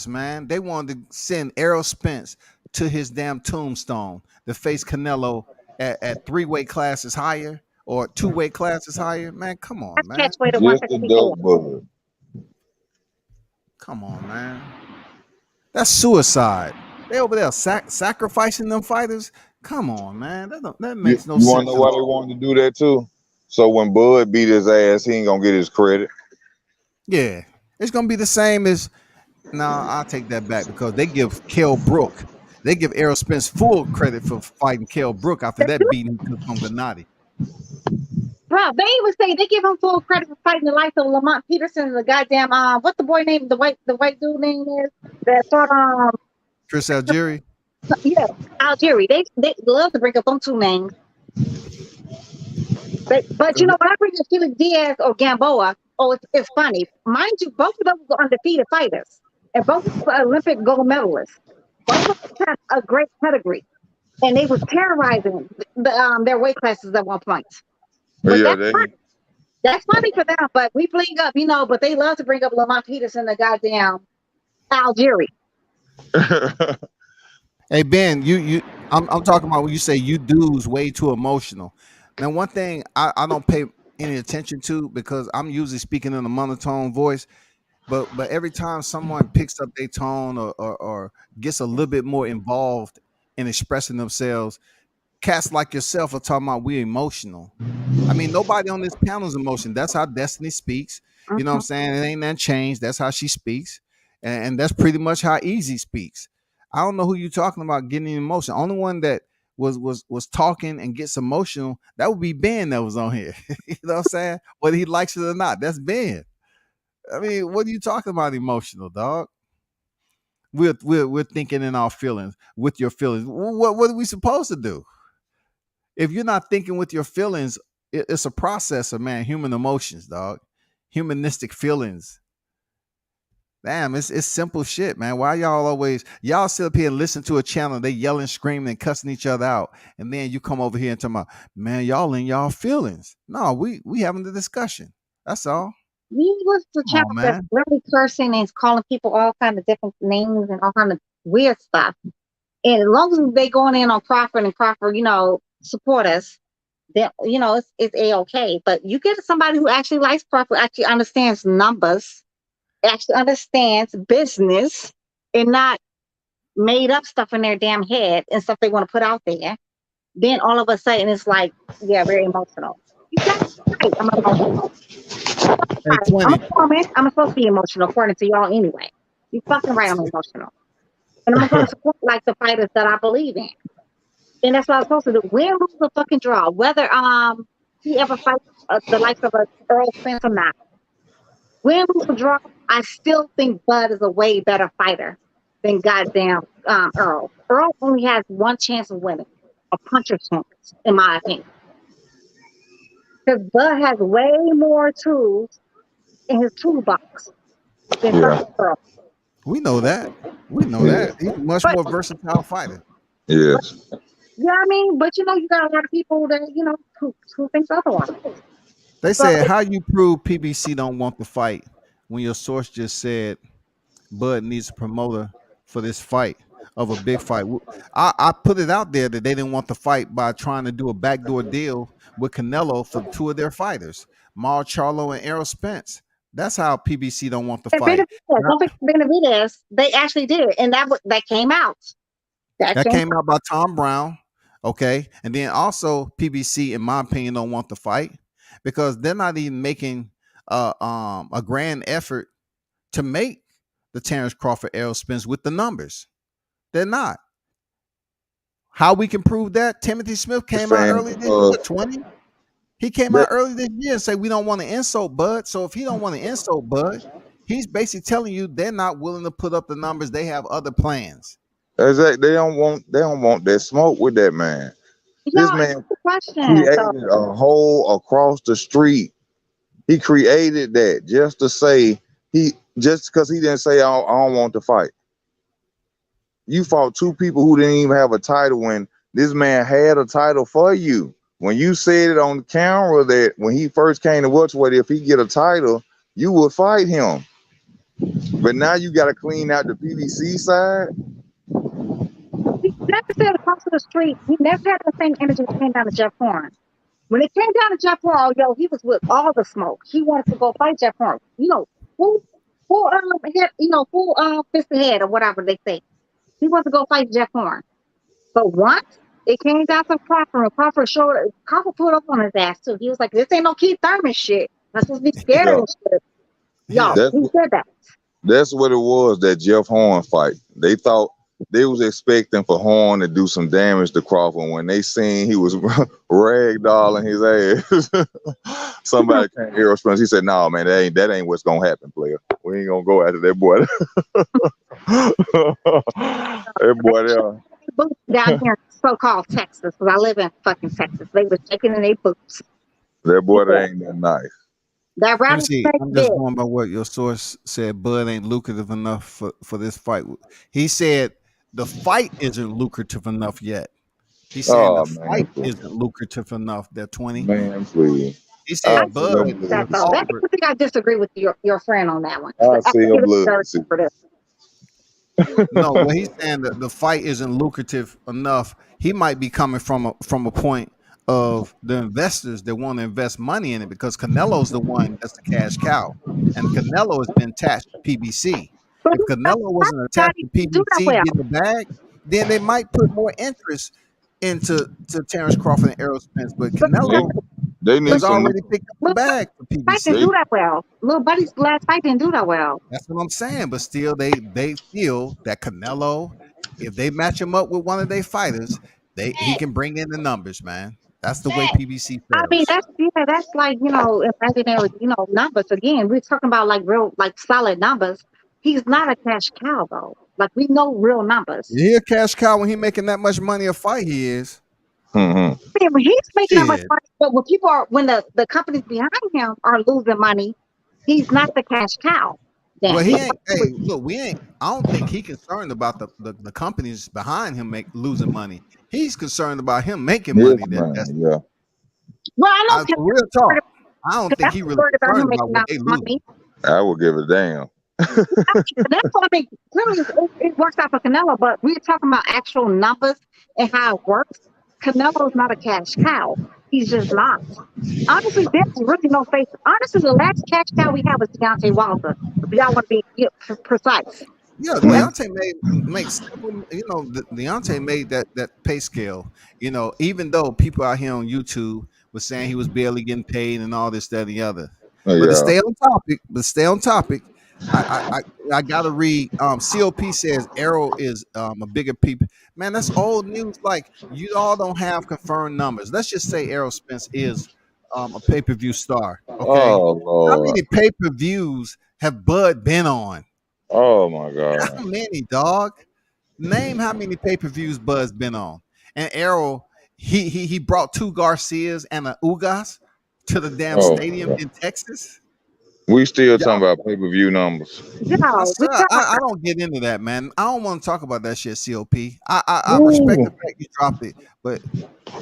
man. They wanted to send Errol Spence to his damn tombstone to face Canelo at 3-weight classes higher or 2-weight classes higher. Man, come on, man. Just a dope bud. Come on, man. That's suicide. They over there sacrificing them fighters. Come on, man. That makes no sense. You want to know why they wanted to do that too? So when Bud beat his ass, he ain't gonna get his credit. Yeah, it's gonna be the same as. I'll take that back because they give Kell Brook, they give Errol Spence full credit for fighting Kell Brook after that beating from Gennady. Bro, they even say they give him full credit for fighting the life of Lamont Peterson, the goddamn what the boy name, the white dude name is that fought Chris Algieri. Yeah, Algieri. They love to bring up them two names. But when I bring up Felix Diaz or Gamboa, it's funny. Mind you, both of them were undefeated fighters, and both were Olympic gold medalists. Both of them had a great pedigree, and they was terrorizing their weight classes at one point. But that's funny for them. But we bring up, but they love to bring up Lamont Peterson, the goddamn Algieri. Hey Ben, I'm talking about when you say you dudes way too emotional. Now, one thing I don't pay any attention to because I'm usually speaking in a monotone voice, but every time someone picks up their tone or gets a little bit more involved in expressing themselves, cats like yourself are talking about we emotional. I mean, nobody on this panel is emotional. That's how Destiny speaks. You know what I'm Mhm. saying? It ain't that changed. That's how she speaks. And that's pretty much how Easy speaks. I don't know who you talking about getting emotional. Only one that was talking and gets emotional, that would be Ben that was on here. You know what I'm saying? Whether he likes it or not, that's Ben. I mean, what are you talking about emotional, dog? We're thinking in our feelings with your feelings. What are we supposed to do? If you're not thinking with your feelings, it's a process of man, human emotions, dog, humanistic feelings. Damn, it's simple shit, man. Why y'all sit up here and listen to a channel, they yelling, screaming, and cussing each other out, and then you come over here and talk about, man, y'all in y'all feelings. No, we having the discussion. That's all. You was the Come on, channel that's man. really cursing and calling people all kind of different names and all kind of weird stuff. And as long as they going in on Crawford and Crawford, support us, then it's a-okay. But you get somebody who actually likes Crawford, actually understands numbers, actually understands business, and not made up stuff in their damn head and stuff they want to put out there. Then all of a sudden it's like, yeah, very emotional. You got right. I'm emotional. Hey, Right. I'm 20. a woman. I'm supposed to be emotional according to y'all anyway. You fucking right. I'm emotional, and I'm going to support like the fighters that I believe in. And that's what I'm supposed to do. Win, lose, or fucking draw. Whether he ever fights the likes of a Earl Spence or not. Win, lose, or draw. I still think Bud is a way better fighter than goddamn Earl. Earl only has one chance of winning, a puncher chance, in my opinion. Because Bud has way more tools in his toolbox than Yeah, fucking Earl. We know that. We know yeah, that. He's a much But more versatile fighter. yes. yeah, I mean, but you got a lot of people that who thinks otherwise. They So said, how you prove PBC don't want to fight when your source just said Bud needs a promoter for this fight of a big fight. I put it out there that they didn't want the fight by trying to do a backdoor deal with Canelo for two of their fighters, Mar Charlo and Errol Spence. That's how PBC don't want the and fight. Benavidez, Now, don't forget Benavidez, they actually did it, and that came out. That that came came out by Tom Brown, okay, and then also PBC, in my opinion, don't want the fight because they're not even making a grand effort to make the Terrence Crawford Errol Spence with the numbers. They're not. How we can prove that? Timothy Smith came out Saying early this year, 20. He came that out early this year and said we don't want to insult Bud. So if he don't want to insult Bud, he's basically telling you they're not willing to put up the numbers. They have other plans. exactly, they don't want that smoke with that man. This y'all. It's man the question. So created a hole across the street. He created that just to say just because he didn't say I don't want to fight. You fought two people who didn't even have a title when this man had a title for you. When you said it on the camera that when he first came to welterweight, if he get a title, you would fight him. But now you got to clean out the PVC side. he never said across the street. He never had the same energy that came down to Jeff Horn. When it came down to Jeff Horn, he was with all the smoke. He wanted to go fight Jeff Horn. Full, full head, full fist ahead or whatever they say. He wanted to go fight Jeff Horn. But once it came down to Crawford, and Crawford put up on his ass too. He was like, "This ain't no Keith Thurman shit. I'm supposed to be scared of Yeah, this shit." Yeah. Yo, that's he said that. that's what it was. That Jeff Horn fight. They thought they was expecting for Horn to do some damage to Crawford. When they seen he was ragdolling his ass, somebody came to Errol Spence. He said, "No, man, that ain't what's gonna happen, player. We ain't gonna go after that boy." That boy there. Boots down here in so-called Texas, because I live in fucking Texas. They was shaking in their boots. That He boy that said, ain't that nice. that Let me see. rattlesnake I'm bit. just going by what your source said. Bud ain't lucrative enough for this fight. He said the fight isn't lucrative enough yet. He's saying the Oh man, fight please. isn't lucrative enough. That 20. Man, please. He I I said see your Bud blood. that though. That offered. I think I disagree with your friend on that one. I I see think your it is blood. very See, lucrative. No, what he's saying that the fight isn't lucrative enough. He might be coming from a point of the investors that want to invest money in it because Canelo's the one that's the cash cow, and Canelo has been attached to PBC. But If Canelo wasn't attached to do that PBC well. getting the bag, then they might put more interest into Terrence Crawford and Errol Spence. But Canelo They need has some. already picked up the bag for Fight didn't PBC. do that well. Little Buddy's last fight didn't do that well. That's what I'm saying. But still, they feel that Canelo, if they match him up with one of their fighters, he can bring in the numbers, man. That's the way PBC I mean, feels. that's like, imaginary, numbers. Again, we're talking about like real, like solid numbers. He's not a cash cow though. Like we know real numbers. He a cash cow when he making that much money a fight. He is. Mm-hmm. I mean, when he's making that much Shit. money, but when the companies behind him are losing money, he's not the cash cow. Then. Well, he ain't. Hey, look, we ain't. I don't think he concerned about the companies behind him losing money. He's concerned about him making money. That's Yeah. Well, I know. real talk. I don't think he really concerned about what they lose. money. I would give a damn. That's what I mean. Clearly, it works out for Canelo, but we're talking about actual numbers and how it works. Canelo's not a cash cow. He's just not. Honestly, there's really no face. Honestly, the last cash cow we had was Deontay Wilder. If y'all want to be precise. Yeah, Deontay makes Deontay made that pay scale. Even though people out here on YouTube was saying he was barely getting paid and all this, that, and the other. But to stay on topic, I gotta read. COP says Arrow is a bigger people. Man, that's old news. Like you all don't have confirmed numbers. Let's just say Errol Spence is a pay-per-view star. Okay, Oh Lord. how many pay-per-views have Bud been on? Oh my God. How many, dog? Name how many pay-per-views Bud's been on. And Errol, he brought 2 Garcias and a Ugas to the damn stadium in Texas. We still talking about pay-per-view numbers. I don't get into that, man. I don't want to talk about that shit, COP. I respect the fact you dropped it, but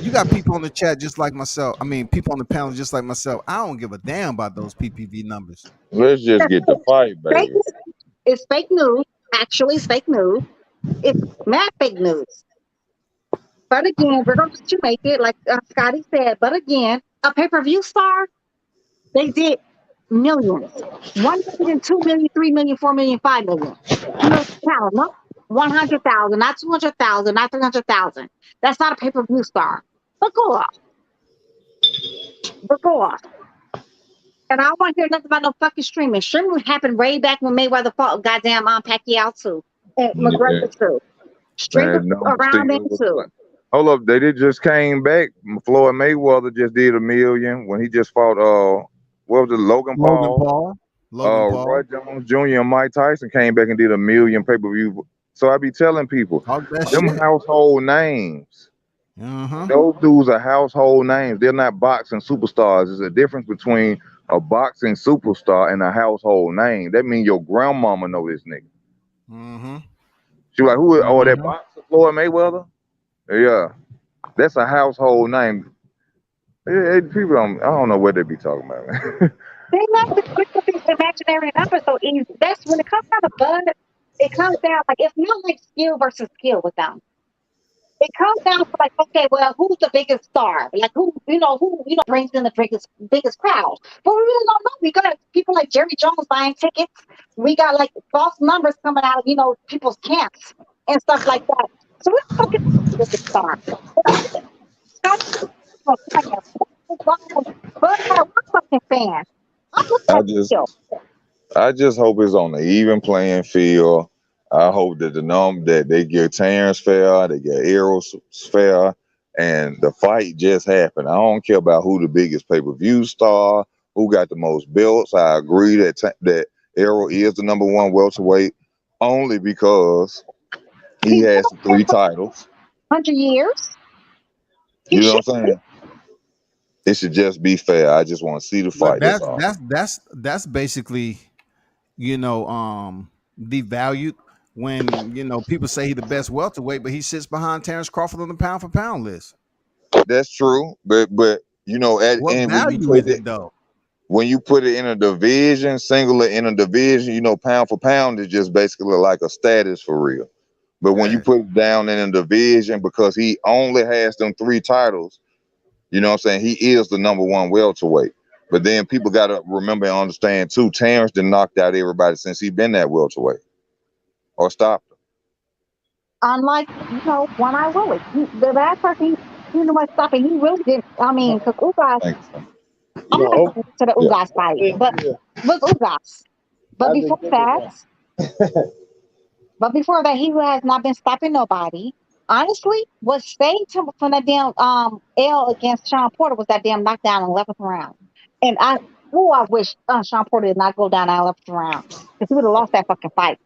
you got people on the chat just like myself. I mean, people on the panel just like myself. I don't give a damn about those PPV numbers. Let's just get the fight, baby. It's fake news. Actually, it's fake news. It's mad fake news. But again, we're going to let you make it, like Scotty said. But again, a pay-per-view star, they did millions. 1 million, 2 million, 3 million, 4 million, 5 million. No, 100,000, not 200,000, not 300,000. That's not a pay-per-view star. But go off. And I don't want to hear nothing about no fucking streaming. Streaming happened way back when Mayweather fought goddamn Pacquiao too. And McGregor too. Streaming around then too. Hold up, they just came back. Floyd Mayweather just did $1 million when he just fought what was it, Logan Paul. Roy Jones Jr. and Mike Tyson came back and did $1 million pay-per-view. So I be telling people, them household names. Those dudes are household names. They're not boxing superstars. There's a difference between a boxing superstar and a household name. That means your grandmama know this nigga. She like, who is that boxer Floyd Mayweather? Yeah. That's a household name. People I don't know what they be talking about. They love to put these imaginary numbers so easy. That's when it comes down to Bud, it comes down like it's not like skill versus skill with them. It comes down to like, okay, well, who's the biggest star? Like who brings in the biggest crowd? But we really don't know. We got people like Jerry Jones buying tickets. We got like false numbers coming out of people's camps and stuff like that. So we're fucking with the star. But I'm a fucking fan. I just hope it's on the even playing field. I hope that that they get Terrence fair, they get Errol fair, and the fight just happened. I don't care about who the biggest pay-per-view star, who got the most belts. I agree that Errol is the #1 welterweight only because he has 3 titles. 100 years. You know what I'm saying? It should just be fair. I just want to see the fight. That's basically, devalued when people say he's the best welterweight, but he sits behind Terrence Crawford on the pound for pound list. That's true, but what value is it though? when you put it in a division, singular in a division, you know, pound for pound is just basically like a status for real. But when you put it down in a division, because he only has them 3 titles, you know what I'm saying? He is the #1 welterweight. But then people got to remember and understand too, Terrence done knocked out everybody since he been that welterweight or stopped him. Unlike, One Eye Willie. The last person he knew what stopping, he really didn't. I mean, because Ugas, I'm not going to the Ugas fight, but with Ugas. But before that, he has not been stopping nobody. Honestly, what saved him from that damn L against Sean Porter was that damn knockdown in the 11th round. And I wish Sean Porter did not go down in the 11th round, because he would have lost that fucking fight.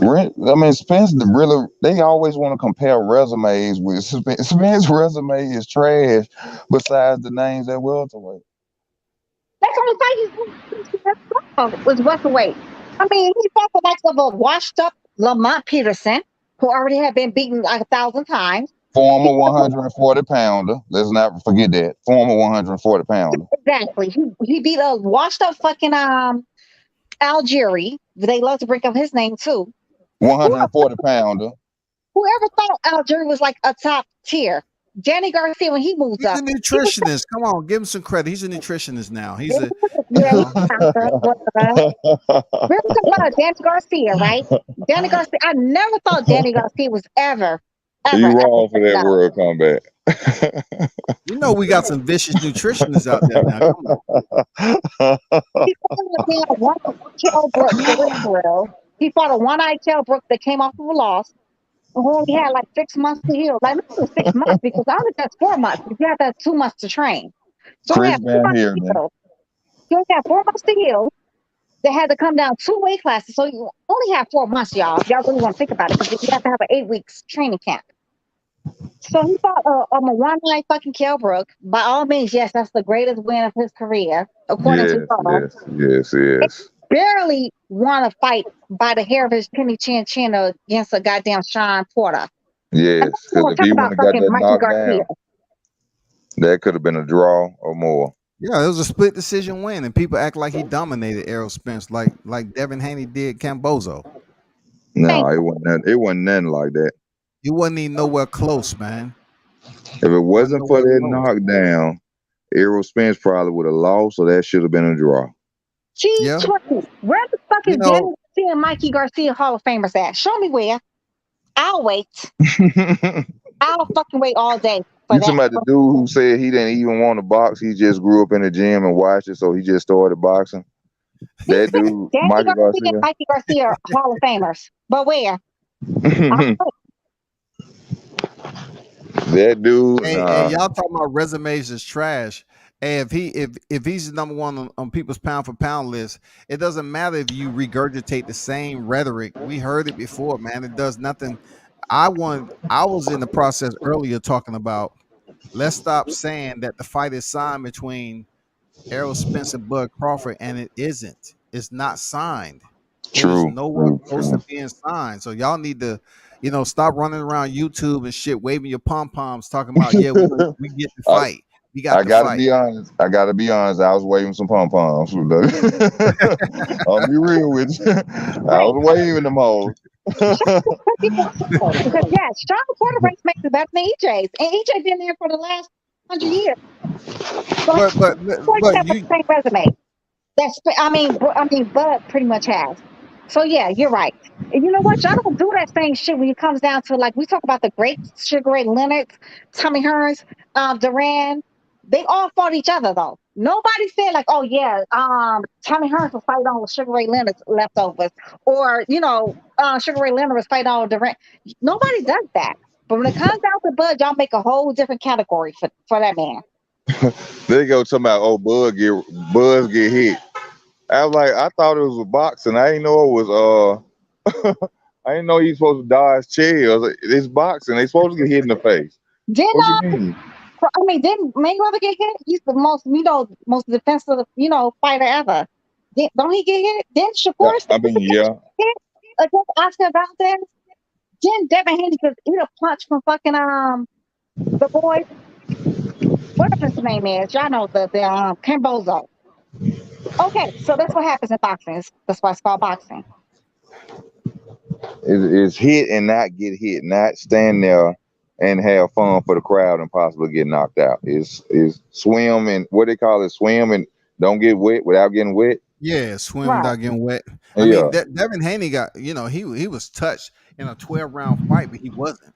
I mean, Spence really, they always want to compare resumes with Spence. Spence's resume is trash besides the names at welterweight. That's the only fight he's was welterweight. I mean, he fought the likes of a washed up Lamont Peterson, who already had been beaten like 1,000 times. Former 140 pounder. Let's not forget that. Former 140 pounder. Exactly. He beat a washed up fucking Algieri. They love to bring up his name too. 140 pounder. Whoever thought Algieri was like a top tier? Danny Garcia, when he moved up. He's a nutritionist. Come on, give him some credit. He's a nutritionist now. He's a We're talking about Danny Garcia, right? Danny Garcia. I never thought Danny Garcia was ever. You wrong for that World Combat. You know we got some vicious nutritionists out there now. He fought a one-eyed Tailbrook that came off of a loss. Who only had like 6 months to heal. Like, it was 6 months because I only got 4 months. You have to have 2 months to train. So Chris down here, man. You only have 4 months to heal. They had to come down 2 weight classes. So you only have 4 months, y'all. If y'all really want to think about it, because you have to have an 8 weeks training camp. So he fought a one-night fucking Kell Brook. By all means, yes, that's the greatest win of his career, according to Paul. Yes. Barely won a fight by the hair of his penny chin against a goddamn Sean Porter. Yes, because if he would have got that knocked down, that could have been a draw or more. Yeah, it was a split decision win, and people act like he dominated Errol Spence, like Devin Haney did Cambozo. No, it wasn't nothing like that. He wasn't even nowhere close, man. If it wasn't for that knockdown, Errol Spence probably would have lost, so that should have been a draw. Where the fuck is Danny Garcia and Mikey Garcia Hall of Famers at? Show me where. I'll wait. I'll fucking wait all day. You talking about the dude who said he didn't even want to box? He just grew up in the gym and watched it, so he just started boxing. That dude, Danny Garcia and Mikey Garcia are Hall of Famers. But where? That dude. Hey, y'all talking about resumes is trash. Hey, if he's the #1 on people's pound for pound list, it doesn't matter if you regurgitate the same rhetoric. We heard it before, man. It does nothing. I was in the process earlier talking about, let's stop saying that the fight is signed between Errol Spence and Bud Crawford, and it isn't. It's not signed. True. It's nowhere close to being signed. So y'all need to, stop running around YouTube and shit, waving your pom poms, talking about we get the fight. I gotta be honest. I was waving some pom poms. I'll be real with you. I was waving them all. Because Sean Porter race makes it better than EJ's, and EJ been there for the last 100 years. But you same resume. Bud pretty much has. So yeah, you're right. And you know what? Y'all don't do that same shit when it comes down to, like, we talk about the great Sugar Ray Leonard, Tommy Hearns, Duran. They all fought each other though. Nobody said like, oh yeah, Tommy Hearns was fighting on Sugar Ray Leonard's leftovers, or Sugar Ray Leonard was fighting on Durant. Nobody does that. But when it comes down to Bud, y'all make a whole different category for that man. They go talking about, Buzz get hit. I was like, I thought it was a boxing. I didn't know it was I didn't know he's supposed to dodge chairs. It's boxing. They supposed to get hit in the face. What you mean? Didn't Mayweather get hit? He's the most defensive, fighter ever. Don't he get hit? Didn't Shakur hit against Oscar Valdez? Didn't Devin Haney just eat a punch from fucking the boys? Whatever his name is, y'all know the Cambozo. Okay, so that's what happens in boxing. That's why it's called boxing. It's hit and not get hit, not stand there and have fun for the crowd and possibly get knocked out. It's swim and what they call it, swim and don't get wet without getting wet. Yeah, swim Right. without getting wet. I mean, Yeah, Devin Haney got, he was touched in a 12-round fight, but he wasn't.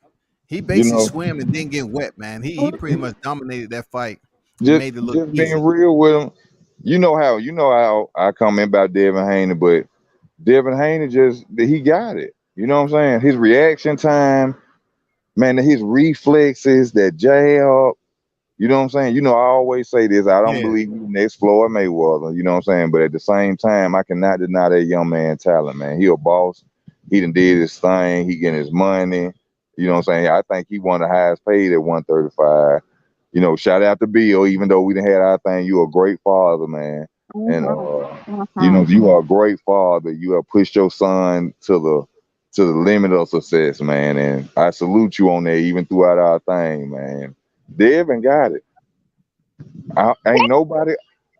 He you basically know, swam and didn't get wet, man. He pretty much dominated that fight and just made it look just being easy. real with them. You know how I come in about Devin Haney, but Devin Haney just he got it. You know what I'm saying? His reaction time, man, his reflexes, that jab. You know what I'm saying? You know, I always say this. I don't Yeah, believe he's next Floyd Mayweather. You know what I'm saying? But at the same time, I cannot deny that young man talent, man. He a boss. He done did his thing. He getting his money. You know what I'm saying? I think he won the highest paid at 135. You know, shout out to Bill. Even though we done had our thing, you a great father, man. And Mm-hmm. you Mm-hmm. know, you are a great father. You have pushed your son to the limit of success, man. And I salute you on that, even throughout our thing, man. Devin got it. Ain't nobody.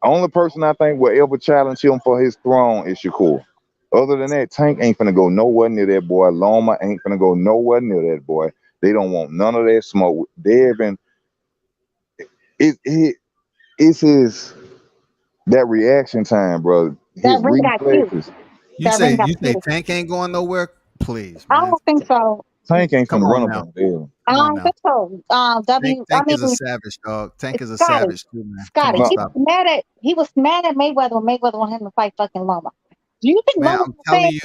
Only person I think will ever challenge him for his throne is Shakur. Other than that, Tank ain't finna go nowhere near that boy. Loma ain't finna go nowhere near that boy. They don't want none of that smoke. Devin, it it's his that reaction time, bro. That His ring got cute. reflexes. you That say ring got you say cute. Tank ain't going nowhere. Please, I man, don't think so. Tank ain't come finna on run up now, on Devin. I come on don't now. think so. Tank I is a mean, savage, dog. Tank is a Scotty, savage too, man. Come Scotty, on, No, stop it, he was mad at Mayweather when Mayweather wanted him to fight fucking Loma. Do you think man. Loma I'm was telling saying? you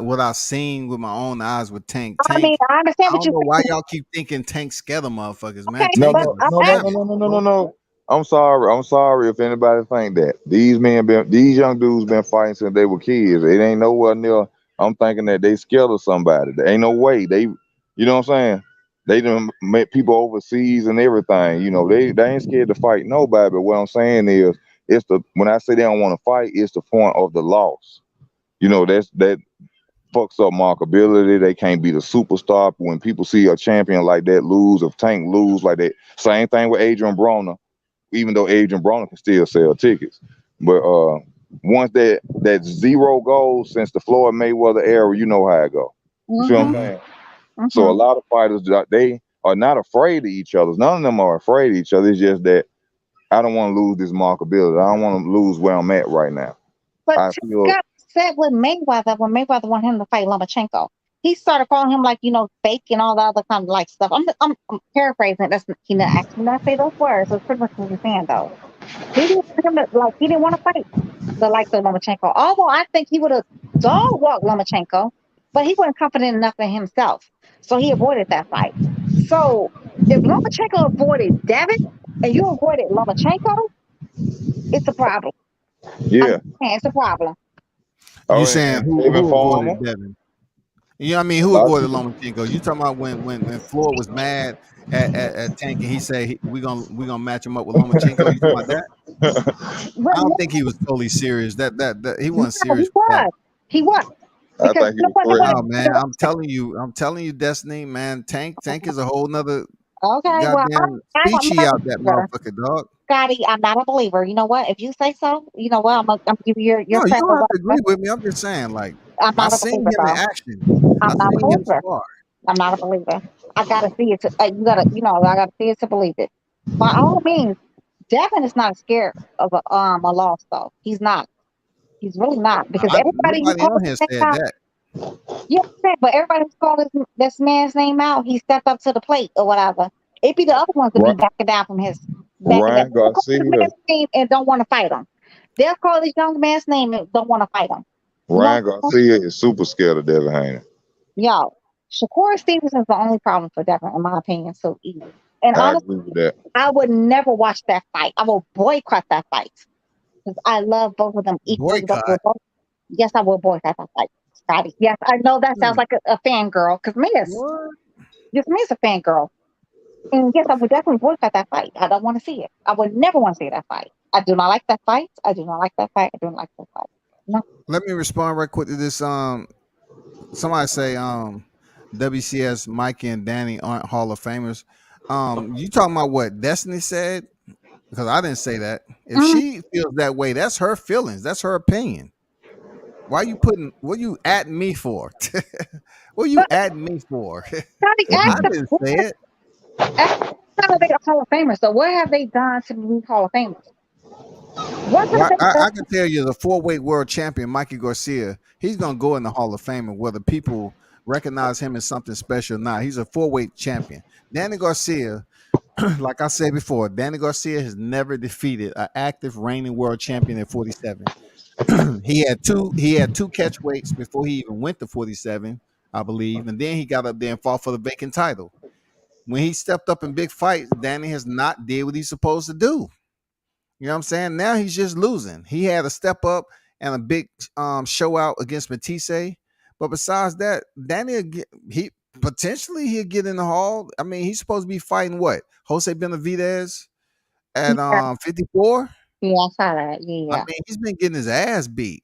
what I seen with my own eyes with Tank. I mean, Tank. I understand I what don't you're know why saying. y'all keep thinking Tank scared of motherfuckers, man. Okay, no, Tank but is no, a I'm no, no, no, asking. savage, no, no, no, no, bro. no. I'm sorry. I'm sorry if anybody think that. These young dudes been fighting since they were kids. It ain't nowhere near. I'm thinking that they scared of somebody. There ain't no way. You know what I'm saying? They done met people overseas and everything. You know, they ain't scared to fight nobody. But what I'm saying is, when I say they don't want to fight, it's the point of the loss. You know, that fucks up markability. They can't be the superstar. When people see a champion like that lose, if Tank lose like that, same thing with Adrian Broner. Even though Adrian Broner can still sell tickets, but once that zero goes since the Floyd Mayweather era, you know how it go. You see what I'm Mm-hmm. Hmm. saying? So a Mm-hmm. lot of fighters they are not afraid of each other. None of them are afraid of each other. It's just that I don't want to lose this markability. I don't want to lose where I'm at right now. But I Tim feel got upset with Mayweather when Mayweather wanted him to fight Lomachenko. He started calling him like fake and all the other kind of like stuff. I'm paraphrasing. That's he didn't actually not say those words. That's pretty much what he's saying though. He didn't want him to, he didn't want to fight the likes of Lomachenko. Although I think he would have dog walked Lomachenko, but he wasn't confident enough in himself, so he avoided that fight. So if Lomachenko avoided Devin and you avoided Lomachenko, it's a problem. I'm yeah. saying it's a problem. You Oh, saying and David who Farmer, avoided Devin? You know what I a mean? Who lot of avoided people. Lomachenko? You talking about when Floyd was mad at Tank and he said we gonna match him up with Lomachenko? You talking about that? But I don't no, think he was totally serious. That he no, wasn't he serious with that. was. He was. I Because think you he know was what? No, threatening. man. I'm telling you, Destiny, man. Tank is a whole nother Okay, well, goddamn I'm species not a out that believer. motherfucker, dog. Scotty, I'm not a believer. You know what? If you say so, you know what? I'm gonna give you your No, you credit don't or have to whatever. agree with me. I'm just saying, like, I'm I not a seen believer, him in though. action. I'm I not a seen him believer. spar. I'm not a believer. I gotta see it. You gotta, I gotta see it to believe it. By all means, Devin is not scared of a loss, though. He's not. He's really not because everybody who Nobody calls on here his name said out, that. you understand? But everybody who's called this man's name out, he stepped up to the plate or whatever. It be the other ones that be Ry- backing down from his backing down. Ryan They'll call the Garcia, man's name and don't want to fight him. They'll call this young man's name and don't want to fight him. No, Ryan Garcia is super scared of Devin Haney. yo, Shakur Stevenson is the only problem for Devin, in my opinion. So easy. And I honestly, agree with that. I would never watch that fight. I will boycott that fight because I love both of them equally. But Boycott. yes, I will boycott that fight, Scotty. Yes, I know that sounds Hmm. like a fangirl because What? Me is a fangirl. And yes, I would definitely boycott that fight. I don't want to see it. I would never want to see that fight. I do not like that fight. I do not like that fight. I do not like that fight. No. Let me respond right quick to this. Somebody say WCS Mike and Danny aren't Hall of Famers. You talking about what Destiny said? because I didn't say that. If Mm. she feels that way, that's her feelings. That's her opinion. Why you putting? What you at me for? What you But at me for? Scotty I asked them, didn't say it. how are they a Hall of Famers? So what have they done to be Hall of Famers? What have Well, they done? I can tell you the 4-weight world champion, Mikey Garcia, he's going to go in the Hall of Fame, and whether people recognize him as something special or not. He's a 4-weight champion. Danny Garcia, like I said before, Danny Garcia has never defeated an active reigning world champion at 47. He had two catch weights before he even went to 47, I believe, and then he got up there and fought for the vacant title. When he stepped up in big fights, Danny has not did what he's supposed to do. You know what I'm saying? Now he's just losing. He had a step up and a big show out against Matisse. But besides that, Danny, he potentially he'll get in the hall. I mean, he's supposed to be fighting what? Jose Benavidez at Yeah, 54. yeah, I saw that. I Yeah. mean, he's been getting his ass beat.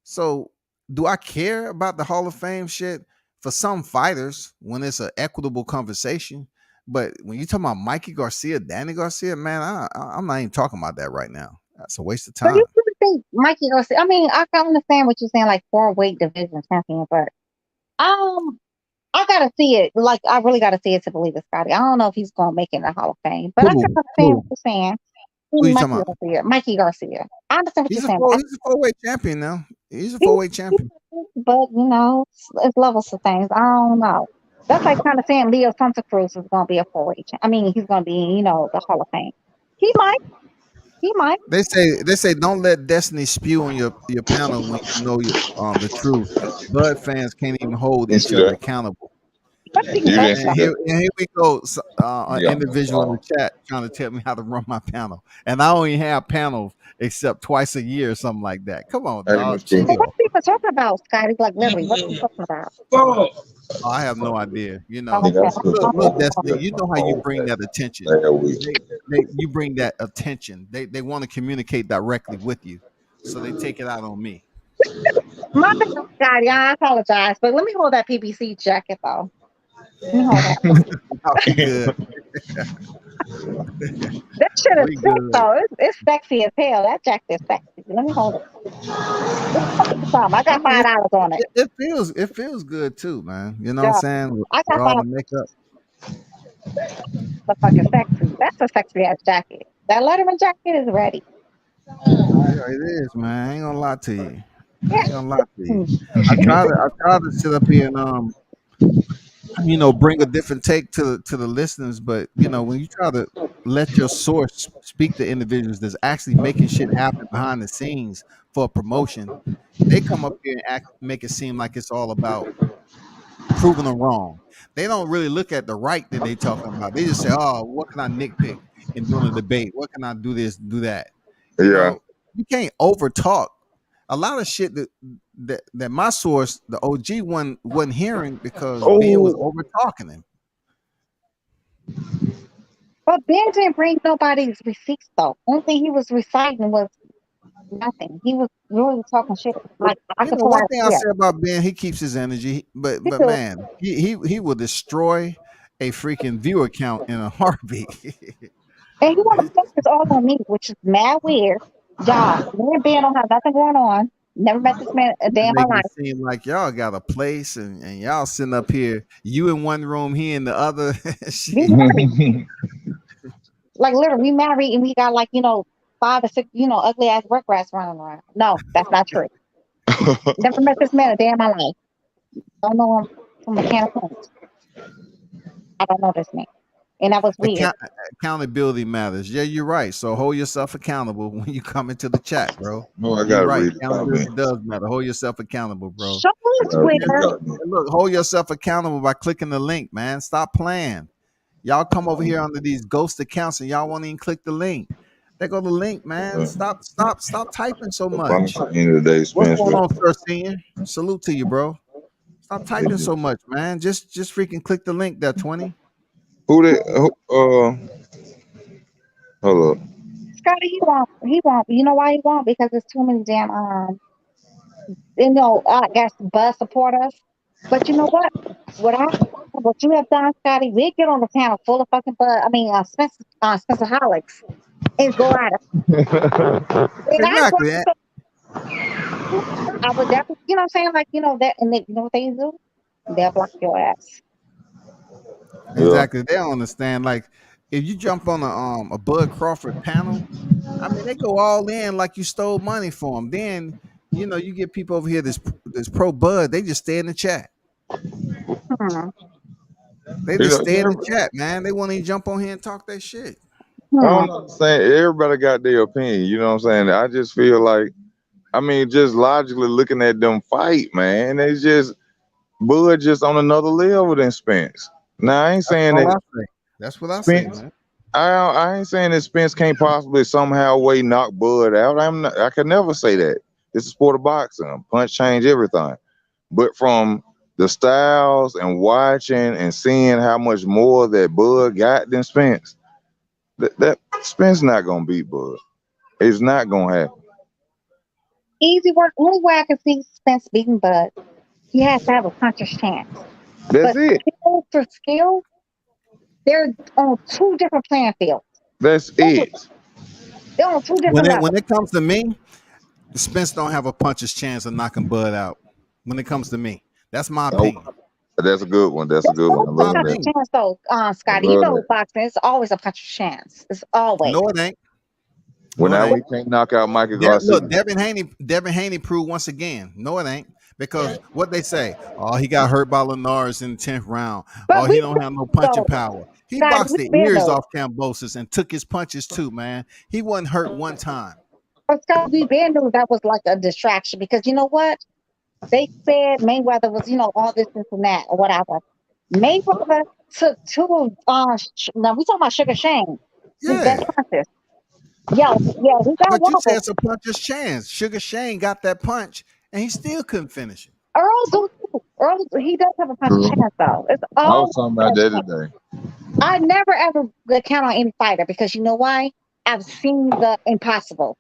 So do I care about the Hall of Fame shit? For some fighters, when it's an equitable conversation. But when you talking about Mikey Garcia, Danny Garcia, man, I'm not even talking about that right now. That's a waste of So you time. really think Mikey Garcia? I mean, I can understand what you're saying, like 4-weight division champion, but I gotta see it. Like I really gotta see it to believe it, Scotty. I don't know if he's gonna make it in the Hall of Fame, but I can Who? understand what Who? you're saying. Who you talking about? Mikey Garcia. I understand what you're saying, but He's a 4-weight champion now. He's a he, 4-weight champion. but it's levels of things. I don't know. That's like kind of saying Leo Santa Cruz is gonna be a 4-weight. I mean, he's gonna be, the Hall of Fame. He might. He might. They say don't let destiny spew on your panel when you know the truth. Bud fans can't even hold You each see other that? accountable. But you You know, didn't see And here, that? and here we go. An Yeah. individual in the chat trying to tell me how to run my panel, and I only have panels except twice a year or something like that. Come on, Hey, dog, Mr. what chill. are people talking about, Scotty? Like literally, what are you talking about? Oh, Oh, I have no idea. Oh, nigga, I okay. spent Look, all Destiny. You know how you bring that attention. last week. You bring that attention. They want to communicate directly with you, so they take it out on me. My bad, Scotty. I apologize, but let me hold that PBC jacket though. Let me hold that. I'll be good. That shit is We sick good. though. It's sexy as hell. That jacket is sexy. Let me hold it. Let me hold it some. I I got mean, $5 on it. it feels good too, man. You know what I'm Yeah, saying? I With got all five. the makeup. The fucking sexy. That's a sexy ass jacket. That Letterman jacket is ready. Yeah, it is, man. I ain't gonna lie to you. I Yeah. ain't gonna lie to you. Hmm. I try to sit up here and bring a different take to the listeners, but when you try to let your source speak to individuals that's actually making shit happen behind the scenes for a promotion, they come up here and make it seem like it's all about proving them wrong. They don't really look at the right that they talking about. They just say, "Oh, what can I nitpick in doing a debate? What can I do this, do that?" You Yeah. know, you can't over talk. A lot of shit that my source, the OG one, wasn't hearing because Ben was Oh, over talking him. But Ben didn't bring nobody's receipts though. Only thing he was reciting was nothing. He was really talking shit. Like I could pull One out thing I here. say about Ben, he keeps his energy, but He but do. man, he will destroy a freaking viewer count in a heartbeat. And he want to focus all on me, which is mad weird. Y'all, me and Ben don't have nothing going on. Never met this man a day And in my making life. it seem like y'all got a place and y'all sitting up here, you in one room, he in the other. We Shit. married. Like literally, we married and we got like, 5 or 6, ugly ass rugrats running around. No, that's not true. Never met this man a day in my life. Don't know him from a can of paint. I don't know this man. And that was weird. Account- Accountability matters. Yeah, you're right. So hold yourself accountable when you come into the chat, bro. no, I You're gotta right. read the Accountability comments. does matter. Hold yourself accountable, bro. Show I us gotta read And the Twitter. look, comments. and look, hold yourself accountable by clicking the link, man. Stop playing. Y'all come over here under these ghost accounts and y'all won't even click the link. There go the link, man. Uh, Stop typing so the final much. end of the day, What's Spence. going on, Sir Senior? Salute to you, bro. Stop typing Who so much, man. Just freaking click the link there, 20. they? Hold up. Scotty, he won't. You know why he won't? Because there's too many damn I guess buzz support us. But you know what? What you have done, Scotty, we get on the panel full of fucking buzz. I mean, Spencer Holics. and go at it. And Exactly. I would definitely, you know what I'm saying? Like, that, and you know what they do? They'll block your ass. Yeah. Exactly. They don't understand. Like, if you jump on a Bud Crawford panel, I mean, they go all in like you stole money for them. Then, you get people over here this pro Bud. They just stay in the chat. Hmm. They You just know, stay in the chat, man. They won't even jump on here and talk that shit. I Hmm. don't understand. Everybody got their opinion. You know what I'm saying? I just feel like, I mean, just logically looking at them fight, man, it's just Bud just on another level than Spence. Now I ain't That's saying all I that say. That's what I say, Spence. man. I ain't saying that Spence can't possibly somehow way knock Bud out. I could never say that. This is sport of boxing. Punch change everything. But from the styles and watching and seeing how much more that Bud got than Spence, that Spence not gonna beat Bud. It's not gonna happen. Easy work. Only way I can see Spence beating Bud, he has to have a puncher's chance. That's But it. skill for skill, they're on two different playing fields. That's it. They're on two When different it when levels. it comes to me, Spence don't have a puncher's chance of knocking Bud out. When it comes to me, that's my Oh, opinion. that's a good one. That's a There's good one. I always a My love puncher's that. opinion. chance, though, I Scotty. You love know, that. boxing, it's always a puncher's chance. It's always. No, it ain't. Well, No, it now ain't. we can't knock out Michael Garcia. Look, Devin Haney proved once again. No, it ain't. Because what they say, oh, he got hurt by Linares in the 10th round. But Oh, he we've don't been have no those, punching though. power. He Scotty, boxed we've the been ears those. off Cambosis and took his punches too, man. He wasn't hurt one time. But Scotty, we've been those. That was like a distraction because you know what? They said Mayweather was, all this and that, or whatever. Mayweather took two. Now we talking about Sugar Shane, his best Yeah. punches. Yeah, yeah, he got But one you of said them. it's a puncher's chance. Sugar Shane got that punch and he still couldn't finish it. Earl do too. Earl, he does have a puncher's True. chance though. It's I was all. talking about that today. I never ever would count on any fighter because you know why? I've seen the impossible,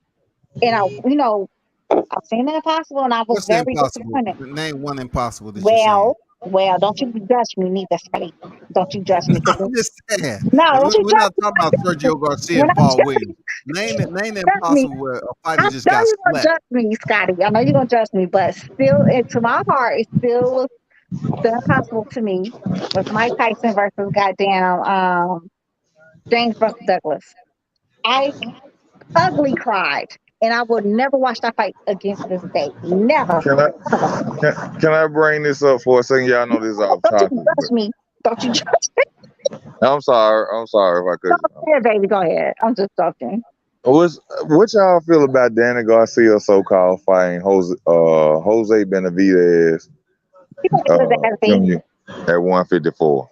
and I've seen the impossible, and I was What's the very impossible? disappointed. Name one impossible that you're saying. Well, don't you judge me neither, Scotty. Don't you judge me, because I'm just saying. no, And don't you we're judge not me. talking about Sergio Garcia You're and not Paul judging Williams. Name the me. impossible where a fighter I just know got you're gonna slept. judge me, Scotty. I know you're gonna judge me, but still, to my heart, it still was still impossible to me. Was Mike Tyson versus goddamn James versus Douglas. I ugly cried, and I would never watch that fight again to this day. Never. Can I Ever. can I bring this up for a second? Y'all know this is off Don't you topic, but judge me. Don't you judge me. I'm sorry. I'm sorry if I Go could. ahead, baby. Go ahead. I'm just joking. What y'all feel about Danny Garcia so-called fighting Jose Benavidez People get his ass beat. Jr. at 154?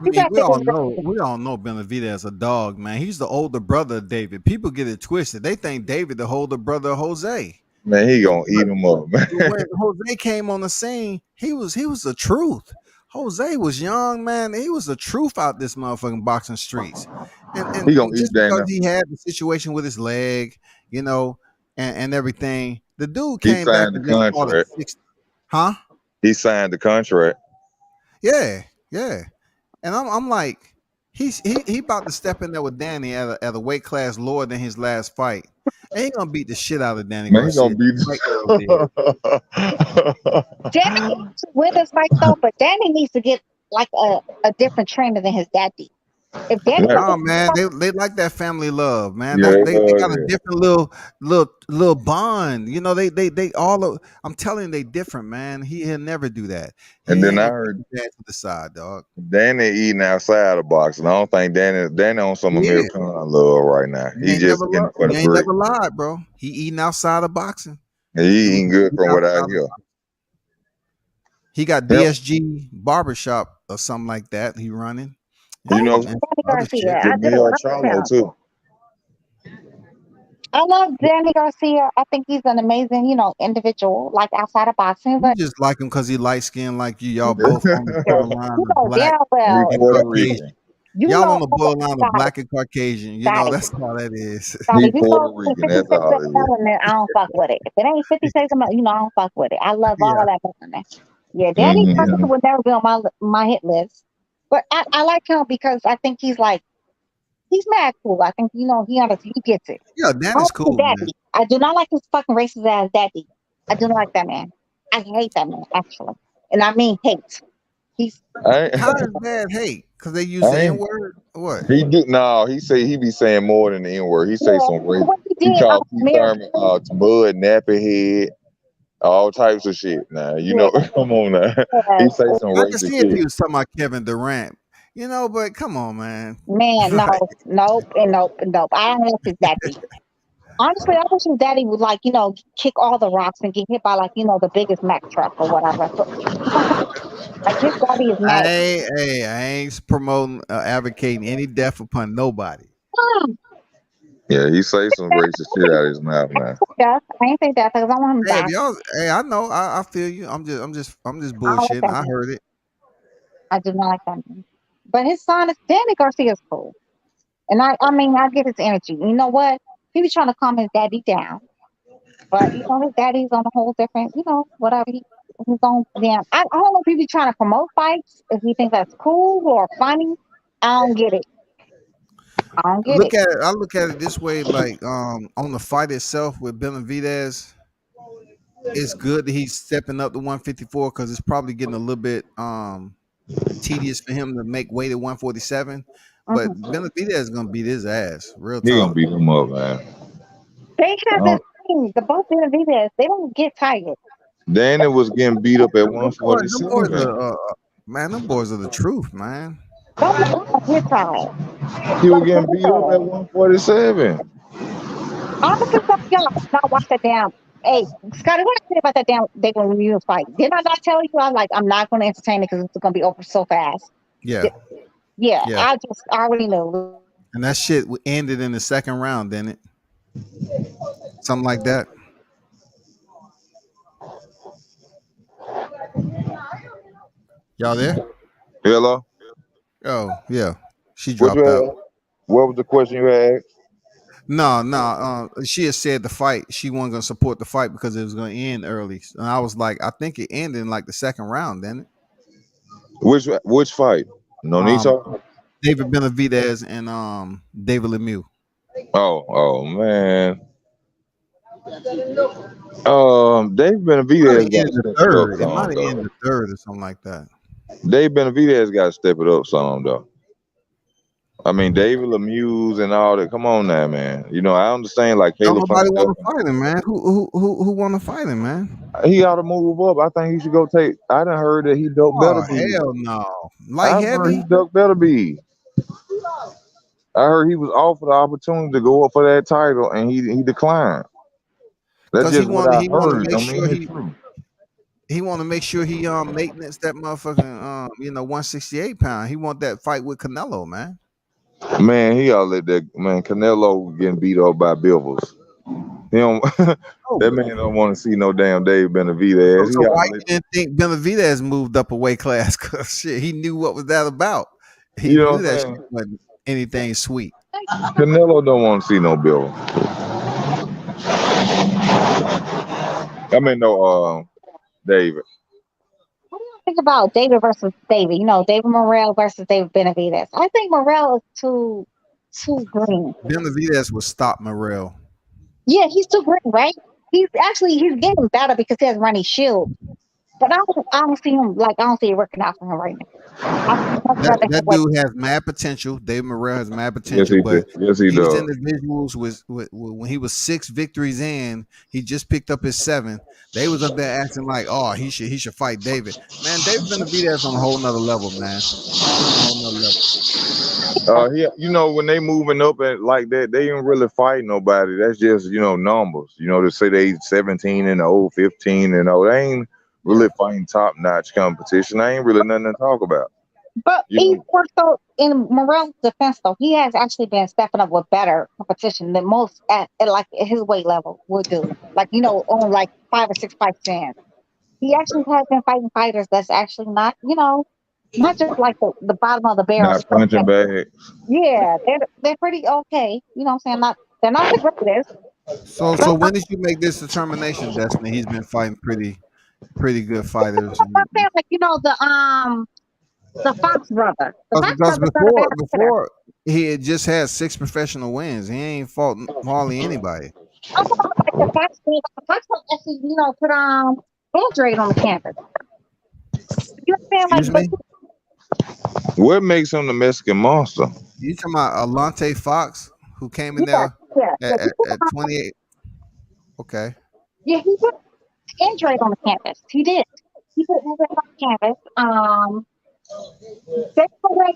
I People mean, have we to all get his ass know beat. we all know Benavidez as a dog, man. He's the older brother of David. People get it twisted. They think David the older brother of Jose. Man, he But, gonna eat him up, man. when Jose came on the scene, he was the truth. Jose was young, man. He was the truth out this motherfucking boxing streets. And He and gonna eat just because Dana. he had the situation with his leg, and everything, the dude He came back signed the and just fought at contract. 60. Huh? He signed the contract. Yeah, yeah. And I'm like, he about to step in there with Danny at a weight class lower than his last fight. And he gonna beat the shit out of Danny Man, he Garcia, gonna beat. like Earl did. Danny needs to win this fight though, but Danny needs to get like a different trainer than his daddy. If Danny Yeah, No, doesn't, man, they like that family love, man. yeah, They got a yeah. different little bond. They all. I'm telling you, they different, man. He'll never do that. And then I He'll heard put his dad to the side, dog. Danny eating outside the boxing. I don't think Danny on some Yeah, American love right now. he He ain't just never in it for the he ain't break. never lied, bro. He eating outside of boxing. He Dude, eating good eat from what I outside of hear. He got Yep. DSG barbershop or something like that. He running I You and, know, love and Danny other Garcia. shit. I do. Jamil I love Charlo him. too. I love Danny Garcia. I think he's an amazing, individual, like outside of boxing. You But just like him because he light skinned like you. Y'all you both on the know, borderline you of know black damn He well, and Puerto Caucasian. Rican. you Y'all know, on the borderline of Scotty, black and Caucasian. Scotty, That's all that is. Scotty, He if you Puerto know Rican. 50 That's Cent all it is. Melanin, I don't fuck with it. If it ain't 50 Cent Melanin, I don't fuck with it. I love all Yeah, that melanin. Yeah, Danny yeah. Garcia Mm-hmm. would never be on my hit list. But I like him because I think he's like He's mad cool. I think, he gets it. Yeah, I Danny's don't like his cool, man. daddy. I do not like his fucking racist ass daddy. I do not like that man. I hate that man, actually. And I mean hate. He's I ain't, How is bad hate? Because they use I the N ain't. word? What? He do no. He say he be saying more than the N word. He say yeah, some race. what he He did called Keith Mary Thurman to Bud nappy head, all types of shit. Now yeah, come on now. He yes. say some I can racist see if shit. he was talking about Kevin Durant, but come on, man. Man, no, Like, nope, and nope, and nope. I don't like his daddy. Honestly, I wish his daddy would kick all the rocks and get hit by the biggest Mack truck or whatever. So, like his daddy is mad. I ain't promoting, advocating any death upon nobody. Yeah, he say some racist shit out of his mouth now. Death. I ain't say death because I want him Hey, if back. y'all, I know, I feel you. I'm just I don't like bullshitting. that I man. heard it. I do not like that man. But his son is Danny Garcia's cool. And I mean, I get his energy. You know what? He was trying to calm his daddy down. But his daddy's on a whole different, whatever. He's on damn. I don't know if he be trying to promote fights, if he thinks that's cool or funny. I don't get it. I don't get it. I look at it this way, like on the fight itself with Benavidez, it's good that he's stepping up to 154 because it's probably getting a little bit tedious for him to make weight at 147. But Mhm. Benavidez is gonna beat his ass, real He gonna talk. beat him up, man. They have this Um, thing. The both Benavidez, they don't get tired. Danny was getting beat up at Them boys 147. are man. Them boys are the truth, man. Don't get tired. He was Like for getting beat up at real. 147. Honestly, some of y'all did not watch that damn. Hey, Scotty, what I said about that damn they gonna review the fight? Did I not tell you? I was like, I'm not gonna entertain it because it's gonna be over so fast. Yeah, Yeah, yeah. I already knew. And that shit ended in the second round, didn't it? Something like that. Y'all there? Hello? Oh yeah, she What you dropped out. had? What was the question you had? No. She had said the fight. She wasn't gonna support the fight because it was gonna end early. And I was like, I think it ended in like the second round, didn't it? Which fight? No need Um, talk? David Benavidez and David Lemieux. Oh man. Dave Might have Benavidez got to ended the step it up third. It might some have ended though. the third or something like that. Dave Benavidez got to step it up some though. I mean, David Lemieux and all that. Come on now, man. I understand like Don't Caleb nobody want Plant. to fight him, man. Who want to fight him, man? He ought to move up. I think he should go take. I done heard that he ducked better Oh be. hell no! Light I've heard he heavy. ducked better be. I heard he was offered the opportunity to go up for that title and he declined. That's Because just what I he want to heard. make I sure mean, it's true. he want to make sure he maintenance that motherfucking 168 pound. He want that fight with Canelo, man. Man, he ought to let that man Canelo getting beat up by Bivens. He don't. Oh, That man don't want to see no damn Dave Benavidez. so He ought why to you didn't think Benavidez moved up a weight class? Cause shit, he knew what was that about. He you know knew what I'm that shit saying? wasn't anything sweet. Canelo don't want to see no Bivens. I mean no David. What do you think about David versus David? David Morrell versus David Benavidez. I think Morrell is too green. Benavidez would stop Morrell. Yeah, he's too green, right? He's getting better because he has Ronnie Shield. But I don't see him I don't see it working out for him right now. I think much rather him That with dude has mad potential. David Morrell has mad Yes, potential, he did. but Yes, he these does. individuals when he was 6 victories in, he just picked up his 7th. They was up there acting like, oh, he should fight David. Man, David Benavidez on a whole nother level, man. He's on a whole nother level. When they moving up and like that, they ain't really fight nobody. That's just numbers. To say they 17 and 0, 15 and 0, they ain't really fighting top notch competition. They ain't really nothing to talk about. But You even know, more so in Morrell's defense, though, he has actually been stepping up with better competition than most at his weight level would do. On like 5 or 6 fights in. He actually has been fighting fighters that's actually not just like the bottom of the barrel not stuff. punching bag. Yeah, they're pretty okay. You know what I'm saying? They're not the greatest. So when did you make this determination, Destiny? He's been fighting pretty good fighters. I'm saying the Fox brother. The Fox Because brother's not a bad fighter. He had just had 6 professional wins. He ain't fought hardly anybody. I'm talking about like the Fox actually, put Andre on the campus. You know what I'm Excuse saying? me? What makes him the Mexican monster? You talking about Alante Fox, who came in Like, there yeah. at 28? Okay. Yeah, he put Andre on the campus. He did. He put Andre on the campus. He put like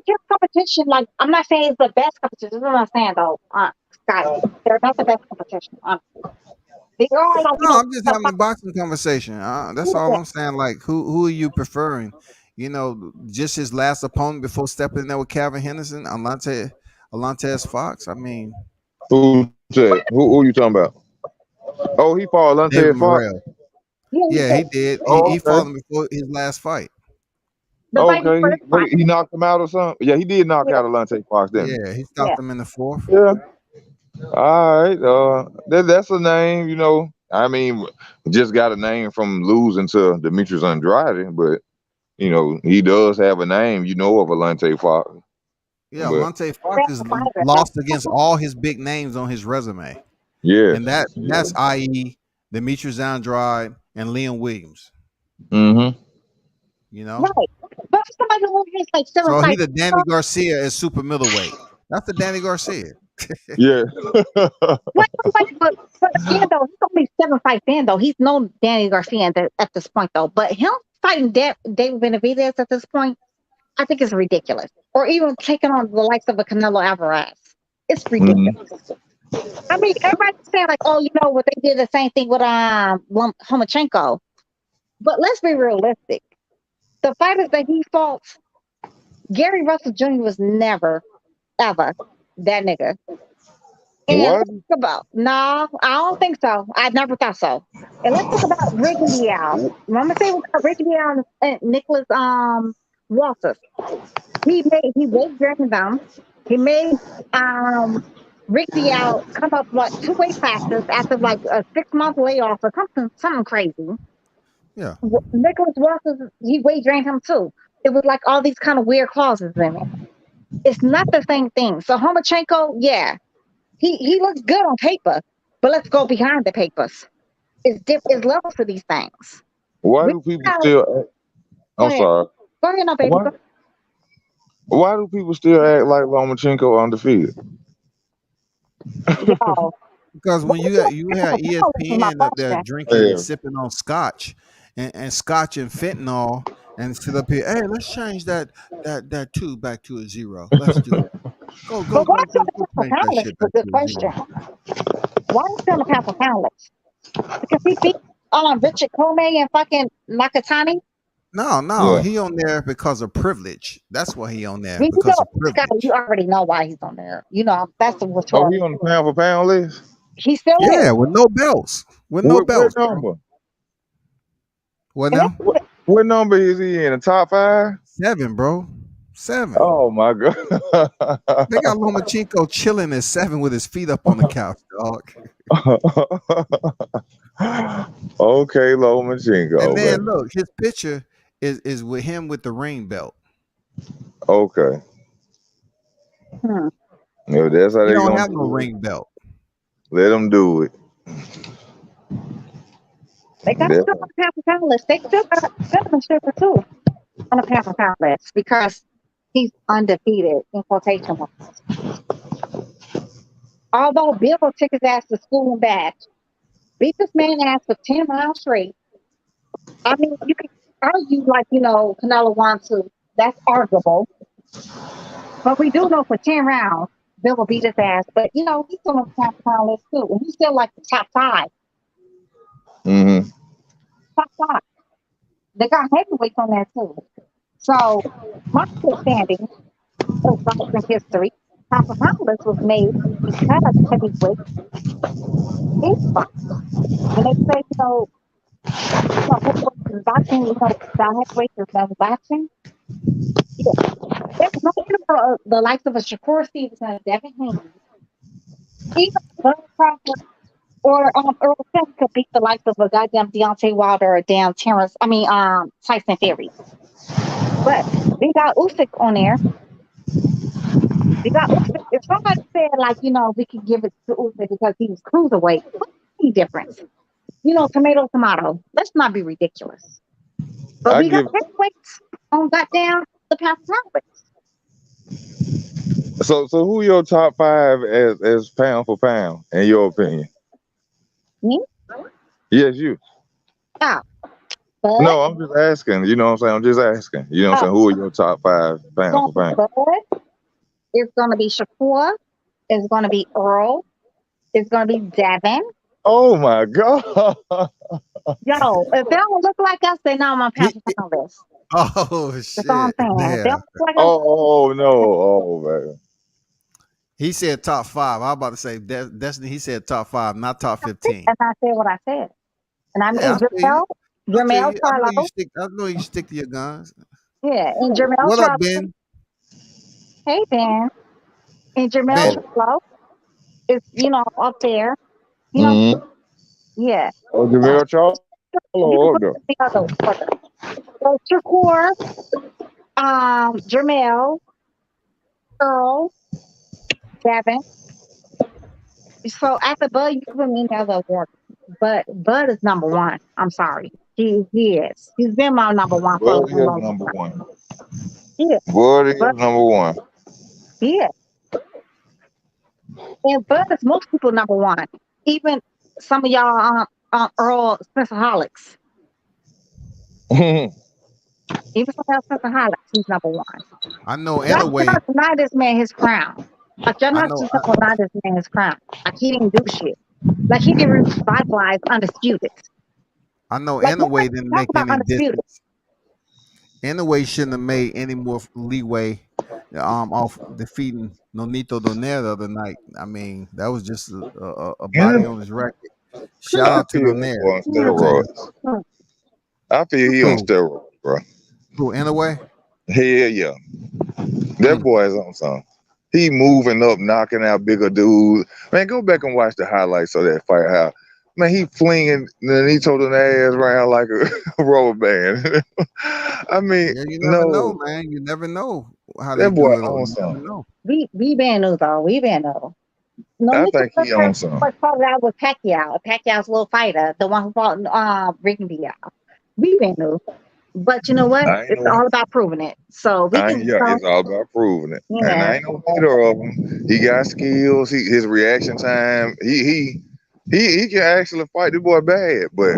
his competition. Like, I'm not saying it's the best competition. That's what I'm saying though. Scotty, they're not the best competition. They are like No, I'm just having a boxing conversation. That's all yeah. I'm saying. Like, who are you preferring? Just his last opponent before stepping in there with Calvin Henderson, Alantez Fox. I mean, Who said? Who you talking about? Oh, he fought David Lante Fox. Morrell. Yeah, Yeah, he did. Oh, He fought okay. him before his last fight. the fight Okay. first fight. He knocked him out or something? Yeah, he did knock Yeah, out Lante Fox, didn't Yeah, he yeah. stopped him in the 4th. he? Yeah. All right. That's a name, I mean, just got a name from losing to Demetrius Andrade, but he does have a name, of Alante Fox. Yeah, But Alante Fox Best has fighter. lost against all his big names on his resume, yeah. and that's i.e. Demetrius Andrade and Liam Williams. Mm-hmm. Right. But for somebody who has like 7 So he fights, the Danny Garcia is super middleweight. That's the Danny Garcia. Yeah. but again though, he's only 7 fights in though. He's no Danny Garcia at this point though. But him fighting David Benavidez at this point, I think is ridiculous. Or even taking on the likes of a Canelo Alvarez. It's ridiculous. I mean, everybody's saying like, oh, what they did the same thing with Homachenko. But let's be realistic. The fighters that he fought, Gary Russell Jr. was never, ever that nigga. And What? let's talk about, no, I don't think so. I never thought so. And let's talk about Ricky Diao. I'm gonna say about Ricky Diao and Nicholas Walters. He weight driven them. He made Ricky Diao come up like 2 weight classes after like a 6-month layoff or something crazy. Yeah. Nicholas Walters, he weight drained him too. It was like all these kind of weird clauses in it. It's not the same thing. So Homachenko, yeah, he looks good on paper, but let's go behind the papers. It's different. It's levels to these things. Why do people still? I'm sorry. Go ahead, no baby. Why do people still act like Lomachenko undefeated? Yo, Because when you had ESPN up there drinking and sipping on scotch and scotch and fentanyl and sit up here, hey, let's change that 2 back to a 0. Let's do it. Go but why change that is shit a back good to a question. 0. Why is he on the pound for pound list? Because he beat Richard Comey and fucking Nakatani. No, he on there because of privilege. That's why he on there, You because know, of privilege. Scotty, you already know why he's on there. That's the Oh, rhetorical. he on the pound for pound list? He still Yeah, is. with no belts. With no belts. What number? What now? What number is he in? The top 5? 7, bro. 7. Oh my god. They got Lomachenko chilling at 7 with his feet up on the couch, dog. Okay, Lomachenko. And then look, his picture is with him with the ring belt. Okay. Yeah, that's how He they don't gonna have no do it. ring belt. Let them do it. They got still on the pound for pound list. They still got Cinnamon Sugar too on the pound for pound list because he's undefeated in quotation marks. Although Bill took his ass to school and back, beat this man ass for 10 rounds straight. I mean, you can argue like, Canelo wants to. That's arguable. But we do know for 10 rounds, Bill will beat his ass. But, he's still on the pound for pound list too. And he's still like the top 5. Mm-hmm. Top 5. They got heavyweights on there too. So, my understanding of boxing history, pound for pound list was made because heavyweight is boxing. When they say, heavyweight is boxing, heavyweight is no boxing. Yeah. There's no for the likes of a Shakur Stevenson and Devin Haney. Even Bud Crawford or Earl Spence could beat the likes of a goddamn Deontay Wilder or damn Tyson Fury. But we got Usyk on there. Because if somebody said, like, we could give it to Usyk because he was cruiserweight, what's the difference? Tomato, tomato. Let's not be ridiculous. But I we got give. heavyweights on goddamn the past heavyweights. So who your top 5 as pound for pound in your opinion? Me? Yes, you. Oh, Bud. No, I'm just asking. You know what I'm saying? I'm just asking. You know what I'm saying? Oh, Who are your top 5 pound for pound? Bud. It's gonna be Shakur. It's gonna be Earl. It's gonna be Devin. Oh my God. Yo, if they don't look like us, they're not on my pound for pound list. Oh That's all I'm shit! saying. If they Yeah, don't look like us, Oh no. Oh man. he said top 5. I'm about to say Destiny. He said top 5, not top 15. and I said what I said. And I mean, Yeah, I feel you. I feel Jermel you. Charlo. I know you stick to your guns. Yeah, and Jermel What up, Charlo. Ben? Hey, Ben. And Jermel Ben. Charlo is, up there. Mm-hmm. Yeah. Oh, Jamil Charles. You can put Order. the other order. So Shakur, Jermel, Earl, Devin. So after Bud, you can put me in the other order. But Bud is number one. I'm sorry. He is. He's been my number one for a Buddy is long number time. 1. Yeah. Buddy is Bud, number 1. yeah. And Bud is most people number one. Even some of y'all Earl Spencerholics. Even some of y'all Spencerholics, he's number one. I know. Y'all Anyway, cannot deny this man his crown. Like, y'all I not know. just gonna deny this man his crown. Like, he didn't do shit. Like, he didn't revitalize Undisputed. I know. Like, Anyway, nobody didn't talk make about any Undisputed. distance. Anyway, shouldn't have made any more leeway off defeating Nonito Donaire the other night. I mean, that was just a body on his record. Shout I out to feel that boy on Donaire. You know what I'm saying? steroids. I feel he on Who? steroids, bro. Who? Anyway? Hell yeah. That boy is on something. He moving up, knocking out bigger dudes. Man, go back and watch the highlights of that fight. How, man, he flinging Nonito Donaire ass around like a rubber band. I mean, Yeah, you never know, no, man. You never know how they that boy do it. on You never something. know. We been new though. We been new. No I need to think he on something. started out with Pacquiao. Pacquiao's little fighter, the one who fought Ricky Diaz. We been new. But you know what? I ain't It's no, all about proving it. So we can, yeah, it's all about proving it. And yeah. I ain't no hater of him. He got skills. His reaction time. He can actually fight the boy bad, but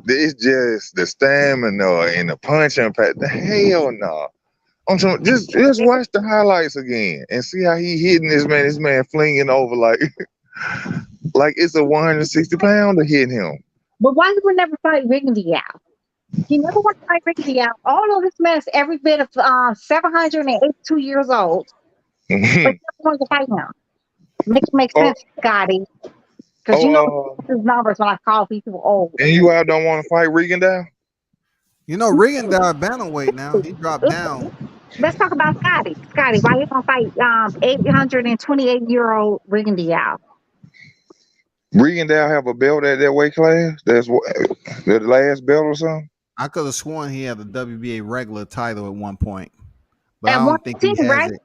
it's just the stamina and the punching pack. The hell no. I'm talking, just watch the highlights again and see how he hitting this man. This man flinging over like like it's a 160 pounder hitting him. But why he would never fight Ricky Diaz? He never want to fight Ricky Diaz. Although this man is every bit of 782 years old, but he never wanted to fight him. Makes Oh, sense, Scotty. Because his numbers when I call people old. and you out don't want to fight Regan down? You know, Regan died bantamweight now. He dropped down. Let's talk about Scotty. Scotty, why you gonna fight 828-year-old Ricky Diaz? Regan down have a belt at that weight class? That's what the last belt or something? I could have sworn he had a WBA regular title at one point, but At I don't think he 118, has right? it.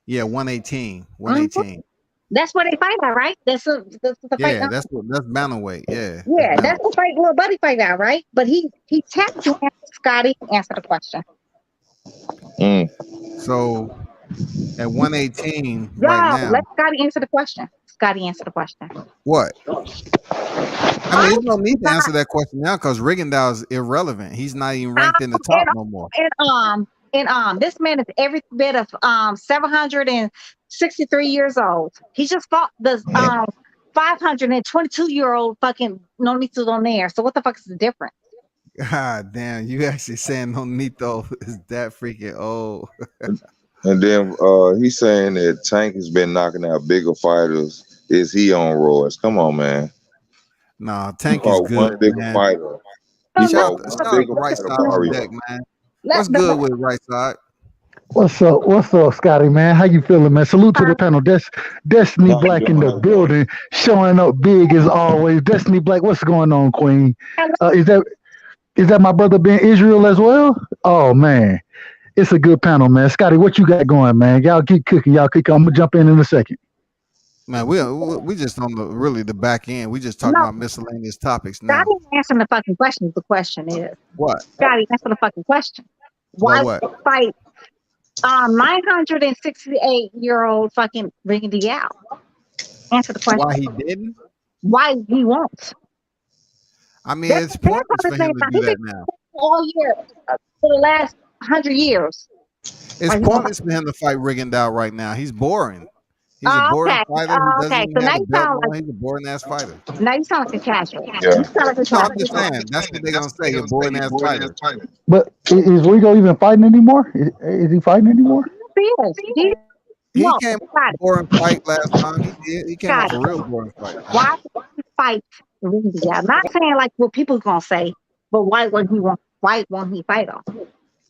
Yeah, 118. 118. That's where they fight at, right? That's the fight. Yeah, that's bantamweight. Yeah. Yeah, That's that's the fight little buddy fight out, right? But he tapped you, Scotty, answer the question. So at 118 Y'all, right now. let Scotty answer the question. Scotty, answer the question. What? I mean, there's no need to answer that question now because Rigondeaux is irrelevant. He's not even ranked in the top no more. And this man is every bit of 763 years old. He just fought the 522-year-old fucking Nonito Donaire. So what the fuck is the difference? God damn, you actually saying Nonito is that freaking old. And then he's saying that Tank has been knocking out bigger fighters. Is he on roids? Come on, man. Nah, Tank is good, one bigger man. fighter. Shout out to Right Side on deck, man. What's good with Right Side? What's up, Scotty, man? How you feeling, man? Salute to the panel. Destiny Black in the building, showing up big as always. Destiny Black, what's going on, Queen? Is that my brother Ben Israel as well? Oh man, It's a good panel, man. Scotty, what you got going, man? Y'all keep cooking. Y'all keep. I'm gonna jump in a second. Man, we just on the back end. We just talking No, about miscellaneous topics Scotty now. answering the fucking question. The question is, What? Scotty, answer the fucking question. About Why what? fight 968-year-old fucking Ricky Dial? Answer the question. Why he didn't? Why he won't? I mean, That's it's that's what pointless I'm for saying. him to He do been that now. all year for the last 100 years. It's Why he won't? pointless for him to fight Rigondeaux right now. He's boring. He's a boring Okay. fighter. He doesn't Okay. even So have the belt on. He's a boring ass fighter. now you sound like a casual. Yeah. You sound like a No, I'm casual. just saying. That's what they're gonna say. A boring ass fighter. But is Rigo even fighting anymore? Is he fighting anymore? He is. He No, came off Scotty. a boring fight last time. He did. He came off Scotty. a real boring fight. Why would he fight Ricky Dial? I'm not saying like what people gonna say, but why won't he fight him?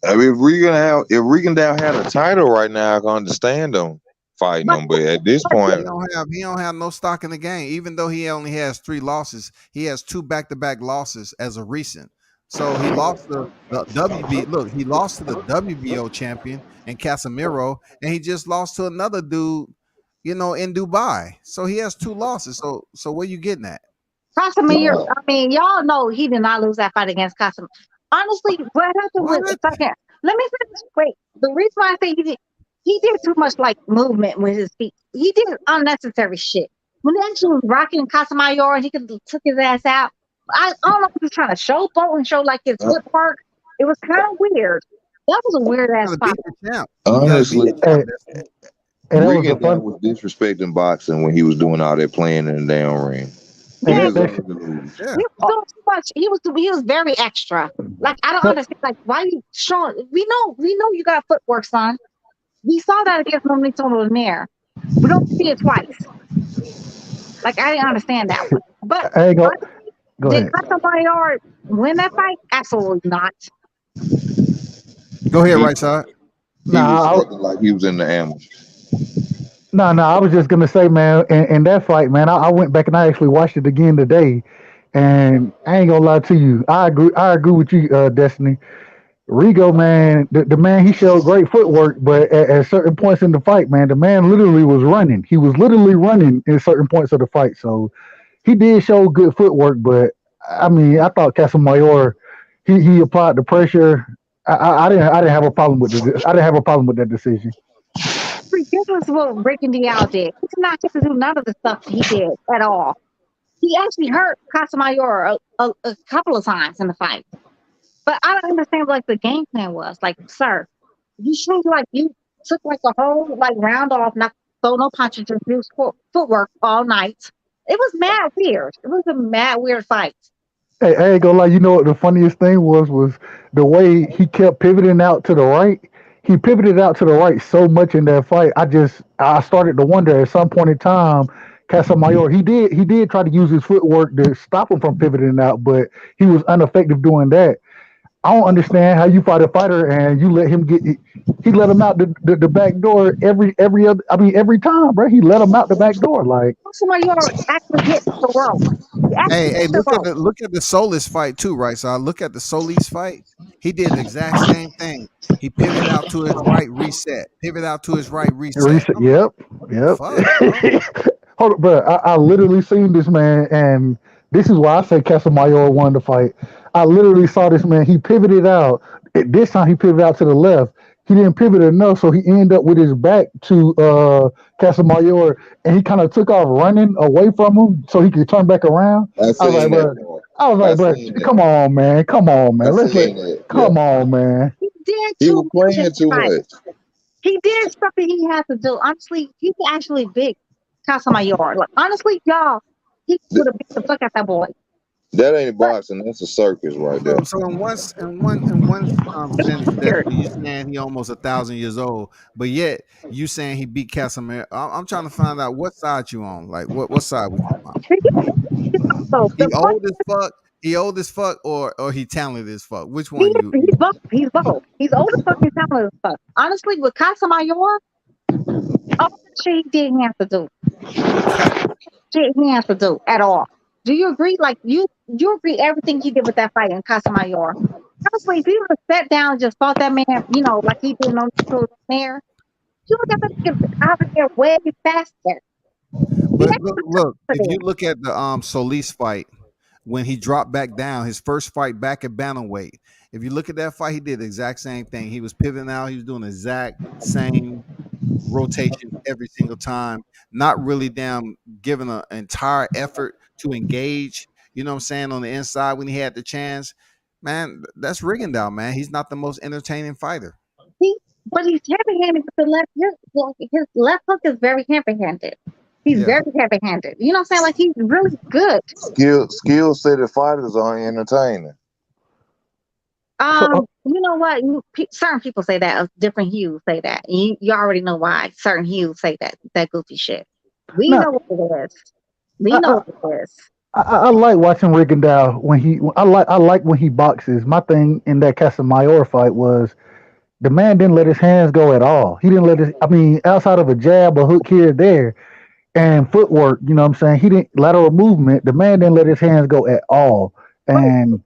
I mean, if Rigondeaux had a title right now, I can understand them fighting But them. But at this He point, don't have no stock in the game. Even though he only has 3 losses, he has 2 back-to-back losses as of recent. So he lost the WB. Look, he lost to the WBO champion and Casemiro, and he just lost to another dude, in Dubai. So he has 2 losses. So where you getting at? Casemiro, I mean, y'all know he did not lose that fight against Casemiro. Honestly, what happened with What? second? Let me finish. Wait, the reason why I say he did too much like movement with his feet. He did unnecessary shit. When he actually was rocking Casemiro and he could took his ass out. I don't know if he was trying to showboat and show like his footwork. It was kind of weird. That was a weird You ass gotta fight. beat the champ. honestly, Hey, and that was a Rigondeaux fun. was disrespecting boxing when he was doing all that playing in the damn ring. Hey, Yeah, He that deserved shit. to lose. Yeah. he was doing too much. He was very extra. Like I don't So, understand. Like why you showing? We know you got footwork, son. We saw that against Monique Nair. We don't see it twice. Like I didn't understand that one. But I ain't go. honestly, Go did ahead. Casemiro win that fight? Absolutely not. Go ahead, He right side. he was Nah, acting like he was in the ambush. no. I was just gonna say, man. In that fight, man, I went back and I actually watched it again today, and I ain't gonna lie to you. I agree. I agree with you, Destiny. Rigo, man, the man, he showed great footwork, but at certain points in the fight, man, the man literally was running. He was literally running in certain points of the fight. So he did show good footwork, but I mean, I thought Casamayor, he applied the pressure. I didn't have a problem with I didn't have a problem with that decision. Ridiculous what Breaking Dial did. He did not get to do none of the stuff that he did at all. He actually hurt Casemiro a couple of times in the fight. But I don't understand what like the game plan was. Like, sir, you should like you took like a whole like round off, not throw no punches, just use footwork all night. It was mad weird. It was a mad weird fight. Hey, I ain't gonna lie. You know what the funniest thing was the way he kept pivoting out to the right. He pivoted out to the right so much in that fight. I started to wonder at some point in time, Casamayor, he did try to use his footwork to stop him from pivoting out, but he was ineffective doing that. I don't understand how you fight a fighter and you let him he let him out the back door every other, I mean every time, bro. He let him out the back door. Like, Casemiro actually hit the rope. He actually Hey, hit the rope. look at the Solis fight too, right? So I look at the Solis fight. He did the exact same thing. He pivoted out to his right, reset. Pivot out to his right, reset. I'm like, yep, what the yep. fuck, bro? Hold on, bro. I literally seen this man, and this is why I say Casamayor won the fight. I literally saw this man. He pivoted out. This time he pivoted out to the left. He didn't pivot enough, so he ended up with his back to Casamayor, and he kind of took off running away from him so he could turn back around. I I was like, seen bro. that part. I was I like, bro, seen that. come on, man. Come on, I man. seen that. Yeah. Come on, man. He did He too was much in playing the too fight. much. He did something he had to do. Honestly, he actually beat Casemiro. Like honestly, y'all, he Th- would have beat the fuck out that boy. That ain't But boxing. That's a circus right there. So in one sense, weird. Destiny, you saying he almost 1,000 years old, but yet you saying he beat Casemiro. I'm trying to find out what side you on. Like what side we talking about? So He the point old as fuck. He old as fuck, or he talented as fuck. Which he one is, you? he's both. He's both. He's old as fuck and talented as fuck. Honestly, with Casemiro, all that shit he didn't have to do. Shit he has to do at all. Do you agree? Like you agree everything he did with that fight in Casemiro? Honestly, if you would have sat down and just fought that man, like he did on there, you would have got out of there way faster. He But had look, if you confidence. look at the Solis fight, when he dropped back down, his first fight back at bantamweight. If you look at that fight, he did the exact same thing. He was pivoting out. He was doing the exact same rotation every single time. Not really damn giving an entire effort to engage. You know what I'm saying, on the inside when he had the chance. Man, that's Rigondeaux, man. He's not the most entertaining fighter. He, but he's heavy-handed with the left. His left hook is very heavy-handed. He's Yeah. very heavy-handed. You know what I'm saying? Like he's really good. Skill set fighters are entertaining. You know what? Certain people say that. Different hues say that. You already know why. Certain hues say that goofy shit. We No, know what it is. We I, know I, what it is. I like watching Rigondeaux when I like when he boxes. My thing in that Casamayor fight was the man didn't let his hands go at all. He didn't let his. I mean, outside of a jab, a hook here, there, and footwork. You know what I'm saying? He didn't lateral movement. The man didn't let his hands go at all. And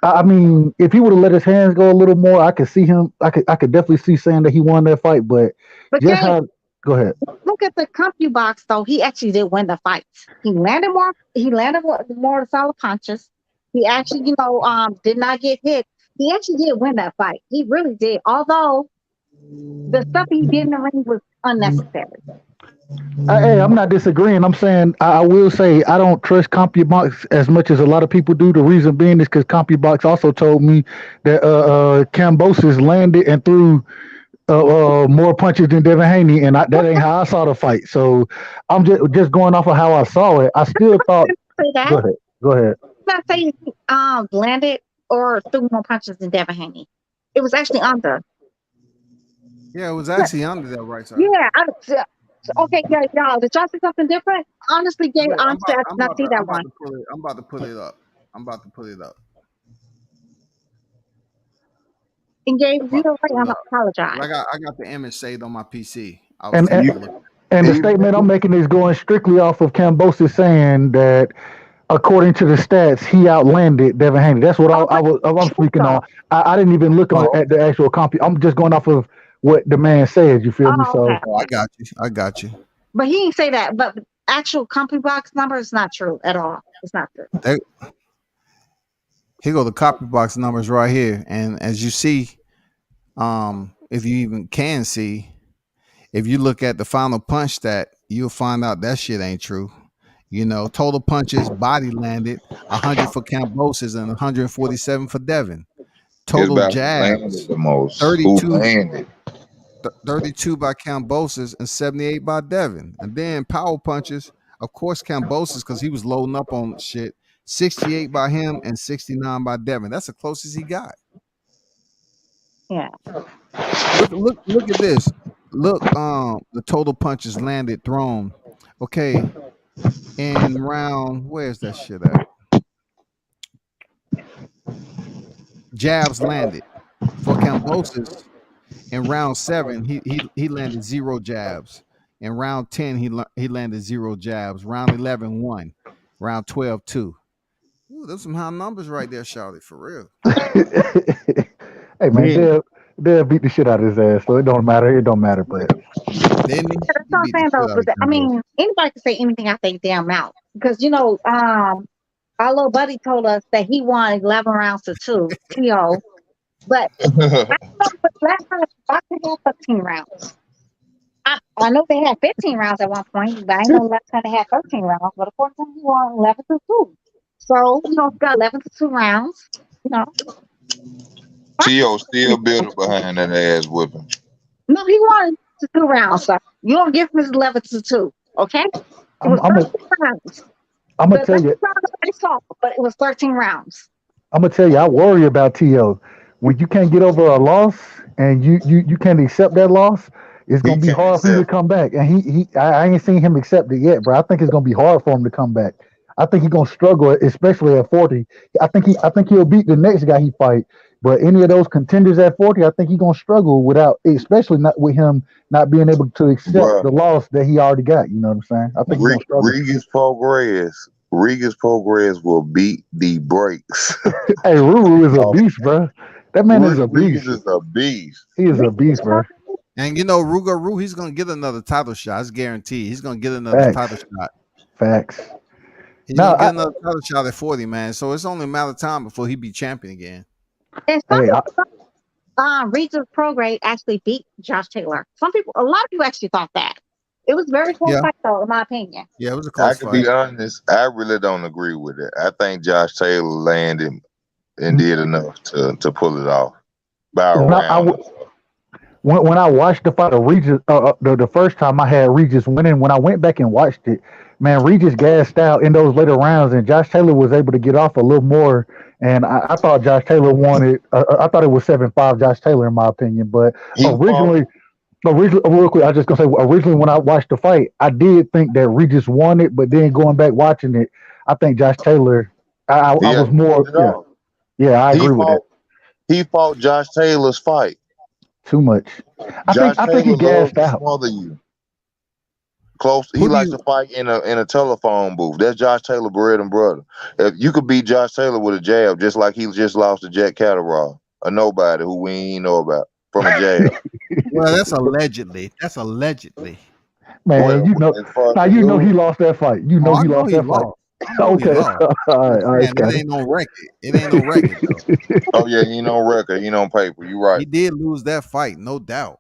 I mean, if he would have let his hands go a little more, I could see him. I could definitely see saying that he won that fight. But But just Gabe, how? Go ahead. look at the CompuBox though. He actually did win the fights. He landed more. He landed more solid punches. He actually, did not get hit. He actually did win that fight. He really did. Although the stuff he did in the ring was unnecessary. Hey, I'm not disagreeing. I'm saying I will say I don't trust CompuBox as much as a lot of people do. The reason being is because CompuBox also told me that Cambosis landed and threw more punches than Devin Haney, and that ain't how I saw the fight. So I'm just going off of how I saw it. I still thought. Say Go that. ahead. Go ahead. I'm not saying landed or threw more punches than Devin Haney. It was actually under. Yeah, it was actually under that right side. Yeah. Okay, yeah, y'all. Did y'all see something different? Honestly, Gabe, Look, honestly, I did not see I'm that about one. to pull it. I'm about to pull it up. I'm about to pull it up. And Gabe, I'm if you about to don't like, pull I'm it gonna up. apologize. I got the image saved on my PC. I was And taking and a look. and the Even statement I'm making is going strictly off of Cambosis saying that according to the stats, he outlanded Devin Haney. That's what Oh, but I'm true speaking on. though. I didn't even look on oh, at the actual comp. I'm just going off of what the man said. You feel me? Oh, okay, So Oh, I okay. got you. I got you. But he didn't say that. But actual company box number is not true at all. It's not true. There, here go the copy box numbers right here. And as you see, if you even can see, if you look at the final punch stat, you'll find out that shit ain't true. You know, total punches, body landed, 100 for Cambosis and 147 for Devin. it's Total about who landed jabs, the most. Who 32, landed? 32 by Cambosis and 78 by Devin. And then power punches, of course, Cambosis, because he was loading up on shit, 68 by him and 69 by Devin. That's the closest he got. Yeah. Look at this. Look, the total punches landed thrown. Okay, in round, where's that shit at? Jabs landed for Cambosis in round 7. He landed 0 jabs. In round 10, he landed 0 jabs. Round 11, 1. Round 12, 2. Ooh, those some high numbers right there, Charlotte, for real. hey man, Yeah. they'll beat the shit out of his ass. So it don't matter. It don't matter. But Didn't he? That's He what I'm beat the saying though. shit out But of I Cambosis. mean, anybody can say anything out their damn mouth because our little buddy told us that he won 11 rounds to 2, TO. But I don't know. But last time boxing had 13 rounds. I know they had 15 rounds at one point, but I know last time they had 13 rounds. But according to him, he won 11 to 2. So it's got 11 to 2 rounds. You know, T.O. still bitter behind that ass whipping. no, he won to 2 rounds. So you don't give him his 11 to 2. Okay, it I'm was I'm gonna 13 rounds. I'm gonna The tell last you. round I saw, but it was 13 rounds. I'm gonna tell you. I worry about To when you can't get over a loss and you can't accept that loss. It's He gonna be can't hard for you to accept it. come back. And I ain't seen him accept it yet, bro. I think it's gonna be hard for him to come back. I think he's gonna struggle, especially at 40. I think he'll beat the next guy he fight. But any of those contenders at 40, I think he's gonna struggle without, especially not with him not being able to accept Bruh, the loss that he already got. You know what I'm saying? I think he's gonna struggle. Regis Progress will beat the brakes Hey, Ruru is a beast, bro. That man is a Regis beast. is a beast. He is a beast, bro. And you know, Ruger Roo, he's gonna get another title shot. It's guaranteed. He's gonna get another title Facts. shot. Facts. He's Now, gonna get another title shot at 40, man. So it's only a matter of time before he be champion again. And some hey, people, Regis Prograde actually beat Josh Taylor. A lot of people actually thought that. It was very close Yeah, fight, though, in my opinion. yeah, it was a I close can fight. be honest. I really don't agree with it. I think Josh Taylor landed and did enough to pull it off by a when round. when I watched the fight of Regis, the first time I had Regis winning, when I went back and watched it, man, Regis gassed out in those later rounds, and Josh Taylor was able to get off a little more. And I thought Josh Taylor won it. I thought it was 7-5 Josh Taylor, in my opinion. But He fought. originally, real quick, I just gonna say, originally when I watched the fight, I did think that Regis won it, but then going back watching it, I think Josh Taylor. I Yeah, was more. pulled it off. I He agree with that. He fought Josh Taylor's fight. Too much. I Josh think he Taylor loves gassed to out. smother you. Close. He Who do likes you? to fight in a telephone booth. That's Josh Taylor, bread and butter. If you could beat Josh Taylor with a jab, just like he just lost to Jack Catterall, a nobody who we ain't know about from a jab. Well, that's allegedly. That's allegedly. Man, Well, you know, as far now as you know he lose, lost that fight. You Oh, know I he know lost he that fight. lost. I know he Okay, lost. all But right, saying it Scotty. ain't no record. It ain't no record though. oh yeah, he ain't on record, he ain't on paper. You right. He did lose that fight, no doubt.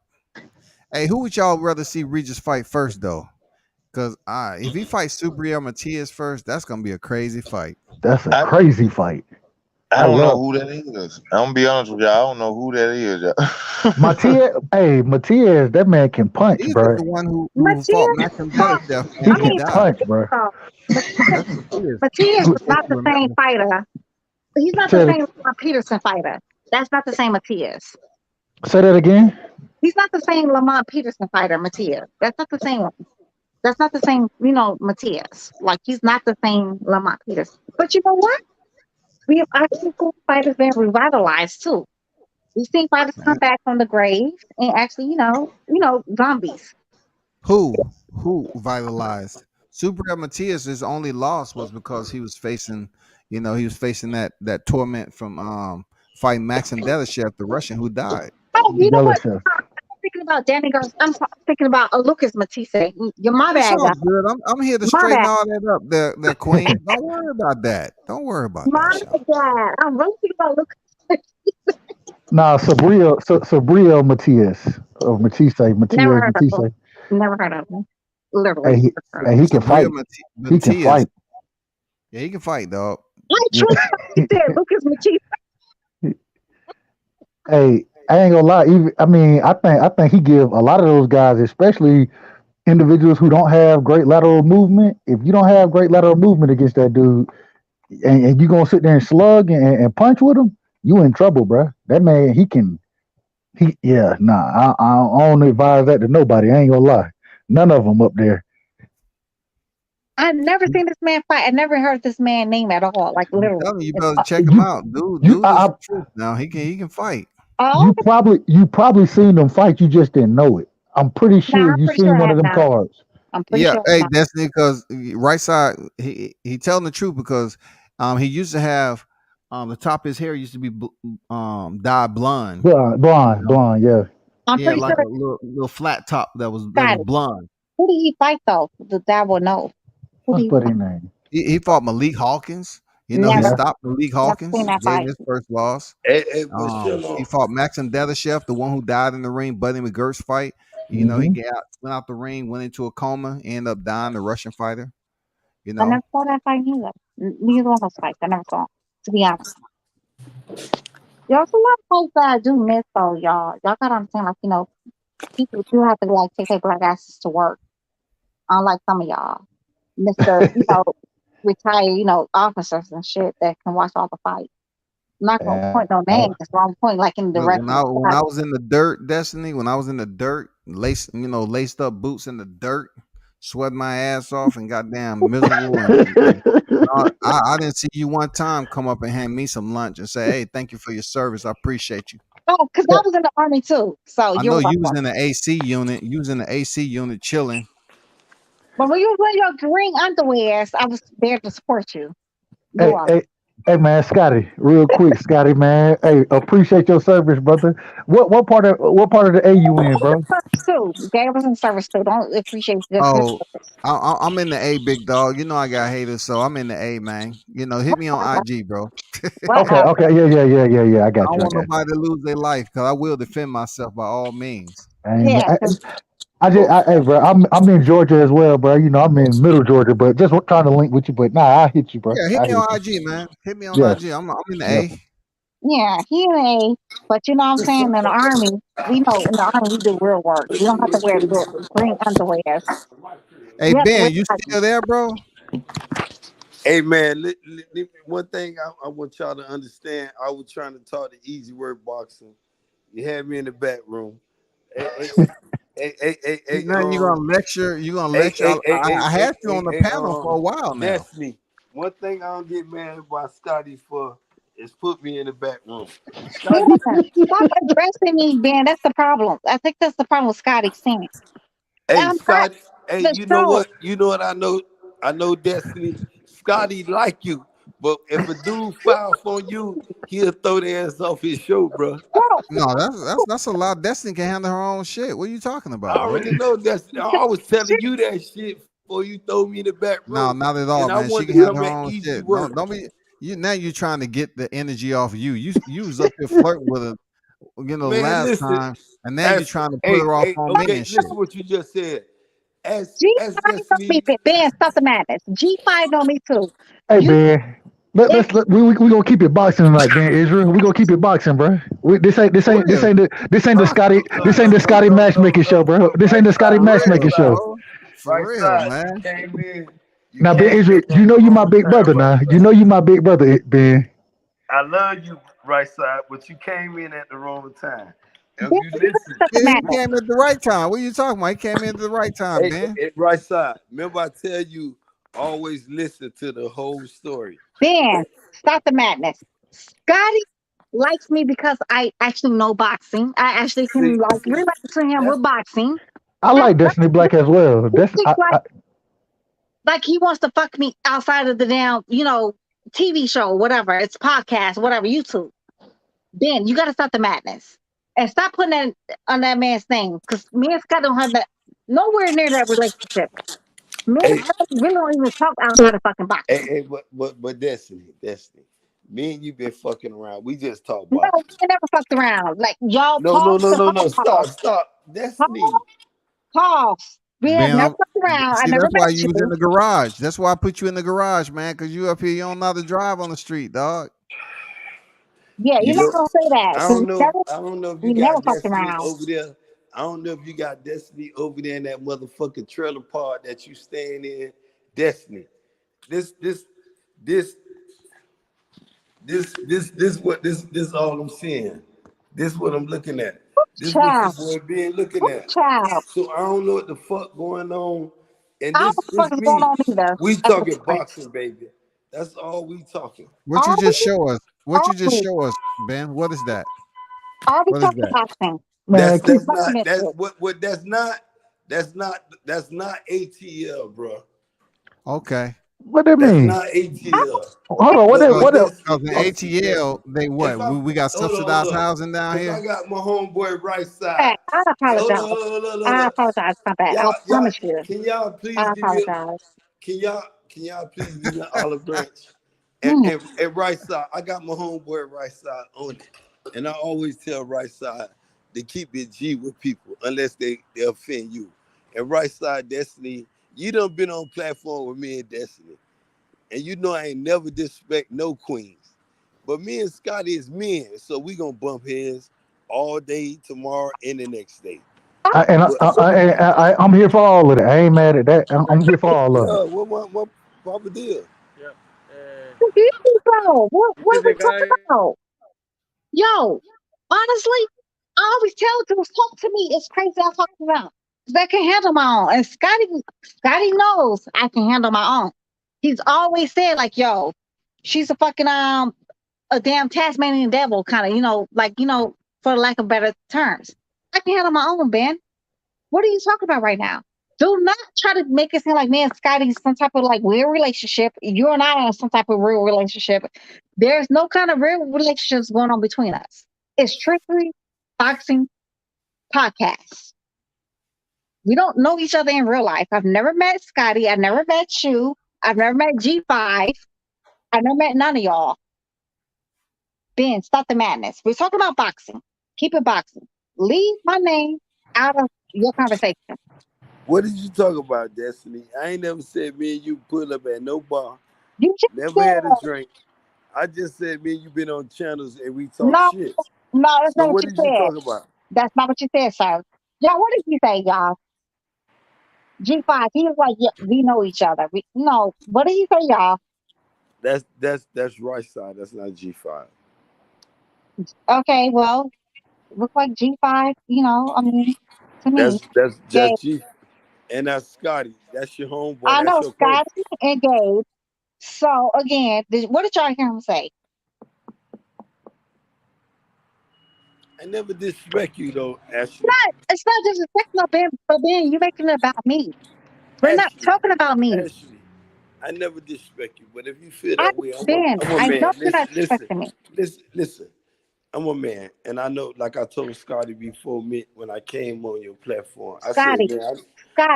Hey, who would y'all rather see Regis fight first though? Because if he fights Subriel Matias first, that's gonna be a crazy fight. That's a I crazy fight. I I don't know love who that is. I'm gonna be honest with y'all. I don't know who that is. Matias. Hey, Matias, that man can punch, Matias is bro. the one who fought Matias, Maxim Delishev He and I he can mean, died. punch, bro. uh, That's Matias. Matias is If not you the same remember. fighter. He's not the Say, same Lamont Peterson fighter. That's not the same Matias. say that again. He's not the same Lamont Peterson fighter, Matias. That's not the same one. That's not the same, Matias. Like, he's not the same Lamont Peterson. But you know what? We have actually seen fighters being revitalized too. We've seen fighters come back from the grave and actually, zombies. Who vitalized? Subriel Matias, his only loss was because he was facing, he was facing that torment from fighting Maxim Delishev, the Russian who died. Oh, you know what? Delishev. I'm thinking about Danny Garcia. Thinking about Lucas Matisse. You're my It's bad, all guy. good. I'm here to My straighten bad. all that up, there, Queen. Don't worry about that. Don't worry about My that, show. bad. I'm really thinking about Lucas. Nah, Sabriel Matias of Matisse. Never Matias heard of him. Matisse. Never heard of him. Literally. Hey, Never heard of him. he can Sabriel fight. He can Matias, fight. yeah, he can fight, dog. I truly he said Lucas Matisse. Hey, I ain't gonna lie. I think he give a lot of those guys, especially individuals who don't have great lateral movement. If you don't have great lateral movement against that dude, and you gonna sit there and slug and punch with him, you in trouble, bro. That man, he can. Yeah, nah. I don't advise that to nobody. I ain't gonna lie. None of them up there. I've never seen this man fight. I never heard this man name at all. Like I'm literally. telling you, you better check him You, out, dude. you, Dude is the truth. Now he can fight. Oh, you probably seen them fight. You just didn't know it. I'm pretty no, sure I'm you pretty sure seen I one of have them not. cards. I'm pretty Yeah, sure I hey, have not. Destiny, because right side, he telling the truth because he used to have the top of his hair used to be dyed blonde. Blonde, blonde, yeah. I'm Yeah, pretty like sure a little flat top that was got it. blonde. Who did he fight though? That will know. Who did What's he buddy fight? name? He fought Malik Hawkins. He Never, Yeah. stopped Malik never seen Hawkins, that gave him fight. his first loss. But He Shalom. fought Maxim Delishev, the one who died in the ring, Buddy McGirt's fight. He Hmm. went out the ring, went into a coma, ended up dying, the Russian fighter. I never saw that fight neither. Neither one of those fights. I never saw 'em, to be honest. There's a lot of fights that I do miss though, y'all. Y'all gotta understand, like, people do have to like take their black asses to work. Unlike some of y'all. Mr. Retired, officers and shit that can watch all the fights. I'm not gonna Yeah. point no names, that's why I'm pointing like in the Look, rest when of I the when I was in the dirt, Destiny, when I was in the dirt, laced up boots in the dirt, sweat my ass off, and goddamn miserable. And I didn't see you one time come up and hand me some lunch and say, "Hey, thank you for your service. I appreciate you." Oh, because I was in the army too. So I you're know you was welcome. in the AC unit. You was in the AC unit chilling. But when you wear your green underwears, I was there to support you. You're Hey, welcome. Hey man, Scotty, real quick, Scotty, man. Hey, appreciate your service, brother. What part of the A you in, bro? Too. Gary was in service too. Don't appreciate good Oh, I'm in the A, big dog. You know I got haters, so I'm in the A, man. You know, hit me on IG, bro. Okay, whatever. okay, yeah. I I got don't you, I want got you. nobody to lose their life because I will defend myself by all means. Amen. Yeah, Oh, Hey, bro, I'm in Georgia as well, bro. You know, I'm in Middle Georgia, but just trying to link with you. But nah, I hit you, bro. Yeah, hit I me hit on you. IG, man. Hit me on Yeah, IG. I'm in the yeah. A. yeah, he ain't. But you know what I'm saying? In the army, we know in the army we do real work. We don't have to wear green underwear. Hey We have to wear Ben, you like, still there, bro? Hey man, one thing I want y'all to understand. I was trying to talk the easy word boxing. You had me in the back room. Hey, Now you gonna lecture? You gonna hey, lecture? I had you on the hey, panel for a while now. Destiny. One thing I don't get mad about Scotty for is put me in the back room. Scotty, Ben, stop addressing me, Ben. That's the problem. I think that's the problem with Scotty saying. hey I'm not Scotty, hey, the you know show. what? You know what I know? I know Destiny. Scotty like you, but if a dude foul on you, he'll throw the ass off his show, bro. Bro, No, that's a lot. Destiny can handle her own shit. What are you talking I about, bro? already know Destiny. I was telling you that shit before you throw me in the back No, room, not at and all, I man. She wanted can to come handle her at own easy shit. No, work. don't be you now. You trying to get the energy off of you. You was up here flirting with her, Man, last listen. time, and now you As trying to put hey, her off hey, on me okay, and shit. listen what you just said. As G5 on me, Destiny, Ben. Stop the madness. G5 on me too. Hey, You, Ben. if We gonna keep it boxing tonight, Ben Israel. We gonna keep it boxing, bro. This ain't this For ain't this real, ain't the this ain't the no, Scotty no, this ain't no, the no, Scotty no, no, matchmaking show, no, bro. no. This ain't Right the Scotty side, for right matchmaking real, side, show. bro. For right real, side. man. You Now, Ben came Israel, in you at know the you my wrong big time, brother. right Now, you side. know you my big brother, Ben. I love you, right side, but you came in at the wrong time. If Ben, you you listen, stop the Yeah, he madness. came at the right time. What are you talking about? He came in at the right time, Ben. right side. Remember, I tell you, always listen to the whole story. Ben, stop the madness. Scotty likes me because I actually know boxing. I actually can See, like see, relate to him that's with boxing. I And like Destiny Black as well. That's it's like he wants to fuck me outside of the damn, TV show, whatever. It's podcast, whatever, YouTube. Ben, you gotta stop the madness. And stop putting that on that man's thing. Because me and Scott don't have that nowhere near that relationship. Me and hey, Scott really don't even talk outside of fucking boxing. but Destiny. Me and you been fucking around. We just talk No, boxing. we never fucked around. Like y'all No, pause no, no, and no, no. pause. Stop. Pause, Destiny. pause. We have Ben, never fucked around. I see, never that's why met you was in you. the garage. That's why I put you in the garage, man, because you up here, you don't know how to drive on the street, dog. Yeah, You you're not know, gonna say that. I 'Cause don't know. I don't know if you we never got fucked Destiny around. over there. I don't know if you got Destiny over there in that motherfucking trailer park that you staying in. Destiny. This, this, this, this all I'm seeing. This what I'm looking at. This what your Child, boy being looking at. child. So I don't know what the fuck going on. And I don't know what this the fuck is going me. on either We at this talking point. boxing, baby. That's all we talking. What you just Always, show us? What you just always, show us, Ben? What is that? always What is talking that? boxing. man. Keep Fucking it That's shit. what that's not ATL, bro. Okay. what that That's mean. not ATL. Hold on. What that Because what But that? because Destiny, in Destiny. ATL, they If what? I We got hold subsidized on, housing down because I here. got my homeboy right side. Hey, I Hey, apologize. I look. apologize. My bad. I Y'all, promise you. can y'all please I give me apologize. can y'all please give me an olive branch? Mm. And right side, I got my homeboy right side on it. And I always tell right side to keep it G with people unless they offend you. And right side Destiny, you done been on platform with me and Destiny. And you know I ain't never disrespect no queens. But me and Scotty is men, so we gonna bump heads all day, tomorrow, and the next day. But I'm here for all of it. I ain't mad at that. I'm here for all of it. yeah, what Papa deal? Here you go. What are we talking about? Yo, honestly, I always tell dudes, talk to me. It's crazy I talk to them. 'Cause I can handle my own. And Scotty knows I can handle my own. He's always said, like, yo, she's a fucking a damn Tasmanian devil kind of, like, for lack of better terms. I can handle my own, Ben. What are you talking about right now? Do not try to make it seem like me and Scotty's some type of like weird relationship. You and I are in some type of real relationship. There's no kind of real relationships going on between us. It's strictly boxing podcasts. We don't know each other in real life. I've never met Scotty. I've never met you. I've never met G5. I've never met none of y'all. Ben, stop the madness. We're talking about boxing. Keep it boxing. Leave my name out of your conversation. What did you talk about, Destiny? I ain't never said me and you pull up at no bar. You just Never said, had a drink. I just said me and you been on channels and we talk no, shit. no, that's So not what what you did you said. talk about? That's not what you said, sir. Y'all, what did you say, y'all? G5, he was like, yeah, we know each other. No, what did he say, y'all? That's right side. That's not G5. Okay, well, look like G5, I mean, to me. That's Yeah, G. And that's Scotty. That's your homeboy. I That's know your coach. Scotty and Gabe. So, again, what did y'all hear him say? I never disrespect you though, Ashley. It's not just a techno band, but Ben, you're making it about me. We're not Ashley. talking about me. Ashley. I never disrespect you, but if you feel I, that way, Ben, I'm a I know man. you're not Listen, disrespecting me. listen. I'm a man, and I know, like I told Scotty before me when I came on your platform, I said, Scotty, man,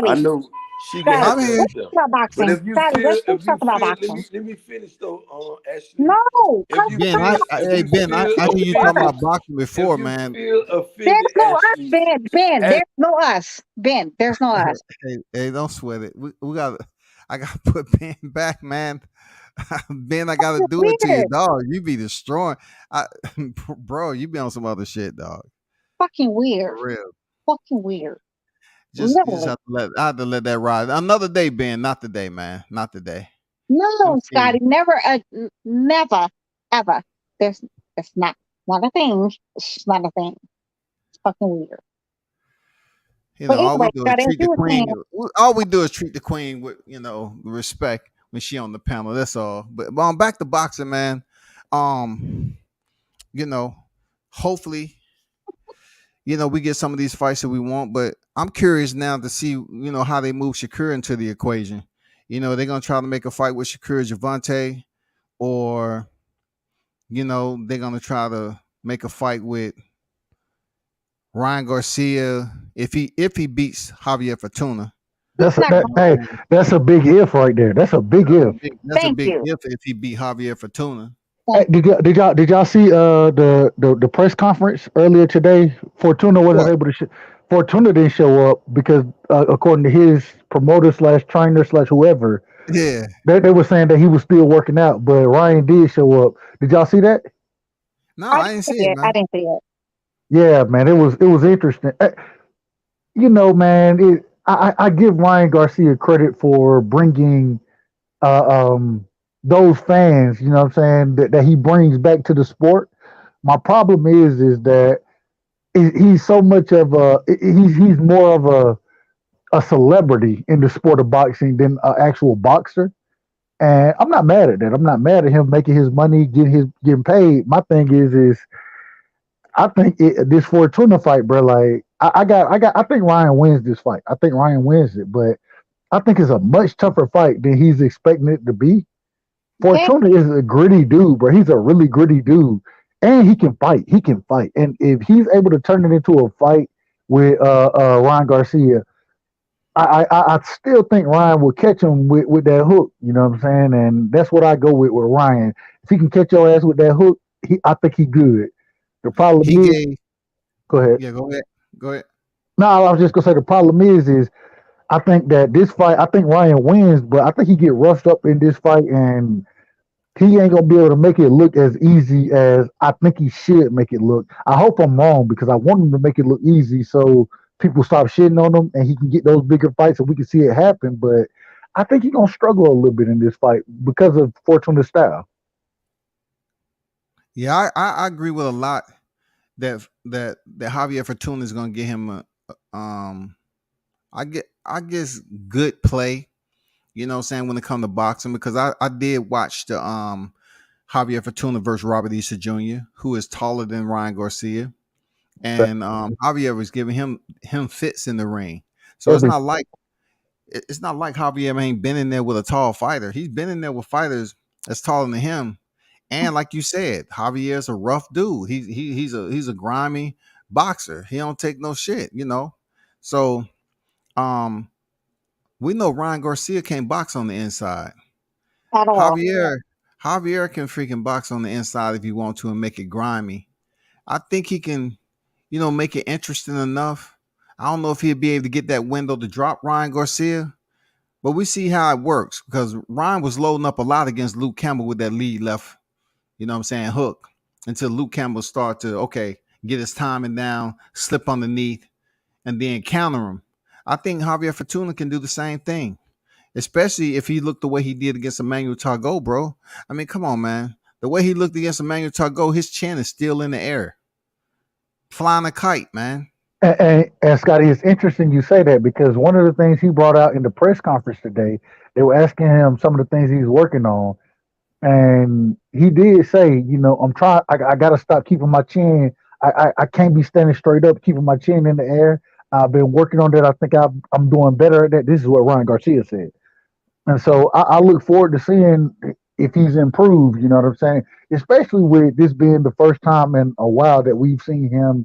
I Scotty, know she can Scotty, I'm handle here. let's herself. talk about But boxing. Scotty, let's if you talk about feel, boxing. let me finish though, Ashley. No, If because you we're Ben, talking feel, about if you Ben, feel I hear you talking offended, about boxing if before, you man. feel there's offended, no us, Ashley, Ben. Ben, Ash, there's no us. Ben, there's no us. Hey, don't sweat it. We got. I got to put Ben back, man. Ben, I got to do it to you, Weird. dog. You be destroying, I, bro. You be on some other shit, dog. Fucking weird. For real. Fucking weird. You just Literally. have to let. I have to let that ride. Another day, Ben. Not today, man. Not today. I'm No, serious. Scotty, never, never, ever. There's, it's not a thing. It's just not a thing. It's fucking weird. You But know, all we anyway, do is Scotty, as treat the you were saying, queen. All we do is treat the queen with respect when she on the panel. That's all. But back to boxing, man. Um, you know, hopefully, we get some of these fights that we want. But I'm curious now to see, how they move Shakur into the equation. They're gonna try to make a fight with Shakur Javante, or they're gonna try to make a fight with Ryan Garcia if he beats Javier Fortuna. he's not going Hey, to. that's a big if right there. That's a big if. That's a Thank big you. if he beat Javier Fortuna. Hey, Thank did y'all see the press conference earlier today? Fortuna wasn't What? able to. Fortuna didn't show up because according to his promoter slash trainer slash whoever, Yeah. they were saying that he was still working out, but Ryan did show up. Did y'all see that? No, I I didn't didn't see see it, it. I man. didn't see it. Yeah, man, it was interesting. Man, I give Ryan Garcia credit for bringing uh, um, those fans. You know what I'm saying, that he brings back to the sport. My problem is that he's so much of he's more of a celebrity in the sport of boxing than an actual boxer. And I'm not mad at that. I'm not mad at him making his money, getting paid. My thing is I think this Fortuna fight, bro. Like I think Ryan wins this fight. I think Ryan wins it, but I think it's a much tougher fight than he's expecting it to be. Okay. Fortuna is a gritty dude, bro. He's a really gritty dude, and he can fight. He can fight, and if he's able to turn it into a fight with Ryan Garcia, I still think Ryan will catch him with that hook. You know what I'm saying? And that's what I go with Ryan. If he can catch your ass with that hook, I think he good. The problem He is, gave. go ahead. Yeah, go ahead. Go ahead. No, I was just gonna say the problem is I think that this fight, I think Ryan wins, but I think he get roughed up in this fight, and he ain't gonna be able to make it look as easy as I think he should make it look. I hope I'm wrong because I want him to make it look easy so people stop shitting on him and he can get those bigger fights and we can see it happen. But I think he's gonna struggle a little bit in this fight because of Fortuna's style. Yeah, I agree with a lot that Javier Fortuna is going to get him I guess good play. You know what I'm saying, when it comes to boxing, because I did watch the Javier Fortuna versus Robert Easter Jr., who is taller than Ryan Garcia, and Javier was giving him fits in the ring. So it's Every not like it's not like Javier ain't been in there with a tall fighter. He's been in there with fighters that's taller than him. And like you said, Javier's a rough dude. He's a grimy boxer. He don't take no shit, you know. So um we know Ryan Garcia can't box on the inside. at all. Javier Javier can freaking box on the inside if he want to and make it grimy. I think he can, you know, make it interesting enough. I don't know if he'll be able to get that window to drop Ryan Garcia, but we see how it works because Ryan was loading up a lot against Luke Campbell with that lead left, you know what I'm saying, hook until Luke Campbell start to, okay, get his timing down, slip underneath, and then counter him. I think Javier Fortuna can do the same thing, especially if he looked the way he did against Emmanuel Targo, bro. I mean, come on, man. The way he looked against Emmanuel Targo, his chin is still in the air, flying a kite, man. And Scotty, it's interesting you say that because one of the things he brought out in the press conference today, they were asking him some of the things he's working on, and he did say, you know, I'm trying. I got to stop keeping my chin. I can't be standing straight up, keeping my chin in the air. I've been working on that. I think I'm doing better at that. This is what Ryan Garcia said, and so I look forward to seeing if he's improved. You know what I'm saying? Especially with this being the first time in a while that we've seen him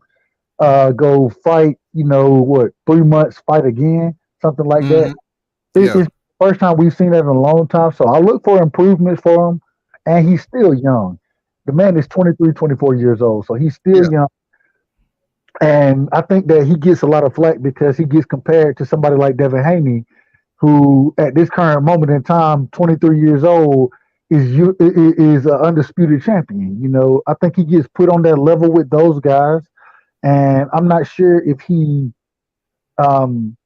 go fight. You know what? 3 months fight again, something like that. Mm-hmm. Yeah. It's the first time we've seen that in a long time. So I look for improvements for him, and he's still young. The man is 23, 24 years old, so he's still Yeah. young. And I think that he gets a lot of flack because he gets compared to somebody like Devin Haney, who at this current moment in time, 23 years old, is an undisputed champion. You know, I think he gets put on that level with those guys, and I'm not sure if he um,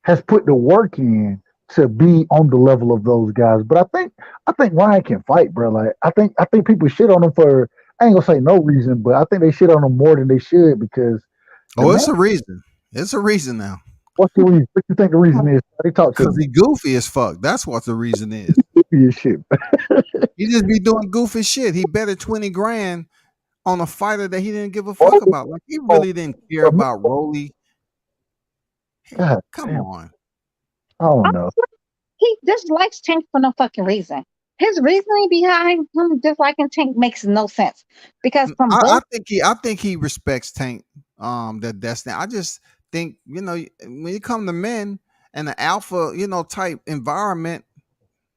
has put the work in to be on the level of those guys. But I think Ryan can fight, bro. Like I think people shit on him for, I ain't gonna say no reason, but I think they shit on him more than they should because the Oh, man. it's a reason. It's a reason now. What's the reason? What you think the reason is? They talk to Because me. he goofy as fuck. That's what the reason is. Shit. He just be doing goofy shit. He betted 20 grand on a fighter that he didn't give a fuck Oh, about. Like he oh, really didn't care about Rolly. God Come damn. on. I don't I- know. He just likes Tank for no fucking reason. His reasoning behind him disliking Tank makes no sense because from both, I think he respects Tank the destiny. I just think, you know, when you come to men and the alpha, you know, type environment,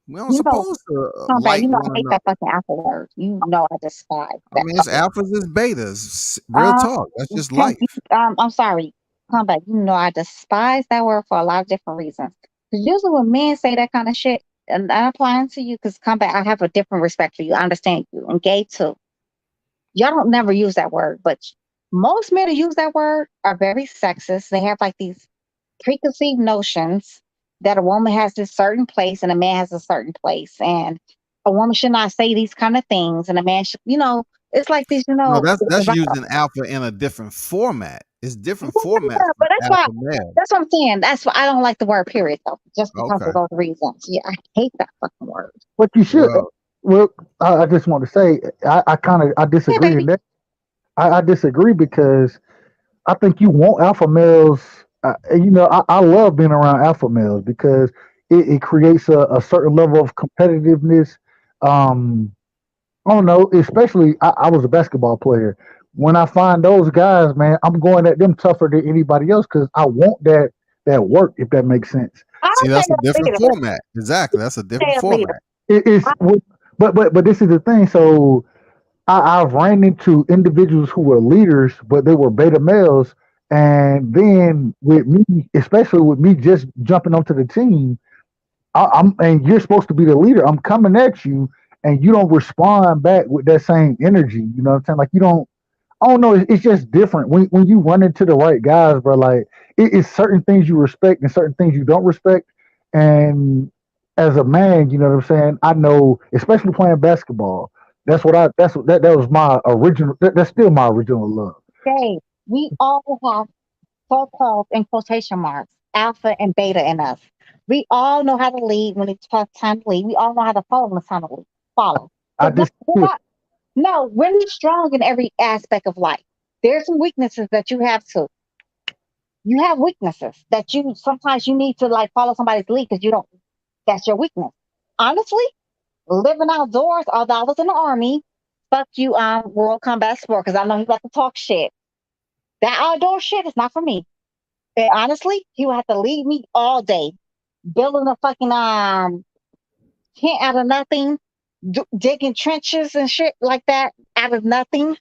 we don't you know, supposed to combat, like you know, I one hate another. that fucking alpha word. You know, I despise I that mean, it's fucking. alphas, it's betas. Real Um, talk. That's just Tank, life. I'm sorry, combat. You know, I despise that word for a lot of different reasons. Because usually when men say that kind of shit, and I'm applying to you, because combat, I have a different respect for you. I understand you, and gay too. Y'all don't never use that word, but most men who use that word are very sexist. They have like these preconceived notions that a woman has this certain place and a man has a certain place, and a woman should not say these kind of things, and a man should, it's like these, No, that's using alpha in a different format. It's different formats but for that's why alpha male. that's what I'm saying. That's why I don't like the word period though, just because Okay. of those reasons. Yeah, I hate that fucking word. What you should. Well, Well, I just want to say I kind of I Yeah, disagree in baby. that. I disagree because I think you want alpha males. You know, I love being around alpha males because it creates a certain level of competitiveness. Um, I don't know, especially I was a basketball player. When I find those guys, man, I'm going at them tougher than anybody else because I want that work, if that makes sense. I see, don't say that's a that different leader. format. Exactly. That's a different Say a leader. format. It's but this is the thing. So I've ran into individuals who were leaders, but they were beta males. And then with me, especially with me just jumping onto the team, and you're supposed to be the leader. I'm coming at you, and you don't respond back with that same energy. You know what I'm saying? Like you don't. I don't know. It's just different when you run into the right guys, bro. Like it's certain things you respect and certain things you don't respect. And as a man, you know what I'm saying. I know, especially playing basketball. That was my original. That's still my original love. Dave, we all have so-called in quotation marks, alpha and beta in us. We all know how to lead when it's time to lead. We all know how to follow when it's time to follow. I So no, just we're not, no, we're not strong in every aspect of life. There's some weaknesses that you have too. You have weaknesses that you sometimes you need to like follow somebody's lead because you don't. That's your weakness. Honestly, living outdoors. Although I was in the army, fuck you, World Combat Sport, because I know he about to talk shit. That outdoor shit is not for me. And honestly, he would have to lead me all day, building a fucking tent out of nothing, digging trenches and shit like that out of nothing.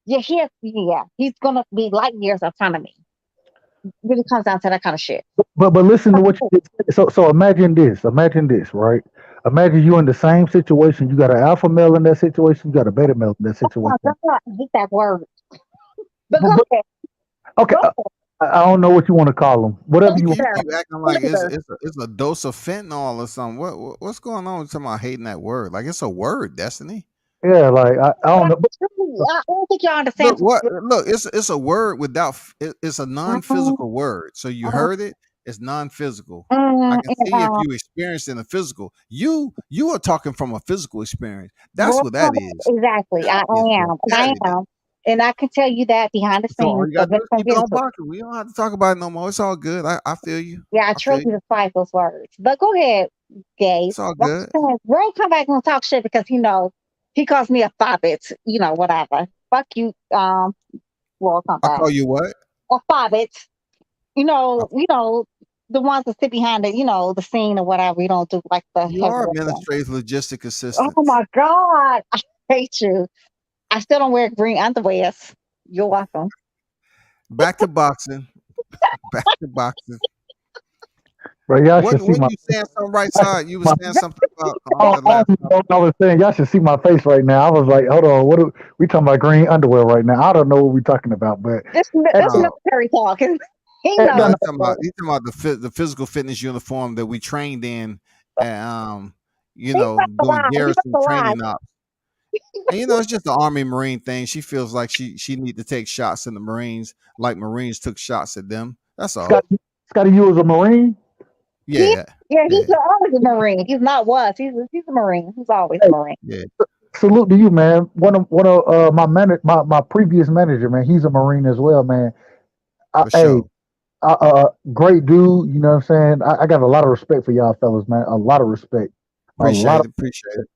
Yeah, he's gonna be light years in front of me. Really comes down to that kind of shit. But listen to what you just said. So imagine this. Imagine this, right? Imagine you in the same situation. You got an alpha male in that situation. You got a beta male in that Oh my situation. god, I hate that word. But But, go but ahead, okay, go ahead. I don't know what you want to call them. Whatever you. You Leader, keep acting like leader. it's a dose of fentanyl or something. What's going on with talking about hating that word? Like it's a word, Destiny. Yeah, like I don't know. I don't think y'all understand. Look, look, it's a word without it's a Mm, non-physical word. So you mm, heard it, it's non-physical. I mm, can and, see if you experienced in a physical. You are talking from a physical experience. That's World what that Combat, is. exactly. I That is what am, and that I is. am, and I can tell you that behind the So all scenes. you So gotta do let's is not keep get it on into it. boxing. We don't have to talk about it no more. It's all good. I feel you. Yeah, I I feel trust you. you to fight those words. But go ahead, Gabe. It's all Like good. I said, World Combat gonna talk shit because he knows he calls me a fobbit. Whatever. Fuck you, World I Combat. call you what? A fobbit. Uh, The ones that sit behind the scene or whatever. You don't do like the You heavy are lifting. administrative logistic Oh assistant. my god, I hate you. I still don't wear green underwears. You're welcome. Back to boxing. Back to boxing. Bro, y'all What should see when my. you saying something right Y'all should side? see You were my saying something about I the don't last even time. know what I was saying. Y'all should see my face right now. I was like, hold on, we talking about green underwear right now? I don't know what we talking about, but This Uh, military talk. He no, no, knows. no, he's talking about the physical fitness uniform that we trained in, and He's about to doing lie. He's about garrison to lie. training ops. And it's just the Army Marine thing. She feels like she need to take shots in the Marines, like Marines took shots at them. That's all. Scotty, you was a Marine. He, Yeah, yeah, he's yeah, always a Marine. He's not was. He's a Marine. He's always a Hey, Marine. yeah, salute to you, man. One of my previous manager, man. He's a Marine as well, man. for Hey, sure. great dude. You know what I'm saying? I got a lot of respect for y'all fellas, man. A lot of respect. A lot Appreciate of it. Appreciate it.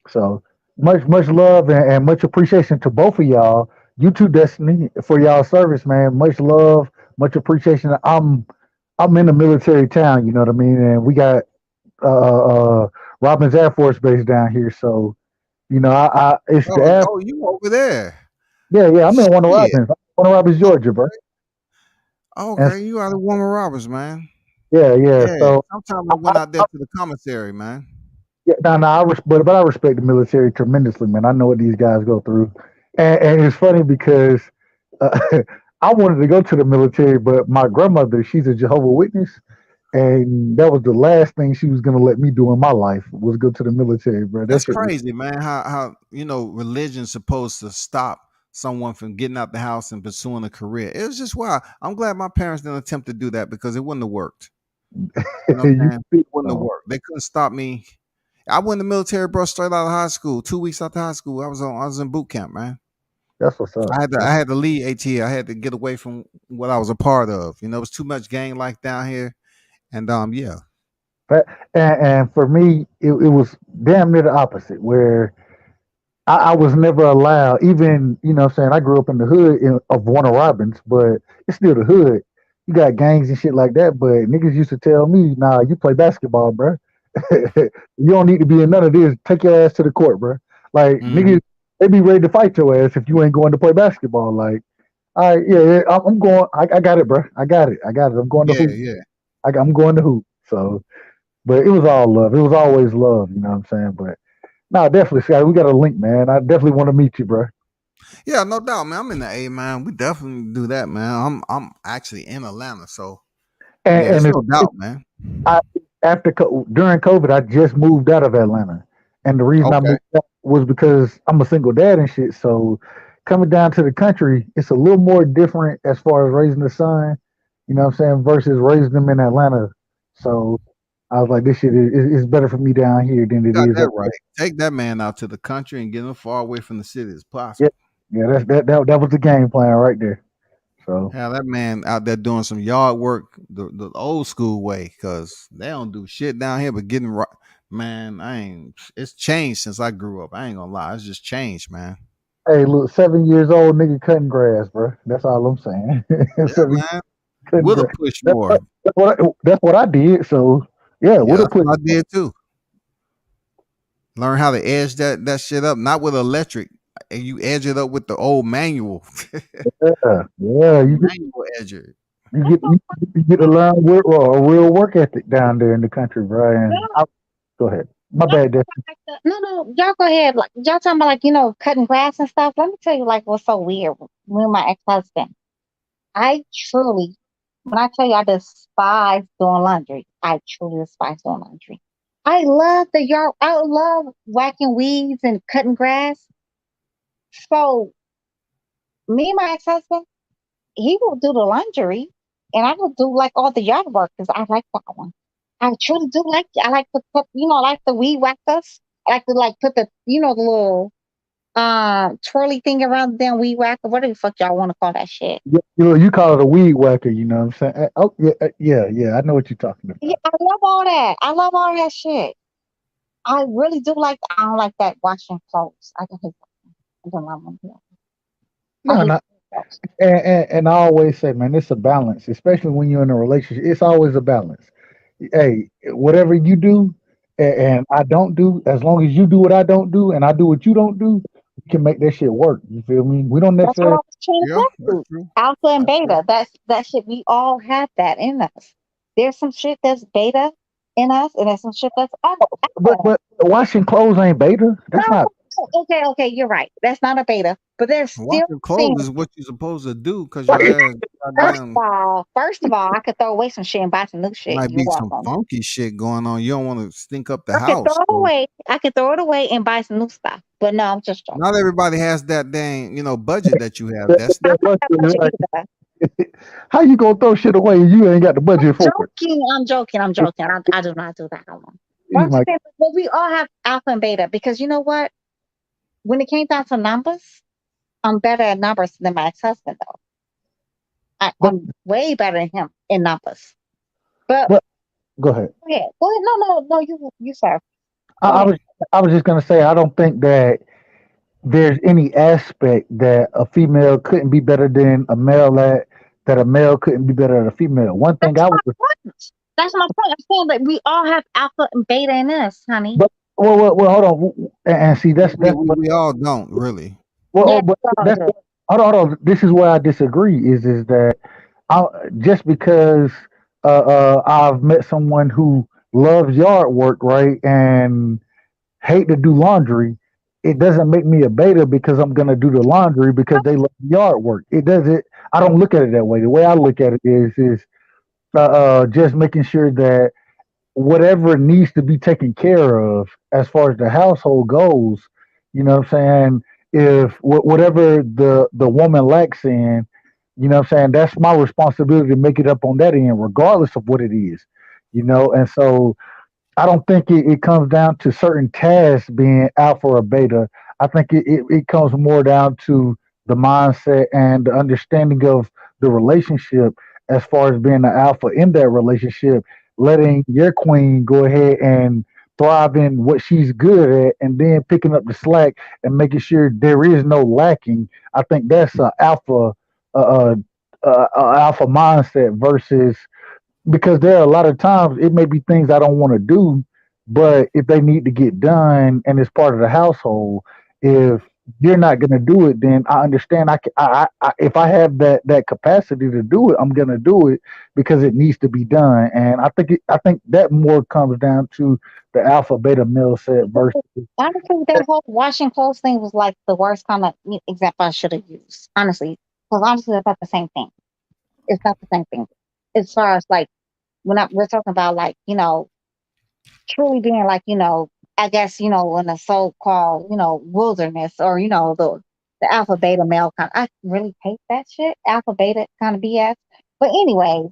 so much love and much appreciation to both of y'all. You too, Destiny, for y'all service, man. Much love, much appreciation. I'm in a military town, you know what I mean, and we got Robins Air Force Base down here. So I it's the Oh, air. you over there? Yeah. I'm in Warner Shit. Robins, Warner Robins, Oh, Georgia, bro. And okay. You out of Warmer Roberts, man. yeah. Yeah. So Sometimes I went out there to the commissary, man. yeah, no, but I respect the military tremendously, man. I know what these guys go through, and it's funny because uh, I wanted to go to the military, but my grandmother, she's a Jehovah Witness, and that was the last thing she was gonna let me do in my life was go to the military, bro. That That's shit was crazy, man. How religion's supposed to stop someone from getting out the house and pursuing a career. It was just wild. I'm glad my parents didn't attempt to do that because it wouldn't have worked. You know what I'm you. saying? It wouldn't have worked. They couldn't stop me. I went in the military, bro, straight out of high school. 2 weeks after high school, I was in boot camp, man. That's what's up. I had to leave AT. I had to get away from what I was a part of. It was too much gang life down here. And yeah. And for me, it was damn near the opposite, where I was never allowed, even, what I'm saying, I grew up in the hood of Warner Robins, but it's still the hood. You got gangs and shit like that, but niggas used to tell me, nah, you play basketball, bro. You don't need to be in none of this. Take your ass to the court, bro. Like, Mhm. niggas, they be ready to fight your ass if you ain't going to play basketball. Like, all right, yeah, I'm going. I got it, bro. I got it. I'm going to Yeah, hoop. yeah. I'm going to hoop. So, but it was all love. It was always love. You know what I'm saying? But no, definitely, Scott. We got a link, man. I definitely want to meet you, bro. Yeah, no doubt, man. I'm in the A, man. We definitely do that, man. I'm actually in Atlanta, so yeah, And it's it's, no doubt, man. I during COVID, I just moved out of Atlanta, and the reason I Okay. moved out was because I'm a single dad and shit. So coming down to the country, it's a little more different as far as raising a son. You know what I'm saying? Versus raising them in Atlanta. So I was like, this shit is better for me down here than You it got is that up right. there. Take that man out to the country and get him far away from the city as Yeah, possible. yeah. That was the game plan right there. So Yeah, that man out there doing some yard work the old school way, because they don't do shit down here but getting right. Man, it's changed since I grew up. I ain't gonna lie. It's just changed, man. hey, look, 7 years old nigga cutting grass, bro. That's all I'm saying. Yeah, 7 man. cutting With a grass. push That's more. what, that's what I did. So yeah, Yeah, would have that's put. what I did too. Learn how to edge that shit up, not with electric. And you edge it up with the old manual. Yeah, yeah. Manual edger. You get to learn a real work ethic down there in the country, bro. And go ahead. My bad. No, y'all go ahead. Like y'all talking about like cutting grass and stuff. Let me tell you like what's so weird. Me and my ex-husband, I truly, when I tell you I despise doing laundry, I truly despise doing laundry. I love the yard. I love whacking weeds and cutting grass. So me and my ex-husband, he will do the laundry, and I will do like all the yard work because I like that one. I truly do like. I like to put, I like the weed whackers. I like to like put the little twirly thing around the damn weed whacker. What the fuck y'all want to call that shit? You call it a weed whacker. You know what I'm saying? Oh yeah, yeah. I know what you're talking Yeah, about. I love all that. I love all that shit. I really do like. I don't like that washing clothes. I don't hate that. I don't like them. I No, hate no. clothes. And I always say, man, it's a balance, especially when you're in a relationship. It's always a balance. Hey, whatever you do and I don't do, as long as you do what I don't do and I do what you don't do, we can make that shit work. You feel me? We don't That's what I necessarily. was trying to Yeah, tell that's you. true. Alpha and That's true. beta. That's that shit. We all have that in us. There's some shit that's beta in us, and there's some shit that's alpha. But washing clothes ain't beta. That's No, not. okay, you're right. That's not a beta, but there's still Washing things. clothes is what you're supposed to do because your ass goddamn First of all, I could throw away some shit and buy some new shit. might You're be some welcome. funky shit going on. You don't want to stink up the I could throw house. it So away. I could throw it away and buy some new stuff. But no, I'm just joking. not everybody has that dang, budget that you have. That, That's I that don't have much luxury, either. right? How you gonna throw shit away and you ain't got the budget for it? I'm joking. I do not do that. Hold on. But He's I'm just like, saying, well, we all have alpha and beta because you know what? When it came down to numbers, I'm better at numbers than my ex-husband, though. but I'm way better than him in numbers. But but go ahead. go ahead. Go ahead. No. You sir. I, Go I ahead. was I was just gonna say I don't think that there's any aspect that a female couldn't be better than a male at, that a male couldn't be better than a female. One thing That's I my would, point. That's my point. I'm saying that we all have alpha and beta in us, honey. but hold on, and see we, that's we, what, we all don't really. Yeah, but we all that's do. hold on. This is where I disagree. Is that I, just because I've met someone who loves yard work, right, and hate to do laundry, it doesn't make me a beta because I'm gonna do the laundry because they love yard work. It doesn't. I don't look at it that way. The way I look at it is just making sure that whatever needs to be taken care of as far as the household goes, you know what I'm saying? If whatever the woman lacks in, you know what I'm saying, that's my responsibility to make it up on that end, regardless of what it is, and so I don't think it comes down to certain tasks being alpha or beta. I think it comes more down to the mindset and the understanding of the relationship as far as being the alpha in that relationship, letting your queen go ahead and thrive in what she's good at and then picking up the slack and making sure there is no lacking. I think that's a uh, alpha mindset versus, because there are a lot of times it may be things I don't want to do, but if they need to get done and it's part of the household, if you're not going to do it, then I understand. If I have that capacity to do it, I'm going to do it because it needs to be done. And I think that more comes down to the alpha beta male set versus. Honestly, that whole washing clothes thing was like the worst kind of example I should have used. Honestly, because honestly, it's not the same thing. It's not the same thing. As far as like we're talking about like truly being like I guess in a so-called wilderness or the alpha beta male kind. I really hate that shit. Alpha beta kind of BS. But anyways,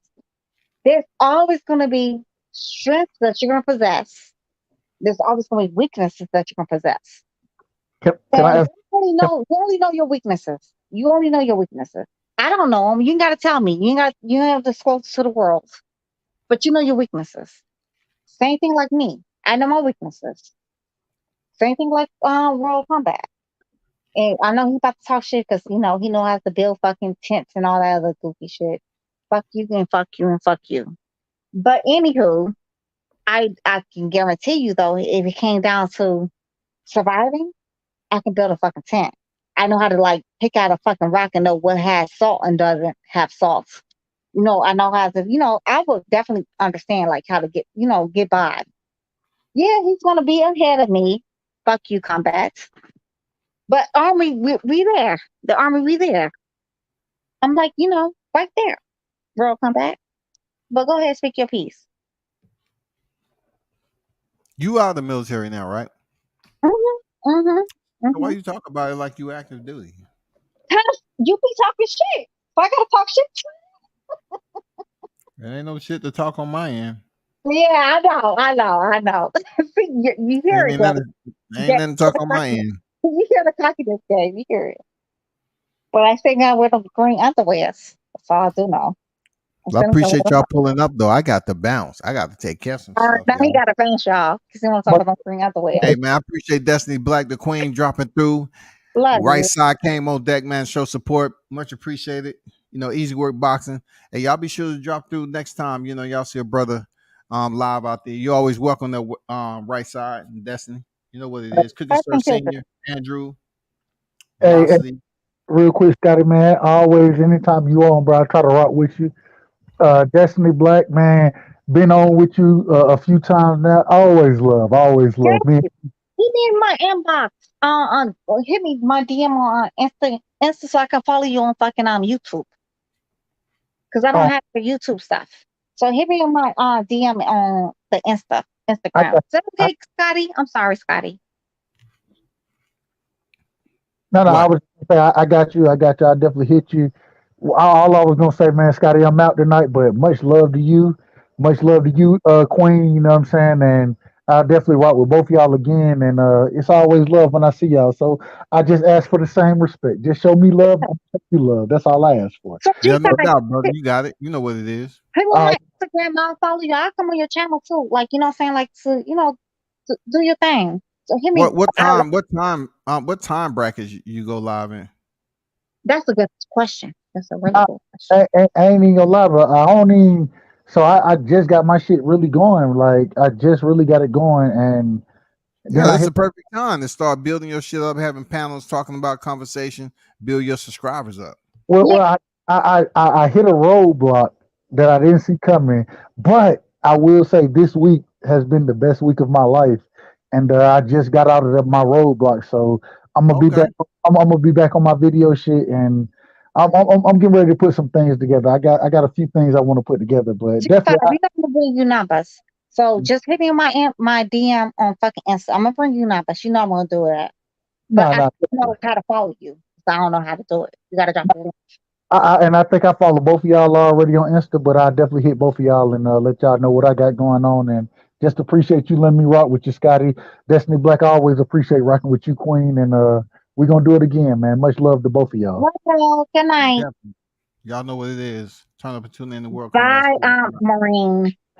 there's always going to be strengths that you're going to possess. There's always going to be weaknesses that you're going to possess. Can And I you ask? only know your weaknesses. You only know your weaknesses. I don't know them. You ain't got to tell me. You don't have to disclose to the world. But you know your weaknesses. Same thing like me. I know my weaknesses. Same thing like World Combat. And I know he's about to talk shit because he know how to build fucking tents and all that other goofy shit. Fuck you and fuck you and fuck you. But anywho, I can guarantee you though, if it came down to surviving, I can build a fucking tent. I know how to like pick out a fucking rock and know what has salt and doesn't have salt. I know how to, I would definitely understand like how to get by. Yeah, he's gonna be ahead of me. Fuck you, combat. But army, we there. The army, we there. I'm like, right there. World combat. But go ahead, speak your piece. You out of the military now, right? Mm-hmm. Mm-hmm. So why Mm-hmm. you talk about it like you active duty? You be talking shit. So I gotta talk shit too. There ain't no shit to talk on my end. Yeah, I know. See, you hear Ain't it, though. nothing to talk on my end. You hear the cockiness game. You hear it. But I think I wear the green underwears. That's all I do know. Well, I appreciate y'all pulling up though. I got to bounce. I got to take care of some stuff. Now he Y'all. got to finish y'all because he want to talk about green underwear. Hey man, I appreciate Destiny Black, the Queen, dropping through. Love Right you. side came on deck, man. Show support. Much appreciated. Easy work boxing. Hey, y'all be sure to drop through next time. Y'all see a brother live out there. You always welcome the right side and Destiny. You know what it is. Cookie Sir Senior, Andrew, Hey, Velocity. real quick, Scotty, man. Always, anytime you on, bro, I try to rock with you. Destiny Black, man, been on with you a few times now. Always love, man. Hit me in my inbox. Hit me my DM on Insta so I can follow you on fucking YouTube. Because I don't have the YouTube stuff. So hit me on my DM on the Instagram. Is that okay, Scotty? I'm sorry, Scotty. No, I was gonna say I got you. I definitely hit you. All I was gonna say, man, Scotty, I'm out tonight, but much love to you, Queen. You know what I'm saying? And I'll definitely rock with both of y'all again. And it's always love when I see y'all. So I just ask for the same respect. Just show me love, I'll show you love. That's all I ask for. So Yeah, no doubt, brother. You got it. You know what it is. Hey, well, my Instagram, I'll follow you. I'll come on your channel too. Like, you know what I'm saying? Like, to do your thing. So hit me. What time brackets you go live in? That's a good question. That's a really good question. I ain't even gonna lie, but I don't even. So I just got my shit really going. Like I just really got it going, and then it's a perfect time to start building your shit up, having panels, talking about conversation, build your subscribers up. Well, I hit a roadblock that I didn't see coming, but I will say this week has been the best week of my life, and I just got out of my roadblock. So I'm gonna be back. I'm gonna be back on my video shit, and I'm getting ready to put some things together. I got a few things I want to put together, but definitely we're gonna bring you numbers. So just hit me on my DM on fucking Insta. I'm gonna bring you numbers. You know I'm gonna do it. But I don't know how to follow you. So I don't know how to do it. You gotta drop the link. And I think I follow both of y'all already on Insta, but I definitely hit both of y'all and let y'all know what I got going on. And just appreciate you letting me rock with you, Scotty. Destiny Black, I always appreciate rocking with you, Queen. And we're going to do it again, man. Much love to both of y'all. Well, good night. Y'all know what it is. Turn up and tune in the world. Bye, Marine.